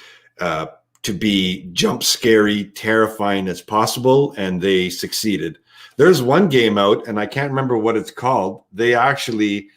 jump scary, terrifying as possible, and they succeeded. There's one game out, and I can't remember what it's called. They actually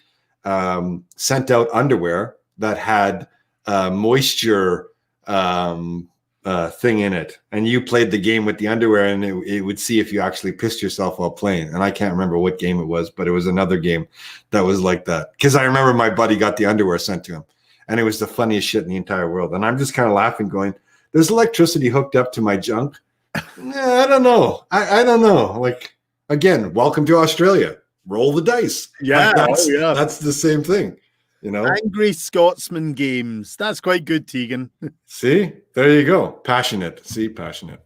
sent out underwear that had moisture thing in it, and you played the game with the underwear, and it would see if you actually pissed yourself while playing. And I can't remember what game it was, but it was another game that was like that, because I remember my buddy got the underwear sent to him, and it was the funniest shit in the entire world. And I'm just kind of laughing, going, there's electricity hooked up to my junk. I don't know. I don't know. Like, again, welcome to Australia. Roll the dice. Yeah, like, that's the same thing. You know, Angry Scotsman games. That's quite good, Tegan. See, there you go. Passionate. See, passionate.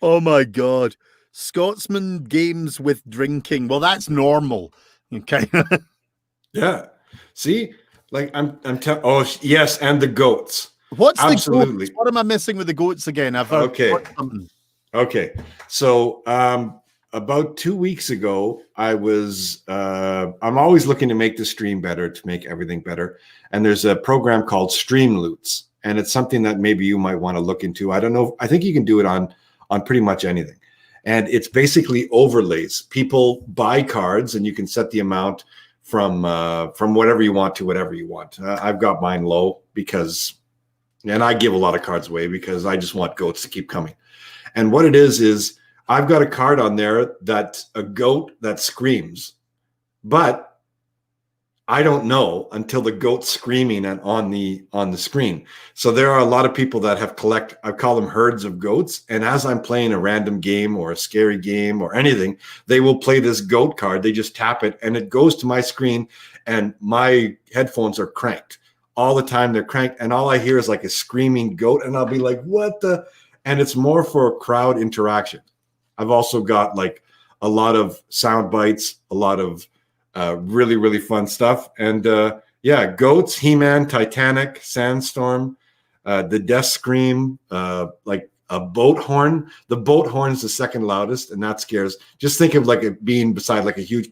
Oh my God. Scotsman games with drinking. Well, that's normal. Okay. Yeah. See, like oh yes, and the goats. What's absolutely the goats? What am I missing with the goats again? Okay. So about 2 weeks ago, I'm always looking to make the stream better, to make everything better. And there's a program called Streamloots, and it's something that maybe you might want to look into. I don't know. I think you can do it on pretty much anything. And it's basically overlays. People buy cards, and you can set the amount from whatever you want to whatever you want. I've got mine low and I give a lot of cards away because I just want goats to keep coming. And what it is I've got a card on there that's a goat that screams, but I don't know until the goat's screaming and on the screen. So there are a lot of people that have I call them herds of goats. And as I'm playing a random game or a scary game or anything, they will play this goat card. They just tap it and it goes to my screen, and my headphones are cranked all the time. They're cranked, and all I hear is like a screaming goat, and I'll be like, what the? And it's more for crowd interaction. I've also got like a lot of sound bites, a lot of really, really fun stuff. And goats, He-Man, Titanic, Sandstorm, the Death Scream, like a boat horn. The boat horn is the second loudest, and that scares. Just think of like it being beside like a huge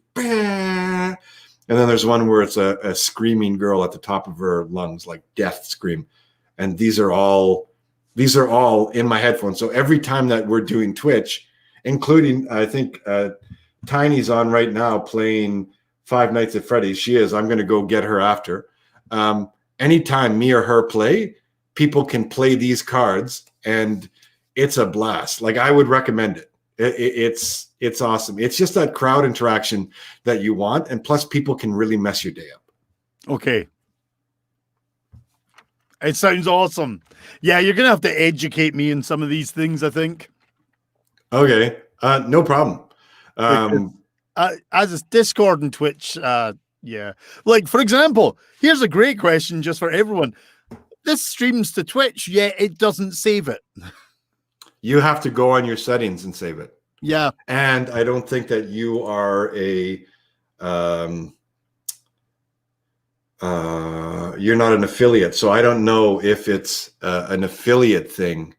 and then there's one where it's a screaming girl at the top of her lungs, like death scream. And these are all in my headphones. So every time that we're doing Twitch, including, I think Tiny's on right now playing Five Nights at Freddy's. She is. I'm going to go get her after. Anytime me or her play, people can play these cards, and it's a blast. Like, I would recommend it. It's awesome. It's just that crowd interaction that you want, and plus people can really mess your day up. Okay. It sounds awesome. Yeah, you're going to have to educate me in some of these things, I think. Okay. No problem. As a Discord and Twitch, yeah. Like, for example, here's a great question just for everyone. This streams to Twitch, yet it doesn't save it. You have to go on your settings and save it. Yeah. And I don't think that you are you're not an affiliate. So I don't know if it's an affiliate thing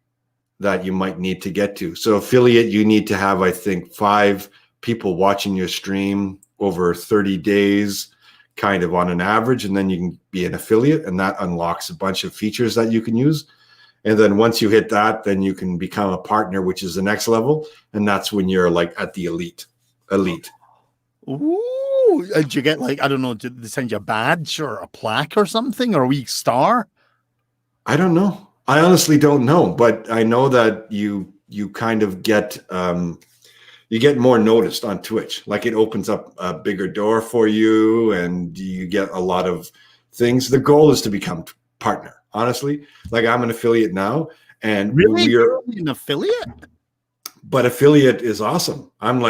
that you might need to get to. So affiliate, you need to have, I think, 5 people watching your stream over 30 days. kind of on an average, and then you can be an affiliate, and that unlocks a bunch of features that you can use. And then once you hit that, then you can become a partner, which is the next level. And that's when you're like at the elite. Ooh, did you get like, I don't know, did they send you a badge or a plaque or something, or a wee star? I don't know. I honestly don't know, but I know that you kind of get you get more noticed on Twitch. Like it opens up a bigger door for you, and you get a lot of things. The goal is to become partner. Honestly, like I'm an affiliate now, and really, you're an affiliate. But affiliate is awesome. I'm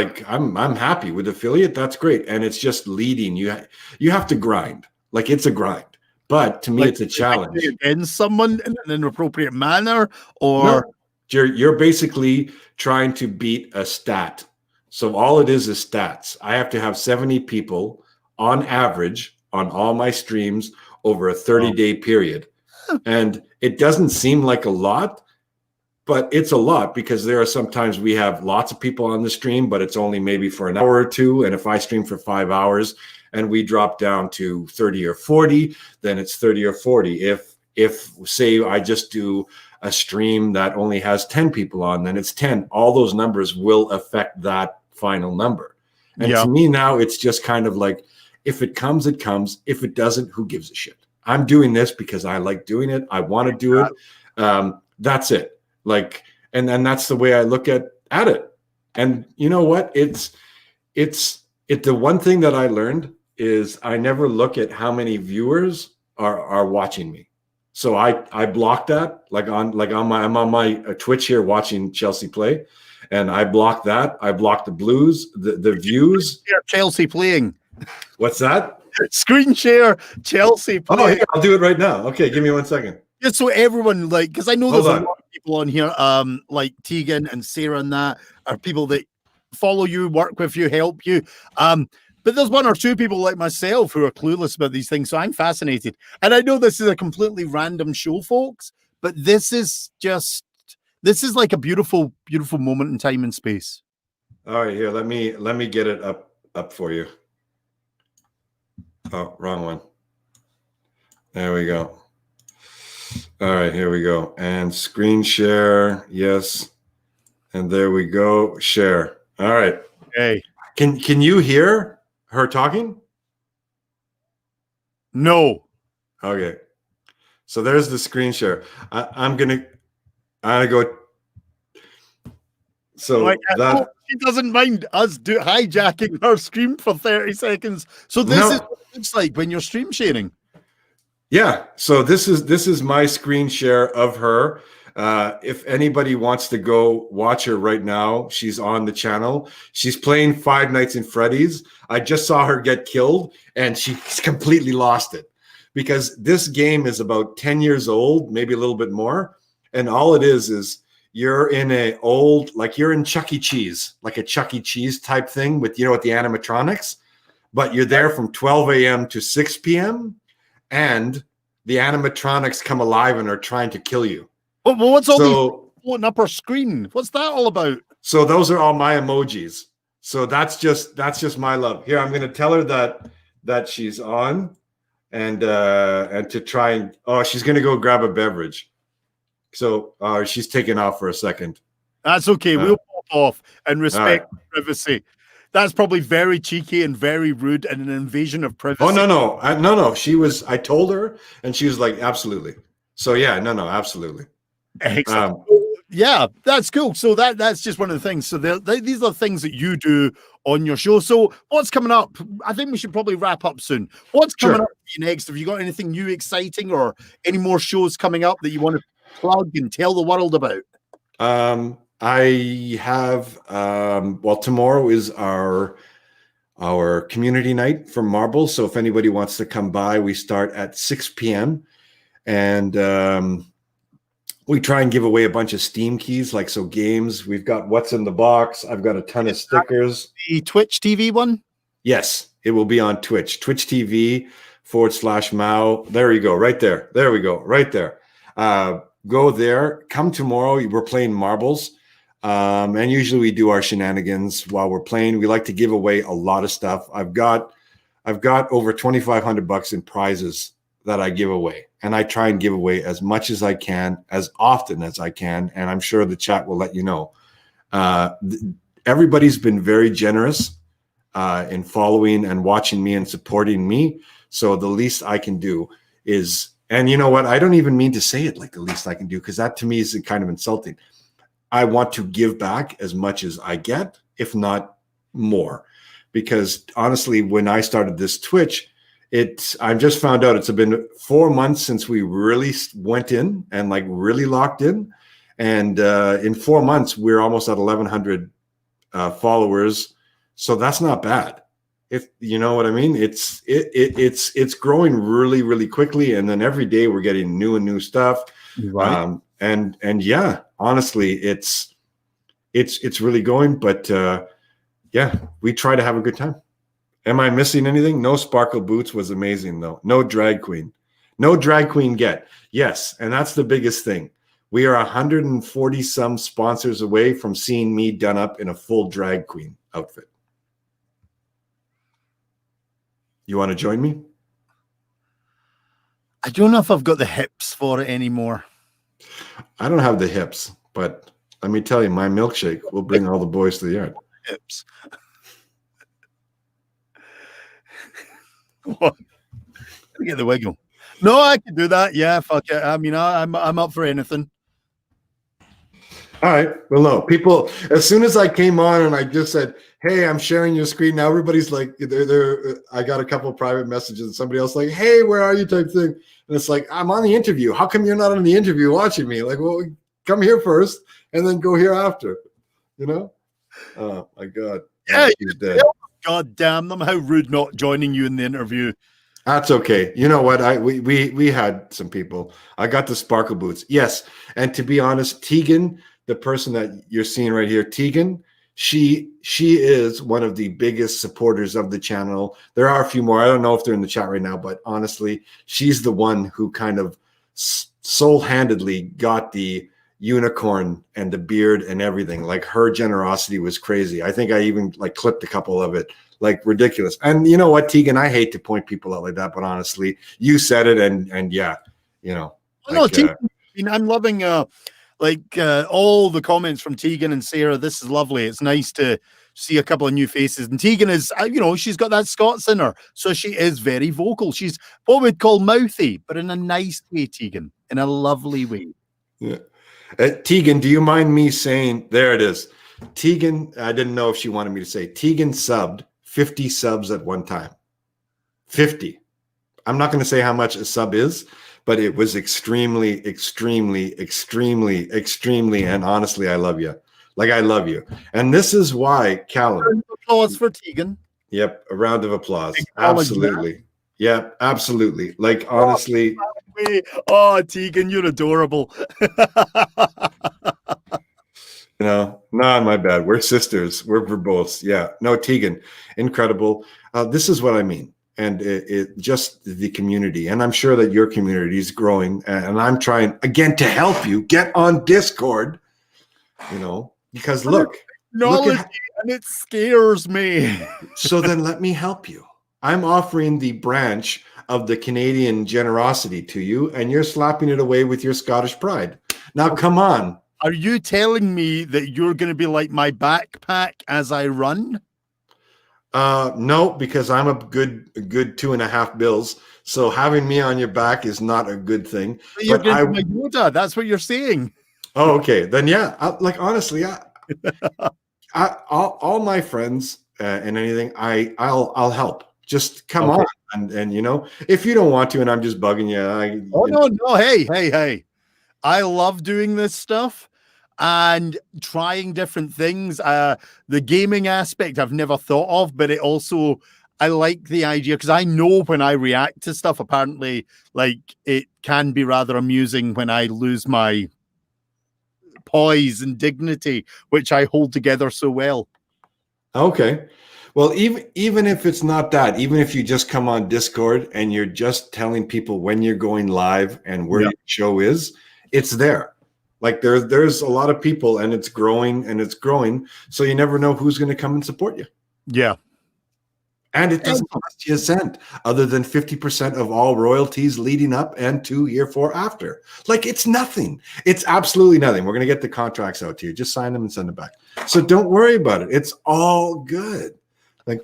happy with affiliate. That's great, and it's just leading. You have to grind. Like it's a grind. But to me, like, it's a challenge. Against someone in an appropriate manner, or no, you're basically trying to beat a stat. So all it is stats. I have to have 70 people on average on all my streams over a 30-day period. And it doesn't seem like a lot, but it's a lot because there are sometimes we have lots of people on the stream, but it's only maybe for an hour or two. And if I stream for 5 hours and we drop down to 30 or 40, then it's 30 or 40. If say I just do a stream that only has 10 people on, then it's 10. All those numbers will affect that final number. And to me now, it's just kind of like, if it comes, it comes. If it doesn't, who gives a shit? I'm doing this because I like doing it. I want to do it. That's it. Like, and that's the way I look at it. And you know what? It's the one thing that I learned is I never look at how many viewers are watching me. So I blocked that. I'm on my Twitch here watching Chelsea play, and I blocked that. I blocked the Blues, the views. Chelsea playing. What's that? Screen share Chelsea playing. Oh, yeah, I'll do it right now. Okay, give me 1 second. Just so everyone, like, because I know there's a lot of people on here, like Tegan and Sarah and that are people that follow you, work with you, help you. But there's one or two people like myself who are clueless about these things. So I'm fascinated. And I know this is a completely random show, folks, but this is like a beautiful, beautiful moment in time and space. All right, here, let me get it up for you. Oh, wrong one. There we go. All right, here we go. And screen share, yes. And there we go. Share. All right. Hey. Can you hear her talking? No. Okay. So there's the screen share. I'm gonna go. So like, that she doesn't mind us hijacking her stream for 30 seconds. So this is what it looks like when you're stream sharing. Yeah. So this is my screen share of her. If anybody wants to go watch her right now, she's on the channel. She's playing Five Nights at Freddy's. I just saw her get killed, and she's completely lost it because this game is about 10 years old, maybe a little bit more. And all it is you're in you're in Chuck E. Cheese, like a Chuck E. Cheese type thing with the animatronics, but you're there from 12 a.m. to 6 p.m. and the animatronics come alive and are trying to kill you. Well, what's all these floating up her screen? What's that all about? So those are all my emojis. So that's just my love. Here, I'm going to tell her that she's on, and to try and she's going to go grab a beverage. So she's taking off for a second. That's okay. We'll pop off and respect privacy. That's probably very cheeky and very rude and an invasion of privacy. Oh, no. I told her, and she was like, absolutely. So yeah, no, absolutely. Excellent. Yeah, that's cool. So that's just one of the things. So these are things that you do on your show. So what's coming up? I think we should probably wrap up soon. What's coming up next? Have you got anything new, exciting, or any more shows coming up that you want to plug and tell the world about? I have tomorrow is our community night for marbles. So if anybody wants to come by, we start at 6 p.m. and we try and give away a bunch of Steam keys, games. We've got What's in the Box. I've got a ton of stickers. The Twitch TV one? Yes, it will be on Twitch. Twitch TV /Mao. There you go. Right there. There we go. Right there. Go there. Come tomorrow. We're playing marbles. And usually we do our shenanigans while we're playing. We like to give away a lot of stuff. I've got I've got over $2,500 in prizes that I give away, and I try and give away as much as I can, as often as I can, and I'm sure the chat will let you know. Everybody's been very generous in following and watching me and supporting me. So the least I can do is, and you know what? I don't even mean to say it like the least I can do, because that to me is kind of insulting. I want to give back as much as I get, if not more, because honestly, when I started this Twitch, I've just found out it's been 4 months since we really went in and like really locked in. And in 4 months, we're almost at 1,100 followers. So that's not bad. If you know what I mean, it's growing really, really quickly. And then every day we're getting new stuff. Right. And yeah, honestly, it's really going, but yeah, we try to have a good time. Am I missing anything? No sparkle boots was amazing though. No drag queen get. Yes. And that's the biggest thing. We are 140 some sponsors away from seeing me done up in a full drag queen outfit. You want to join me? I don't know if I've got the hips for it anymore. I don't have the hips, but let me tell you, my milkshake will bring all the boys to the yard. Hips. What? Get the wiggle. No, I can do that. Yeah, fuck it. I mean, I'm up for anything. All right. Well, no, people, as soon as I came on and I just said, hey, I'm sharing your screen now, everybody's like, I got a couple of private messages and somebody else like, hey, where are you type thing. And it's like, I'm on the interview. How come you're not on the interview watching me? Like, well, come here first and then go here after, you know? Oh my God. Yeah, he's dead. God damn them. How rude not joining you in the interview. That's okay. You know what? We had some people. I got the sparkle boots. Yes. And to be honest, Tegan, the person that you're seeing right here, Tegan, she is one of the biggest supporters of the channel. There are a few more. I don't know if they're in the chat right now, but honestly, she's the one who kind of sole-handedly got the unicorn and the beard and everything. Like her generosity was crazy. I think I even like clipped a couple of it, like ridiculous. And you know what, Tegan, I hate to point people out like that, but honestly, you said it, and yeah, you know. Like, no, Tegan, I'm loving all the comments from Tegan and Sarah. This is lovely. It's nice to see a couple of new faces. And Tegan is, she's got that Scots in her, so she is very vocal. She's what we'd call mouthy, but in a nice way, Tegan, in a lovely way. Yeah. Tegan, do you mind me saying, there it is. Tegan, I didn't know if she wanted me to say, Tegan subbed 50 subs at one time. 50. I'm not going to say how much a sub is, but it was extremely, and honestly, I love you. Like, I love you. And this is why, Calum. Round of applause for Tegan. Yep, a round of applause. Absolutely. Yeah, absolutely. Like, honestly. Oh, Tegan, you're adorable. No, not my bad. We're sisters. We're verbose. Yeah. No, Tegan, incredible. This is what I mean. And it just the community. And I'm sure that your community is growing. And I'm trying, again, to help you get on Discord, because look. And it scares me. So then let me help you. I'm offering the branch of the Canadian generosity to you, and you're slapping it away with your Scottish pride. Now, come on. Are you telling me that you're going to be like my backpack as I run? No, because I'm a good 2.5 bills. So having me on your back is not a good thing. But you're going to be my Yoda. That's what you're saying. Oh, okay. Then yeah. Honestly, all my friends and anything, I'll help. Just come on, and if you don't want to, and I'm just bugging you. No. Hey. I love doing this stuff and trying different things. The gaming aspect I've never thought of, but I like the idea because I know when I react to stuff, apparently, like it can be rather amusing when I lose my poise and dignity, which I hold together so well. Okay. Well, even if it's not that, even if you just come on Discord and you're just telling people when you're going live and where your show is, it's there. Like there's a lot of people, and it's growing. So you never know who's going to come and support you. Yeah. And it doesn't cost you a cent other than 50% of all royalties leading up and to year 4 after. Like, it's nothing. It's absolutely nothing. We're going to get the contracts out to you. Just sign them and send them back. So don't worry about it. It's all good. Like,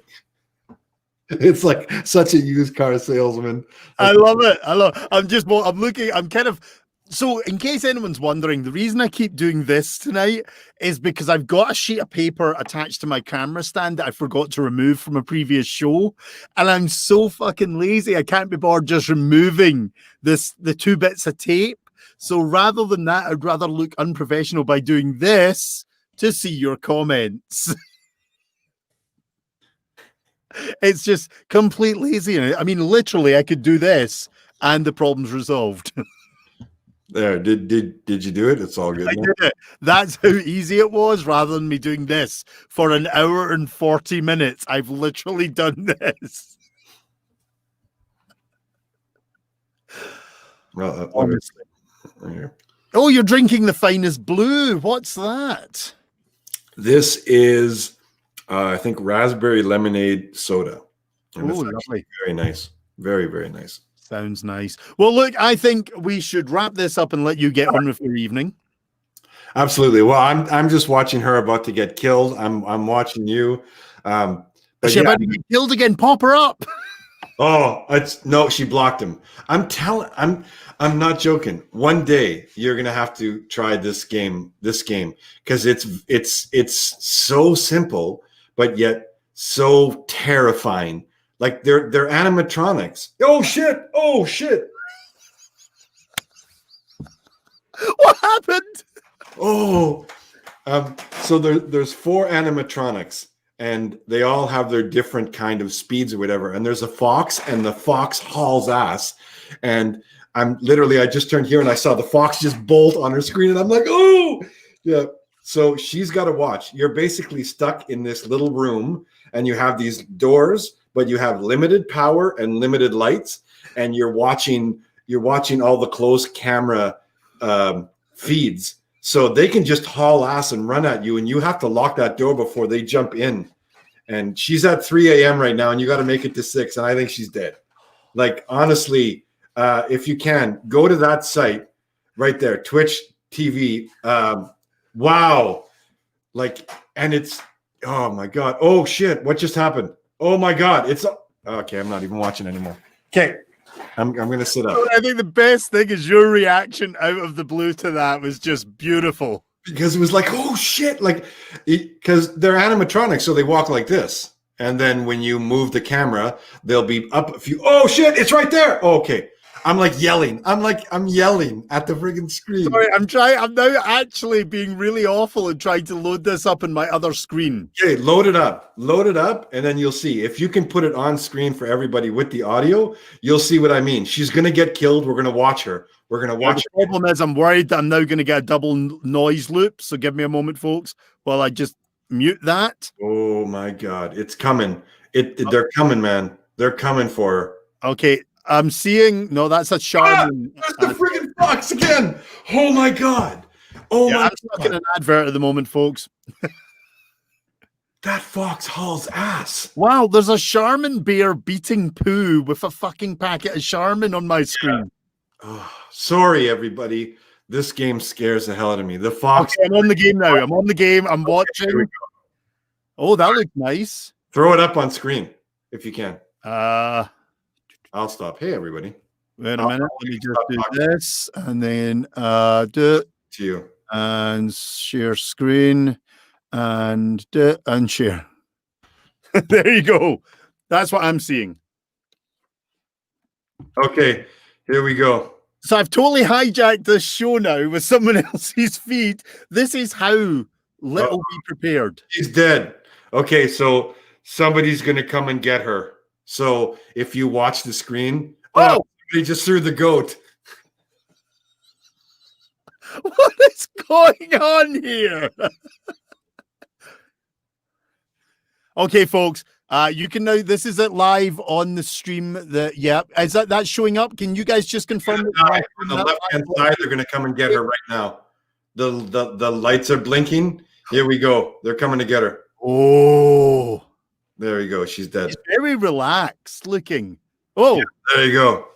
it's like such a used car salesman. I love it. I'm looking, I'm kind of, so in case anyone's wondering, the reason I keep doing this tonight is because I've got a sheet of paper attached to my camera stand that I forgot to remove from a previous show. And I'm so fucking lazy. I can't be bothered just removing the 2 bits of tape. So rather than that, I'd rather look unprofessional by doing this to see your comments. It's just complete lazy. I mean, literally, I could do this and the problem's resolved. There, did you do it? It's all good. I did it. That's how easy it was, rather than me doing this for an hour and 40 minutes. I've literally done this. Well, honestly. Right. Oh, you're drinking the finest blue. What's that? This is, I think, raspberry lemonade soda. Oh, lovely. Very nice. Very, very nice. Sounds nice. Well, look, I think we should wrap this up and let you get on with your evening. Absolutely. Well, I'm just watching her about to get killed. I'm watching you. But she's about to get killed again. Pop her up. Oh, no, she blocked him. I'm not joking. One day you're gonna have to try this game because it's so simple, but yet so terrifying. Like they're animatronics. Oh shit! Oh shit! What happened? Oh, so there's 4 animatronics, and they all have their different kind of speeds or whatever. And there's a fox, and the fox hauls ass. And I just turned here and I saw the fox just bolt on her screen, and I'm like, oh, yeah. So she's got to watch. You're basically stuck in this little room, and you have these doors, but you have limited power and limited lights, and you're watching all the closed camera feeds. So they can just haul ass and run at you, and you have to lock that door before they jump in. And she's at 3 a.m. right now, and you got to make it to 6, and I think she's dead. Like, honestly, if you can, go to that site right there, Twitch TV. Wow. Like, and it's, oh my God. Oh shit. What just happened? Oh my God. It's okay. I'm not even watching anymore. Okay. I'm going to sit up. I think the best thing is your reaction out of the blue to that was just beautiful. Because it was like, oh shit. Like, because they're animatronics. So they walk like this. And then when you move the camera, they'll be up a few. Oh shit. It's right there. Oh, okay. I'm like yelling. I'm yelling at the friggin' screen. Sorry, I'm now actually being really awful and trying to load this up in my other screen. Okay, load it up, and then you'll see. If you can put it on screen for everybody with the audio, you'll see what I mean. She's going to get killed. We're going to watch her. The problem is I'm worried that I'm now going to get a double noise loop. So give me a moment, folks, while I just mute that. Oh my God, it's coming. They're coming, man. They're coming for her. Okay. I'm seeing, no, that's a Charmin. There's the friggin' fox again. Oh my God. Oh my God. I'm stuck in an advert at the moment, folks. That fox hauls ass. Wow, there's a Charmin bear beating poo with a fucking packet of Charmin on my screen. Yeah. Oh, sorry, everybody. This game scares the hell out of me. The fox. Okay, I'm on the game now. I'm on the game. I'm watching. Oh, that looks nice. Throw it up on screen if you can. I'll stop. Hey, everybody. Wait a minute. Let me just do this and then do it. To you. And share screen and do it and share. There you go. That's what I'm seeing. Okay, here we go. So I've totally hijacked this show now with someone else's feed. This is how little be prepared. She's dead. Okay, so somebody's going to come and get her. So if you watch the screen, somebody just threw the goat. What is going on here? Okay, folks, you can now, this is it live on the stream. Is that showing up? Can you guys just confirm? On the left-hand side, they're going to come and get her right now. The lights are blinking. Here we go. They're coming to get her. Oh. There you go. She's dead. She's very relaxed looking. Oh, yeah, there you go.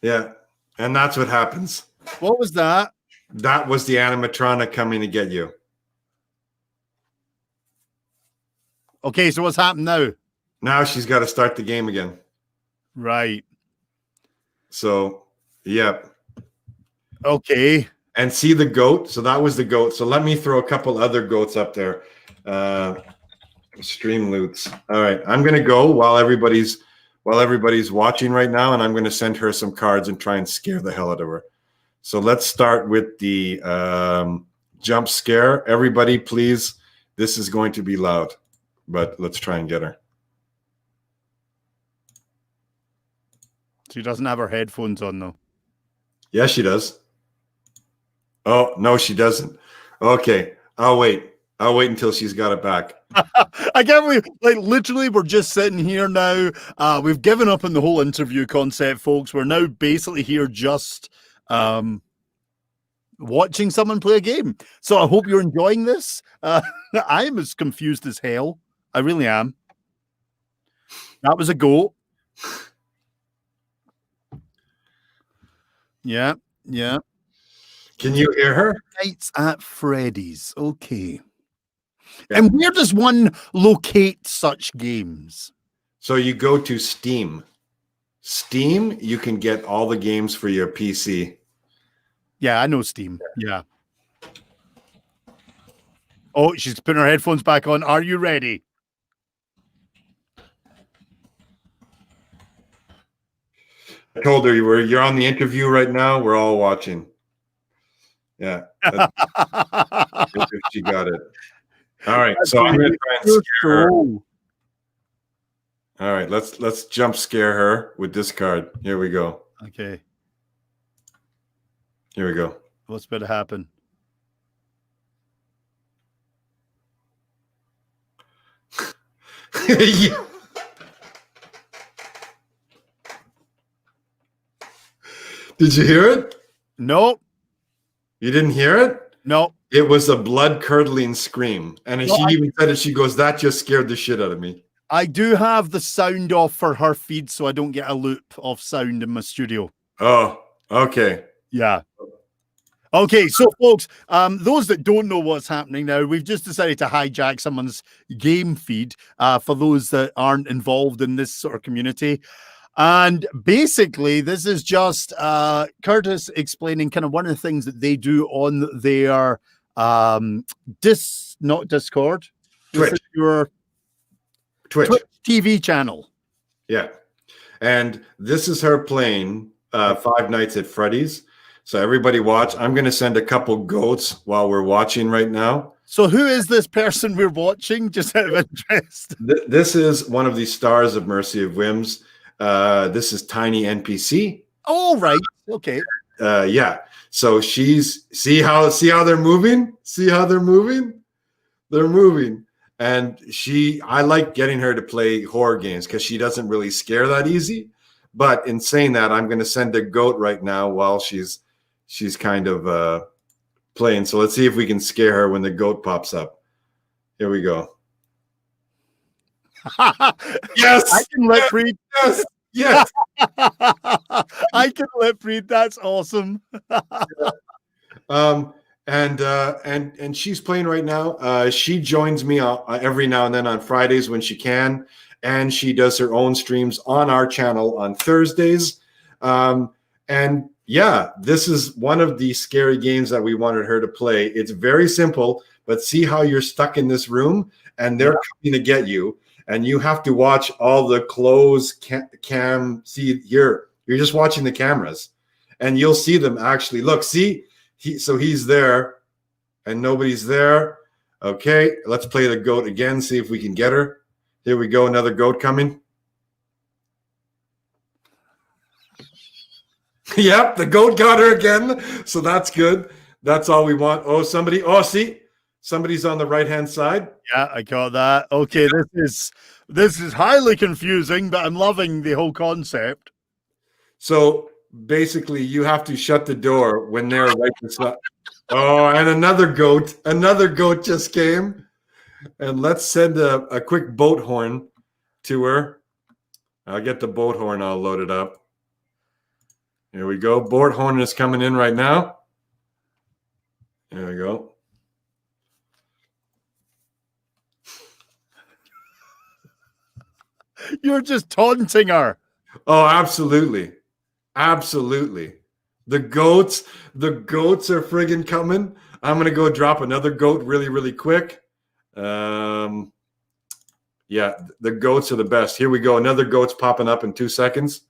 Yeah. And that's what happens. What was that? That was the animatronic coming to get you. Okay, so what's happened now? Now she's got to start the game again. Right. So, yep. Okay. And see the goat? So that was the goat. So let me throw a couple other goats up there. Stream loots. All right. I'm going to go while everybody's watching right now, and I'm going to send her some cards and try and scare the hell out of her. So let's start with the jump scare. Everybody, please. This is going to be loud, but let's try and get her. She doesn't have her headphones on, though. Yes, she does. Oh, no, she doesn't. Okay. I'll wait until she's got it back. I can't believe, like, literally, we're just sitting here now. We've given up on the whole interview concept, folks. We're now basically here just watching someone play a game. So I hope you're enjoying this. I am as confused as hell. I really am. That was a goat. Yeah, yeah. Can you hear her? Nights at Freddy's. Okay. Yeah. And where does one locate such games? So you go to Steam. Steam, you can get all the games for your PC. Yeah, I know Steam. Yeah. Oh, she's putting her headphones back on. Are you ready? I told her you're on the interview right now. We're all watching. Yeah. She got it. All right. So I'm going to try and scare her. All right. Let's jump scare her with this card. Here we go. Okay. Here we go. What's about to happen? Yeah. Did you hear it? No. You didn't hear it? No. It was a blood-curdling scream. And she even said it. She goes, that just scared the shit out of me. I do have the sound off for her feed, so I don't get a loop of sound in my studio. Oh, okay. Yeah. Okay, so folks, those that don't know what's happening now, we've just decided to hijack someone's game feed for those that aren't involved in this sort of community. And basically, this is just Curtis explaining kind of one of the things that they do on their not Discord, Twitch. Your Twitch TV channel. Yeah. And this is her playing Five Nights at Freddy's. So everybody watch. I'm going to send a couple goats while we're watching right now. So who is this person we're watching? Just out of interest. This is one of the stars of Mercy of Whims. This is Tiny NPC. Oh, right. Okay. Yeah. So she's see how they're moving? See how they're moving? They're moving. And I like getting her to play horror games because she doesn't really scare that easy. But in saying that, I'm going to send a goat right now while she's kind of playing. So let's see if we can scare her when the goat pops up. Here we go. Yes, I can lip read. Yes, yes. I can lip read. That's awesome. And she's playing right now. She joins me every now and then on Fridays when she can, and she does her own streams on our channel on Thursdays. And yeah, this is one of the scary games that we wanted her to play. It's very simple, but see how you're stuck in this room and they're coming to get you. And you have to watch all the closed cam. See here, you're just watching the cameras, and you'll see them actually. Look, see, he's there, and nobody's there. Okay, let's play the goat again. See if we can get her. Here we go, another goat coming. Yep, the goat got her again. So that's good. That's all we want. Oh, somebody. Oh, see. Somebody's on the right-hand side. Yeah, I got that. Okay, this is highly confusing, but I'm loving the whole concept. So basically, you have to shut the door when they're right beside. Oh, and another goat just came. And let's send a quick boat horn to her. I'll get the boat horn all loaded up. Here we go. Boat horn is coming in right now. There we go. You're just taunting her. Oh, absolutely. Absolutely. The goats are friggin' coming. I'm going to go drop another goat really, really quick. Yeah, the goats are the best. Here we go. Another goat's popping up in 2 seconds.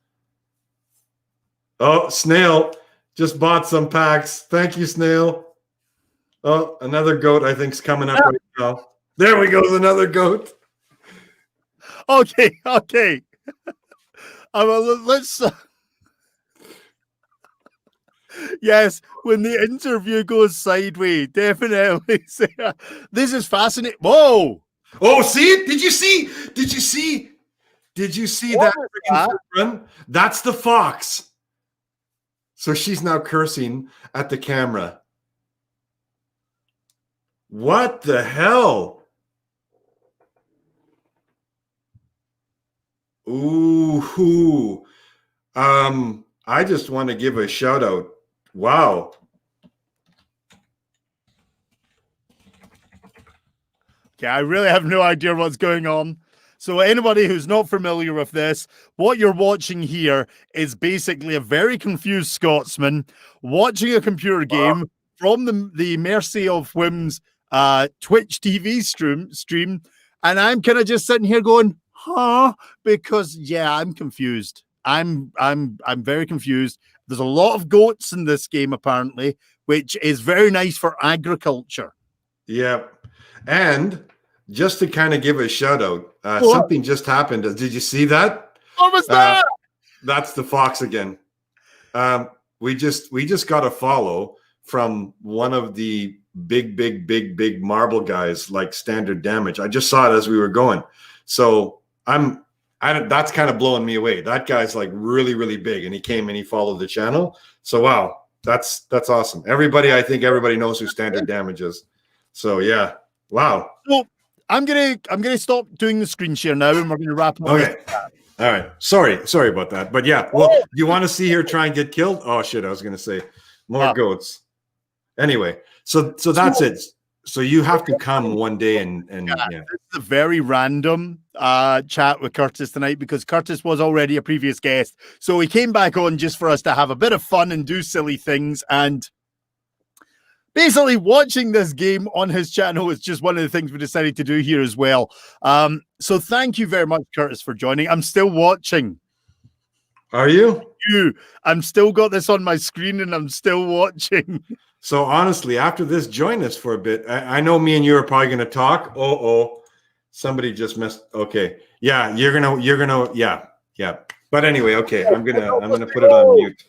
Oh, Snail just bought some packs. Thank you, Snail. Oh, another goat I think is coming up right now. There we go. Another goat. Okay. Let's. Yes, when the interview goes sideways, definitely. This is fascinating. Whoa! Oh, see? Did you see that run? That's the fox. So she's now cursing at the camera. What the hell? Ooh. I just want to give a shout out. Wow. Okay, I really have no idea what's going on. So anybody who's not familiar with this, what you're watching here is basically a very confused Scotsman watching a computer game from the Mercy of Whims Twitch TV stream, and I'm kind of just sitting here going, huh? Because yeah, I'm confused. I'm very confused. There's a lot of goats in this game apparently, which is very nice for agriculture. Yep. And just to kind of give a shout out, something just happened. Did you see that? What was that? That's the fox again. We just got a follow from one of the big marble guys like Standard Damage. I just saw it as we were going. So that's kind of blowing me away. That guy's like really, really big, and he came and he followed the channel. So wow, that's awesome. I think everybody knows who Standard Damage is. So yeah, wow. Well, I'm gonna stop doing the screen share now, and we're gonna wrap up. Okay. All right. Sorry about that. But yeah, well, do you want to see her try and get killed? Oh shit, I was gonna say more goats. Anyway, so that's it. So you have to come one day and yeah. This is a very random chat with Curtis tonight because Curtis was already a previous guest. So he came back on just for us to have a bit of fun and do silly things. And basically watching this game on his channel is just one of the things we decided to do here as well. So thank you very much, Curtis, for joining. I'm still watching. Are you? I'm still got this on my screen and I'm still watching. So honestly, after this, join us for a bit. I know me and you are probably going to talk. Somebody just messed. Okay, yeah, you're gonna, yeah. But anyway, okay, I'm gonna put it on mute.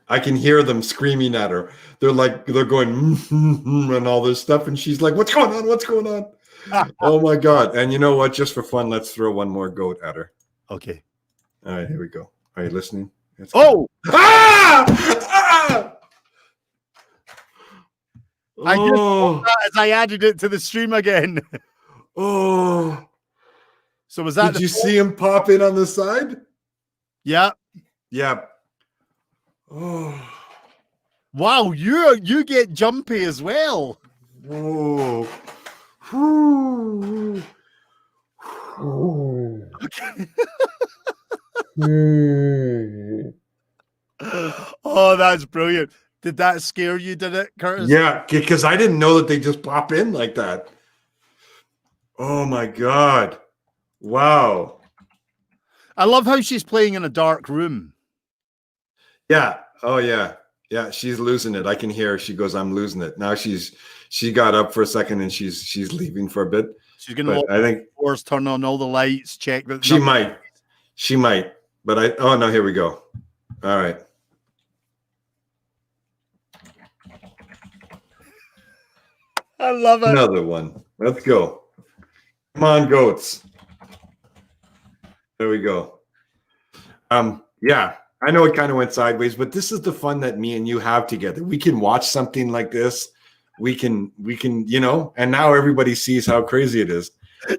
I can hear them screaming at her. They're going and all this stuff, and she's like, "What's going on? What's going on?" Oh my god! And you know what? Just for fun, let's throw one more goat at her. Okay. All right, here we go. Are you listening? Oh! I just thought that as I added it to the stream again. Oh. So was that? Did you see him pop in on the side? Yeah. Yeah. Oh. Wow, you get jumpy as well. Oh. Okay. Oh, that's brilliant. Did that scare you, did it, Curtis? Yeah, because I didn't know that they just pop in like that. Oh my god. Wow. I love how she's playing in a dark room. Yeah. Oh yeah. Yeah, she's losing it. I can hear her. She goes, I'm losing it. Now she got up for a second and she's leaving for a bit. She's gonna I think doors, turn on all the lights, check that she might. But oh no, here we go. All right. I love it. Another one. Let's go. Come on, goats. There we go. Yeah, I know it kind of went sideways, but this is the fun that me and you have together. We can watch something like this we can, and now everybody sees how crazy it is.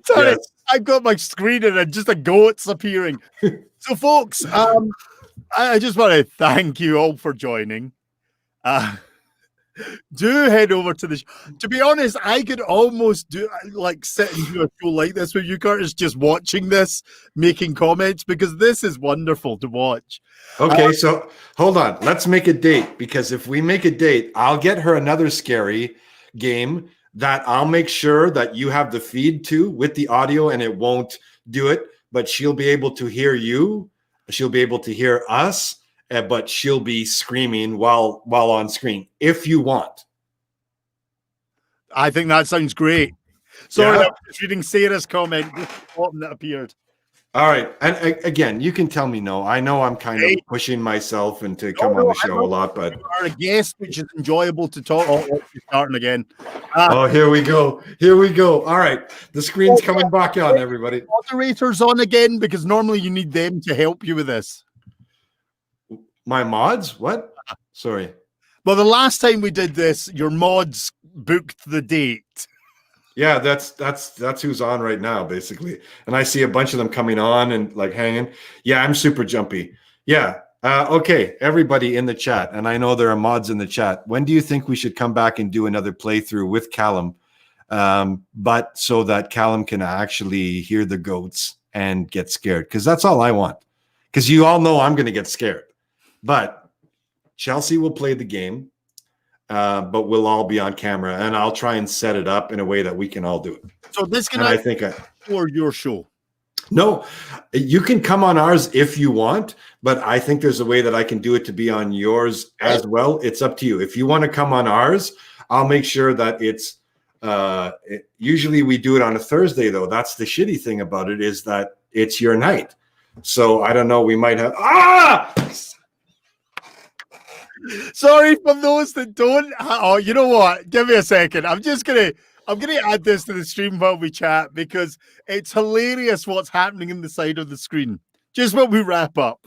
Sorry, Yes. I've got my screen and just a goat's appearing. So, folks, I just want to thank you all for joining. Do head over to the to be honest, I could almost do sit and do a show like this with you, Curtis, just watching this, making comments, because this is wonderful to watch. Okay, so hold on. Let's make a date, because if we make a date, I'll get her another scary game that I'll make sure that you have the feed to with the audio, and it won't do it, but she'll be able to hear you. She'll be able to hear us. But she'll be screaming while on screen if you want. I think that sounds great. Sorry, I was reading Sarah's comment that appeared. All right, and again, you can tell me no. I know I'm kind of pushing myself and to come on the show a lot, but you are a guest, which is enjoyable to talk. Oh, starting again. Here we go. Here we go. All right, the screen's coming back on, everybody. Moderators on again, because normally you need them to help you with this. My mods? What? Sorry. Well, the last time we did this, your mods booked the date. Yeah, that's who's on right now, basically. And I see a bunch of them coming on and hanging. Yeah, I'm super jumpy. Yeah. Okay, everybody in the chat, and I know there are mods in the chat. When do you think we should come back and do another playthrough with Calum? But so that Calum can actually hear the goats and get scared, because that's all I want. Because you all know I'm going to get scared. But Chelsea will play the game, but we'll all be on camera, and I'll try and set it up in a way that we can all do it. So this can for your show. No, you can come on ours if you want, but I think there's a way that I can do it to be on yours as well. It's up to you. If you want to come on ours, I'll make sure that it's usually we do it on a Thursday, though. That's the shitty thing about it, is that it's your night. So I don't know, we might have Sorry for those that don't. Oh, you know what? Give me a second. I'm gonna add this to the stream while we chat, because it's hilarious what's happening in the side of the screen. Just when we wrap up.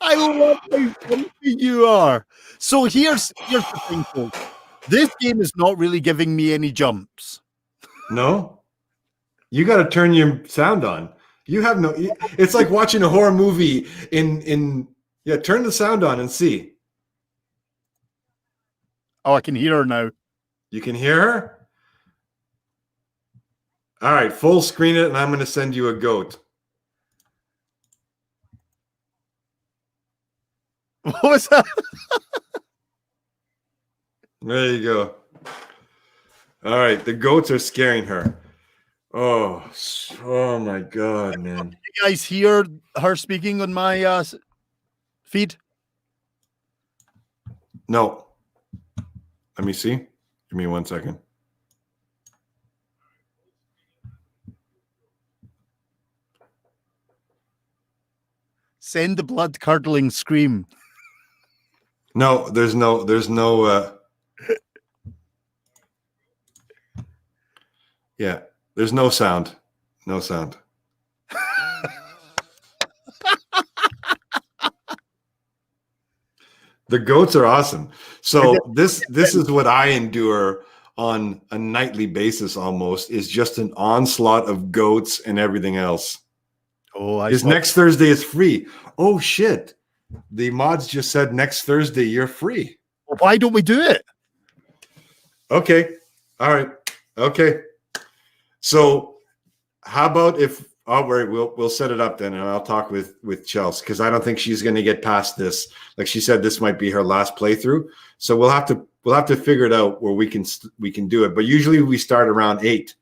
I love how funny you are. So here's the thing, folks. This game is not really giving me any jumps. No? You got to turn your sound on. You have no. It's like watching a horror movie turn the sound on and see. Oh, I can hear her now. You can hear her? All right, full screen it, and I'm going to send you a goat. What was that? There you go. All right, the goats are scaring her. Oh my God, man. You guys hear her speaking on my feed? No. Let me see. Give me 1 second. Send the blood curdling scream. No, there's no yeah, there's no sound. No sound. The goats are awesome. So this is what I endure on a nightly basis, almost, is just an onslaught of goats and everything else. Oh, next Thursday is free. Oh shit. The mods just said next Thursday you're free. Well, why don't we do it? Okay. All right. Okay. So how about if we'll set it up then, and I'll talk with Chelsea, because I don't think she's going to get past this. Like she said, this might be her last playthrough. So we'll have to figure it out where we can do it. But usually we start around 8.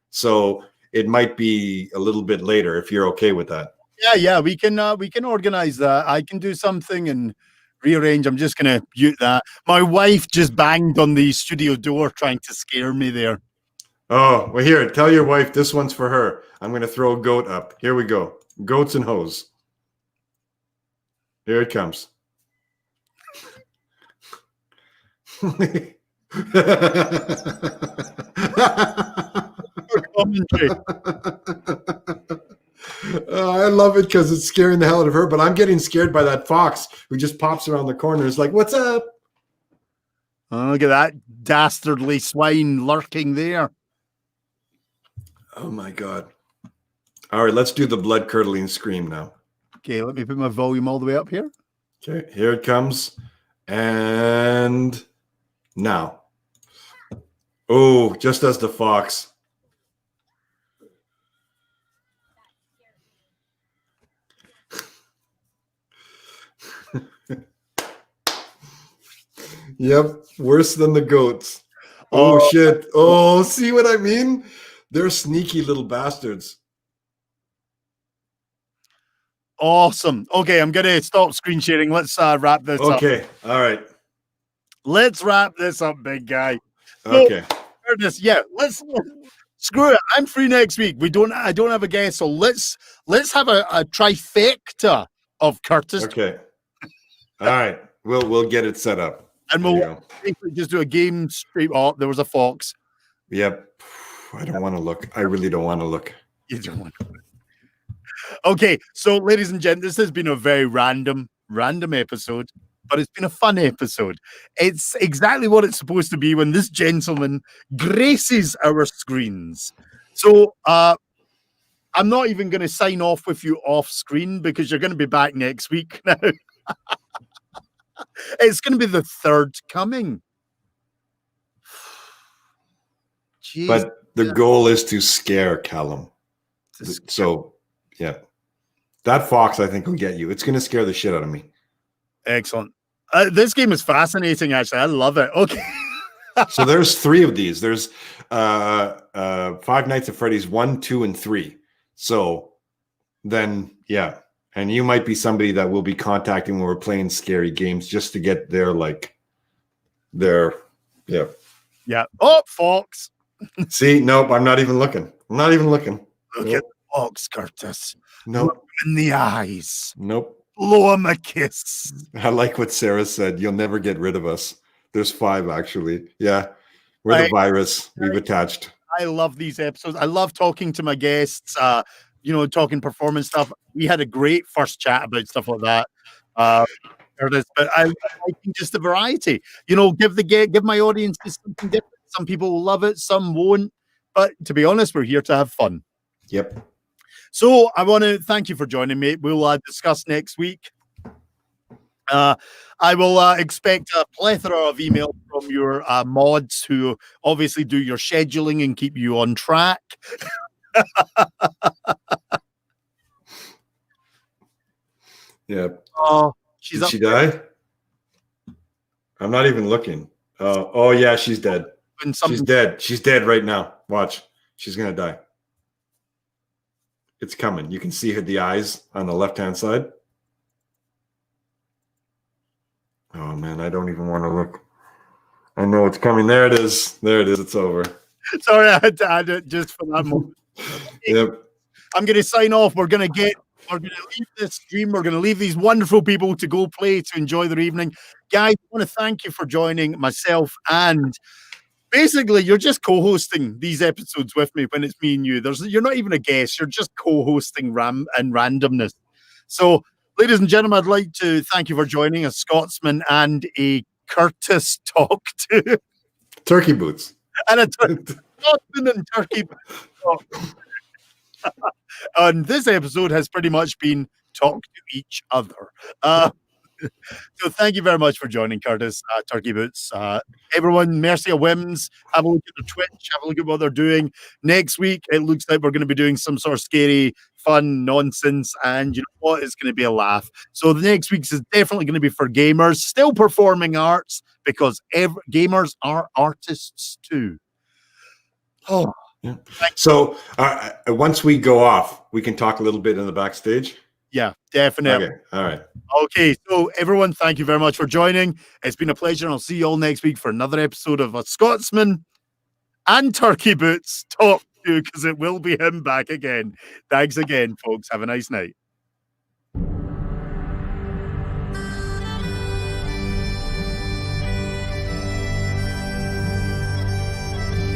So it might be a little bit later if you're okay with that. Yeah, we can organize that. I can do something and rearrange. I'm just gonna mute that. My wife just banged on the studio door trying to scare me there. Oh, well, here, tell your wife this one's for her. I'm gonna throw a goat up. Here we go. Goats and hose. Here it comes. I love it because it's scaring the hell out of her, but I'm getting scared by that fox who just pops around the corner. It's like, what's up? Oh, look at that dastardly swine lurking there. Oh my God. All right, let's do the blood curdling scream now. Okay, let me put my volume all the way up here. Okay, here it comes. And now. Oh, just as the fox. Yep, worse than the goats. Oh, shit. Oh, see what I mean? They're sneaky little bastards. Awesome. Okay, I'm going to stop screen sharing. Let's wrap this up. Okay, all right. Let's wrap this up, big guy. Okay. Curtis, yeah, let's screw it. I'm free next week. I don't have a guest, so let's have a trifecta of Curtis. Okay. All right. We'll get it set up. And we'll basically just do a game straight. Oh, there was a fox. Yep. I don't want to look. I really don't want to look. You don't want to. Okay, so ladies and gents, this has been a very random episode, but it's been a fun episode. It's exactly what it's supposed to be when this gentleman graces our screens. So I'm not even going to sign off with you off screen because you're going to be back next week now. It's going to be the third coming. Jeez. But the goal is to scare Calum. So, yeah. That fox, I think, will get you. It's going to scare the shit out of me. Excellent. This game is fascinating, actually. I love it. Okay. So there's 3 of these. There's Five Nights at Freddy's 1, 2, and 3. So then, yeah. And you might be somebody that we'll be contacting when we're playing scary games just to get their, yeah. Yeah. Oh, fox. See, nope, I'm not even looking. I'm not even looking. Look at the fox, Curtis. Nope. Look in the eyes. Nope. Blow him a kiss. I like what Sarah said. You'll never get rid of us. There's 5, actually. Yeah. We're the virus we've attached. I love these episodes. I love talking to my guests, talking performance stuff. We had a great first chat about stuff like that. But I like just the variety. Give my audiences something different. Some people will love it, some won't. But to be honest, we're here to have fun. Yep. So I want to thank you for joining me. We'll discuss next week. I will expect a plethora of emails from your mods who obviously do your scheduling and keep you on track. Yeah. Oh, Did she die? I'm not even looking. Oh yeah, she's dead. She's dead. She's dead right now. Watch. She's gonna die. It's coming. You can see the eyes on the left-hand side. Oh man, I don't even want to look. I know it's coming. There it is. There it is. It's over. Sorry, I had to add it just for that moment. Yep. I'm going to sign off. We're going to leave this stream. We're going to leave these wonderful people to go play, to enjoy their evening. Guys, I want to thank you for joining myself. And basically, you're just co-hosting these episodes with me when it's me and you. You're not even a guest. You're just co-hosting and randomness. So, ladies and gentlemen, I'd like to thank you for joining a Scotsman and a Curtis talk to. Turkey boots. And a Scotsman and turkey boots. And this episode has pretty much been talk to each other. So thank you very much for joining, Curtis, Turkey Boots. Everyone, Mercy of Whims, have a look at their Twitch, have a look at what they're doing. Next week, it looks like we're going to be doing some sort of scary, fun nonsense, and you know what? It's going to be a laugh. So the next week's is definitely going to be for gamers, still performing arts, because gamers are artists too. Oh, yeah. So once we go off, we can talk a little bit in the backstage. Yeah, definitely. Okay. All right. Okay, so everyone, thank you very much for joining. It's been a pleasure, and I'll see you all next week for another episode of A Scotsman and Turkey Boots talk to, because it will be him back again. Thanks again, folks. Have a nice night.